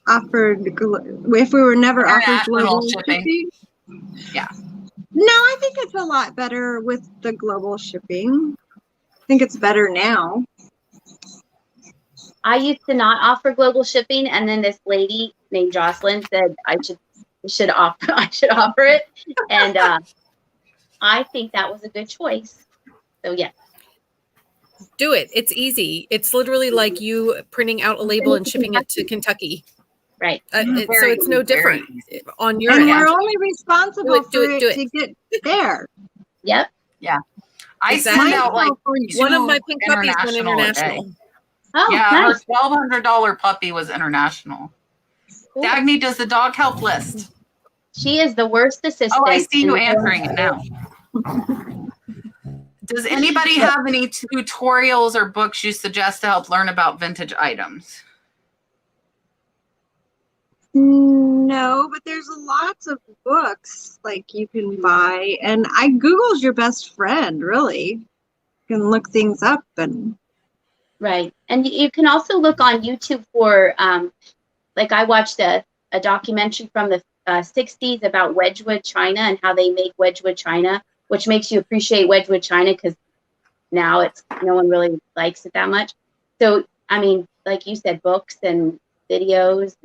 If we were never offered International global shipping. shipping? Yeah. No, I think it's a lot better with the global shipping. I think it's better now. I used to not offer global shipping, and then this lady named Jocelyn said I should offer it, and I think that was a good choice. So yeah, Do it. It's easy. It's literally like you printing out a label and shipping it to Kentucky. right. So it's no different on your And end. we're only responsible Do it, for do it it. to get there. Yep. I Exactly. send out like One of my 2 pink puppies went international a day. international. Oh, Yeah, nice. her $1,200 puppy was international. Cool. Dagny, does the dog help list? She is the worst assistant. Oh, I see you in the answering it now. Does anybody have any tutorials or books you suggest to help learn about vintage items? No, but there's lots of books like you can buy, and Google's your best friend, really. You can look things up and. Right. And you can also look on YouTube for, like I watched a documentary from the 60s about Wedgwood China and how they make Wedgwood China, which makes you appreciate Wedgwood China because now no one really likes it that much. So, I mean, like you said, books and videos.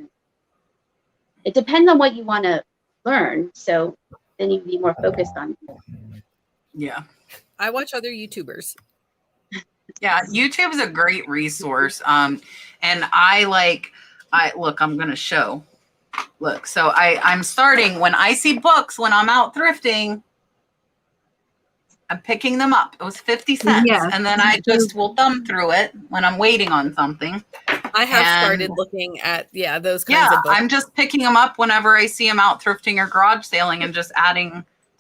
It depends on what you want to learn. So then you'd be more focused on it. Yeah. I watch other YouTubers. Yeah, YouTube is a great resource. And look, I'm going to show. Look, so I'm starting when I see books, when I'm out thrifting, I'm picking them up. It was 50 cents. Yes. And then I just will thumb through it when I'm waiting on something. I have And- started looking at, those kinds Yeah, of books. I'm just picking them up whenever I see them out thrifting or garage sailing and just adding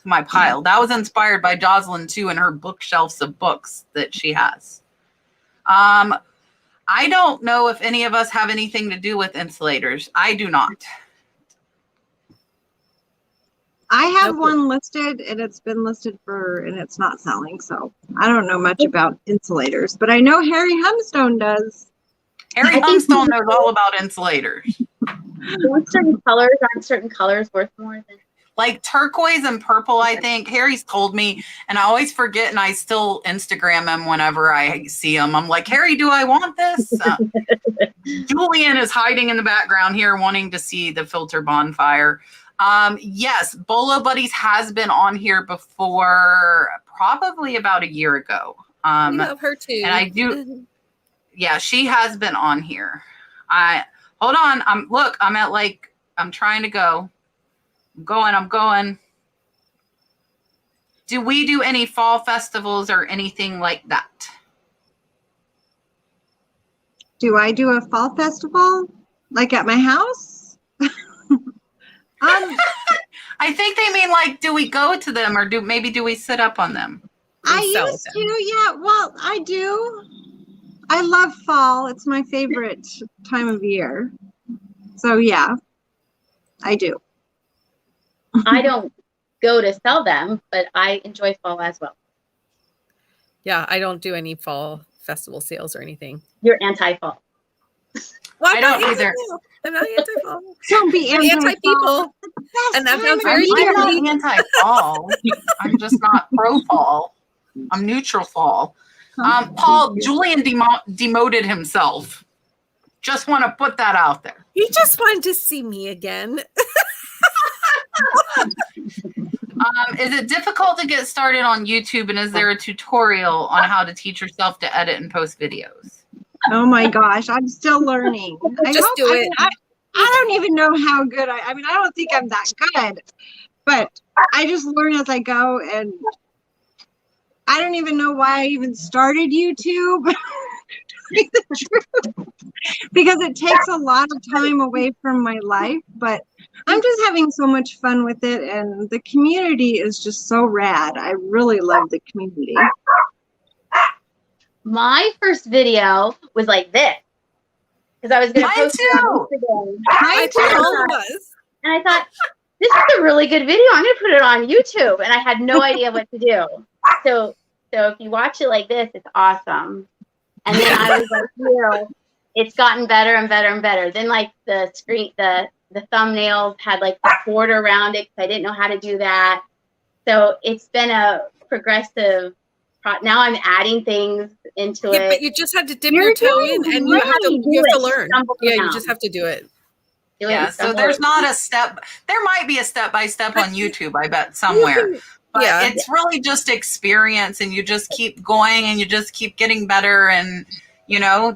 to my pile. That was inspired by Jocelyn too and her bookshelves of books that she has. I don't know if any of us have anything to do with insulators. I do not. I have Nope. one listed, and it's been listed and it's not selling, so I don't know much about insulators, but I know Harry Humstone does. Harry I think- Humstone knows all about insulators. Aren't certain colors worth more than? Like turquoise and purple, I think. Harry's told me, and I always forget, and I still Instagram him whenever I see him. I'm like, Harry, do I want this? Julian is hiding in the background here wanting to see the filter bonfire. Yes, Bolo Buddies has been on here before, probably about a year ago. We love her too. and I do- Yeah, she has been on here. Hold on. I'm trying to go. I'm going. Do we do any fall festivals or anything like that? Do I do a fall festival? Like at my house? I think they mean like, do we go to them or do we sit up on them? I used to, yeah. Well, I do. I love fall. It's my favorite time of year. So yeah, I do. I don't go to sell them, but I enjoy fall as well. Yeah, I don't do any fall festival sales or anything. You're anti-fall. Well, I don't either. I'm not anti-fall. Don't be I'm anti-people. And that sounds very I'm different. not anti-fall. I'm just not pro-fall. I'm neutral fall. Paul, Julian demoted himself. Just want to put that out there. He just wanted to see me again. Is it difficult to get started on YouTube, and is there a tutorial on how to teach yourself to edit and post videos? Oh my gosh, I'm still learning. Just do it. I don't even know how good I mean, I don't think I'm that good, but I just learn as I go, and I don't even know why I even started YouTube. Because it takes a lot of time away from my life, but I'm just having so much fun with it, and the community is just so rad. I really love the community. My first video was like this, because I was going to Mine post it on too. Instagram. I think all of us. And I thought, this is a really good video. I'm going to put it on YouTube. And I had no idea what to do. So if you watch it like this, it's awesome. And then I was like, it's gotten better and better and better. Then like the thumbnails had like the border around it, because I didn't know how to do that. So it's been a progressive. Now I'm adding things into it. But you just have to dip your toe in, and you have to learn. Yeah, you just have to do it. Yeah, so there's not a step. There might be a step-by-step on YouTube, I bet, somewhere. But it's really just experience, and you just keep going, and you just keep getting better, and,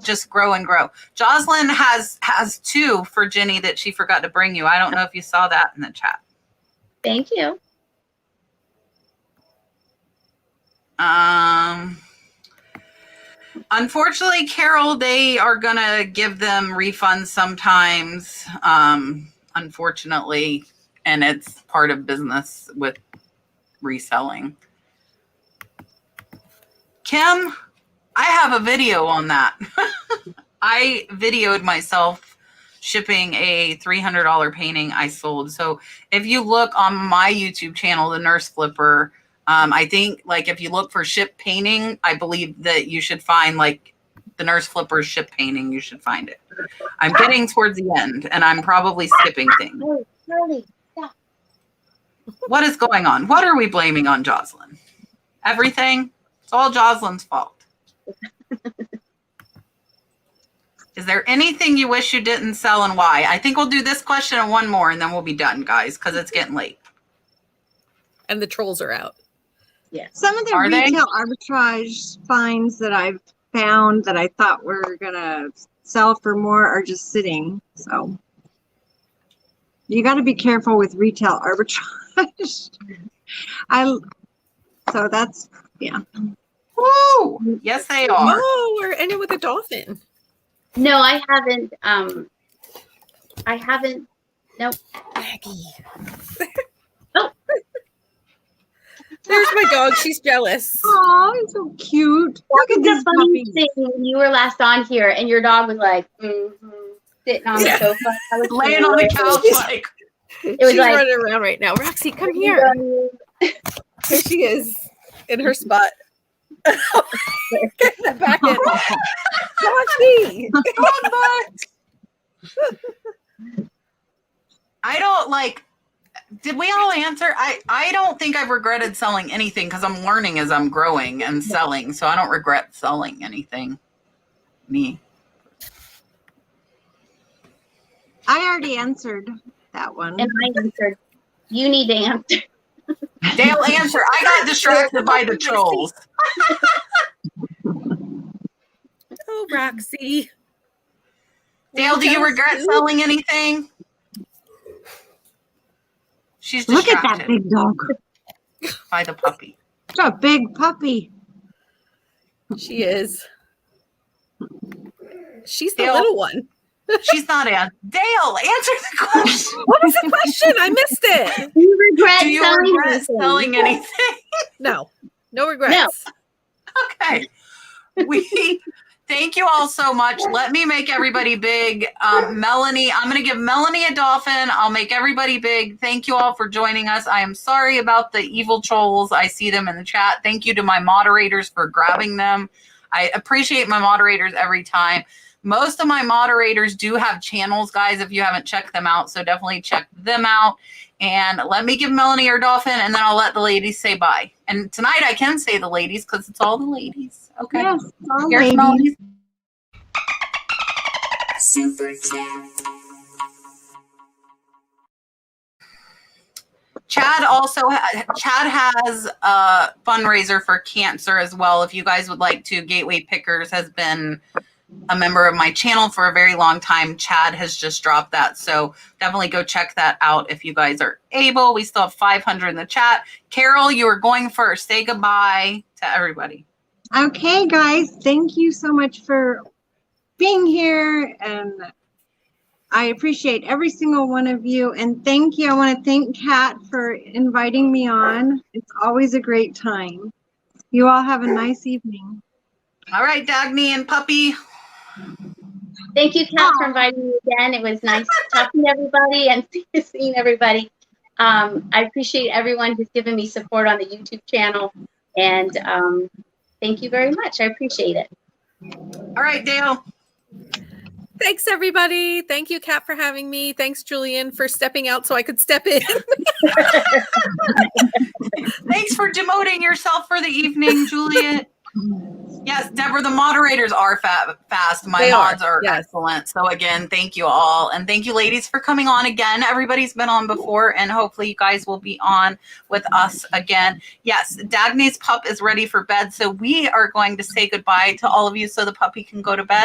just grow and grow. Jocelyn has 2 for Jenny that she forgot to bring you. I don't know if you saw that in the chat. Thank you. Unfortunately, Carol, they are gonna give them refunds sometimes, unfortunately, and it's part of business with reselling. Kim, I have a video on that. I videoed myself shipping a $300 painting I sold. So if you look on my YouTube channel, The Nurse Flipper, I think if you look for ship painting, I believe that you should find the Nurse Flipper ship painting. You should find it. I'm getting towards the end, and I'm probably skipping things. What is going on? What are we blaming on Jocelyn? Everything? It's all Jocelyn's fault. Is there anything you wish you didn't sell, and why? I think we'll do this question and one more, and then we'll be done, guys, because it's getting late. And the trolls are out. Yeah. Some of the retail arbitrage finds that I've found that I thought were gonna sell for more are just sitting. So you got to be careful with retail arbitrage. So that's Woo! Yes, they are. Oh, we're ending with a dolphin. No, I haven't. Nope. Maggie. Oh. There's my dog. She's jealous. Oh, it's so cute. Look at this funny puppy. thing when you were last on here, and your dog was like sitting on the sofa. I was Laying on the couch She's running around right now. Roxy, come here. Here she is in her spot. Get in the back end. Roxy. I don't did we all answer? I don't think I've regretted selling anything because I'm learning as I'm growing and selling. So I don't regret selling anything. Me. I already answered that one. And I answered, you need to answer. Dale, answer. I got distracted by the trolls. Oh, Roxy. Dale, do you regret selling anything? She's Look at distracted that big dog. by the puppy. It's a big puppy. She is. She's the Dale. little one. She's not Dale, answer the question. What was the question? I missed it. Do you regret Do you selling regret anything? selling anything? No regrets. Okay. We thank you all so much. Let me make everybody big. Melanie, I'm going to give Melanie a dolphin. I'll make everybody big. Thank you all for joining us. I am sorry about the evil trolls. I see them in the chat. Thank you to my moderators for grabbing them. I appreciate my moderators every time. Most of my moderators do have channels, guys, if you haven't checked them out. So definitely check them out. And let me give Melanie her dolphin, and then I'll let the ladies say bye. And tonight I can say the ladies because it's all the ladies. Okay. Yes, all Here's ladies. Melanie. Chad has a fundraiser for cancer as well. If you guys would like to, Gateway Pickers has been a member of my channel for a very long time. Chad has just dropped that. So definitely go check that out if you guys are able. We still have 500 in the chat. Carol, you are going first. Say goodbye to everybody. Okay, guys, thank you so much for being here, and I appreciate every single one of you. And thank you. I want to thank Kat for inviting me on. It's always a great time. You all have a nice evening. All right, Dagny and Puppy. Thank you, Kat, for inviting me again. It was nice talking to everybody and seeing everybody. I appreciate everyone who's given me support on the YouTube channel. And thank you very much. I appreciate it. All right, Dale. Thanks, everybody. Thank you, Kat, for having me. Thanks, Julian, for stepping out so I could step in. Thanks for demoting yourself for the evening, Julian. Yes, Deborah, the moderators are fast. My mods are excellent. So again, thank you all. And thank you, ladies, for coming on again. Everybody's been on before, and hopefully you guys will be on with us again. Yes, Dagny's pup is ready for bed. So we are going to say goodbye to all of you so the puppy can go to bed.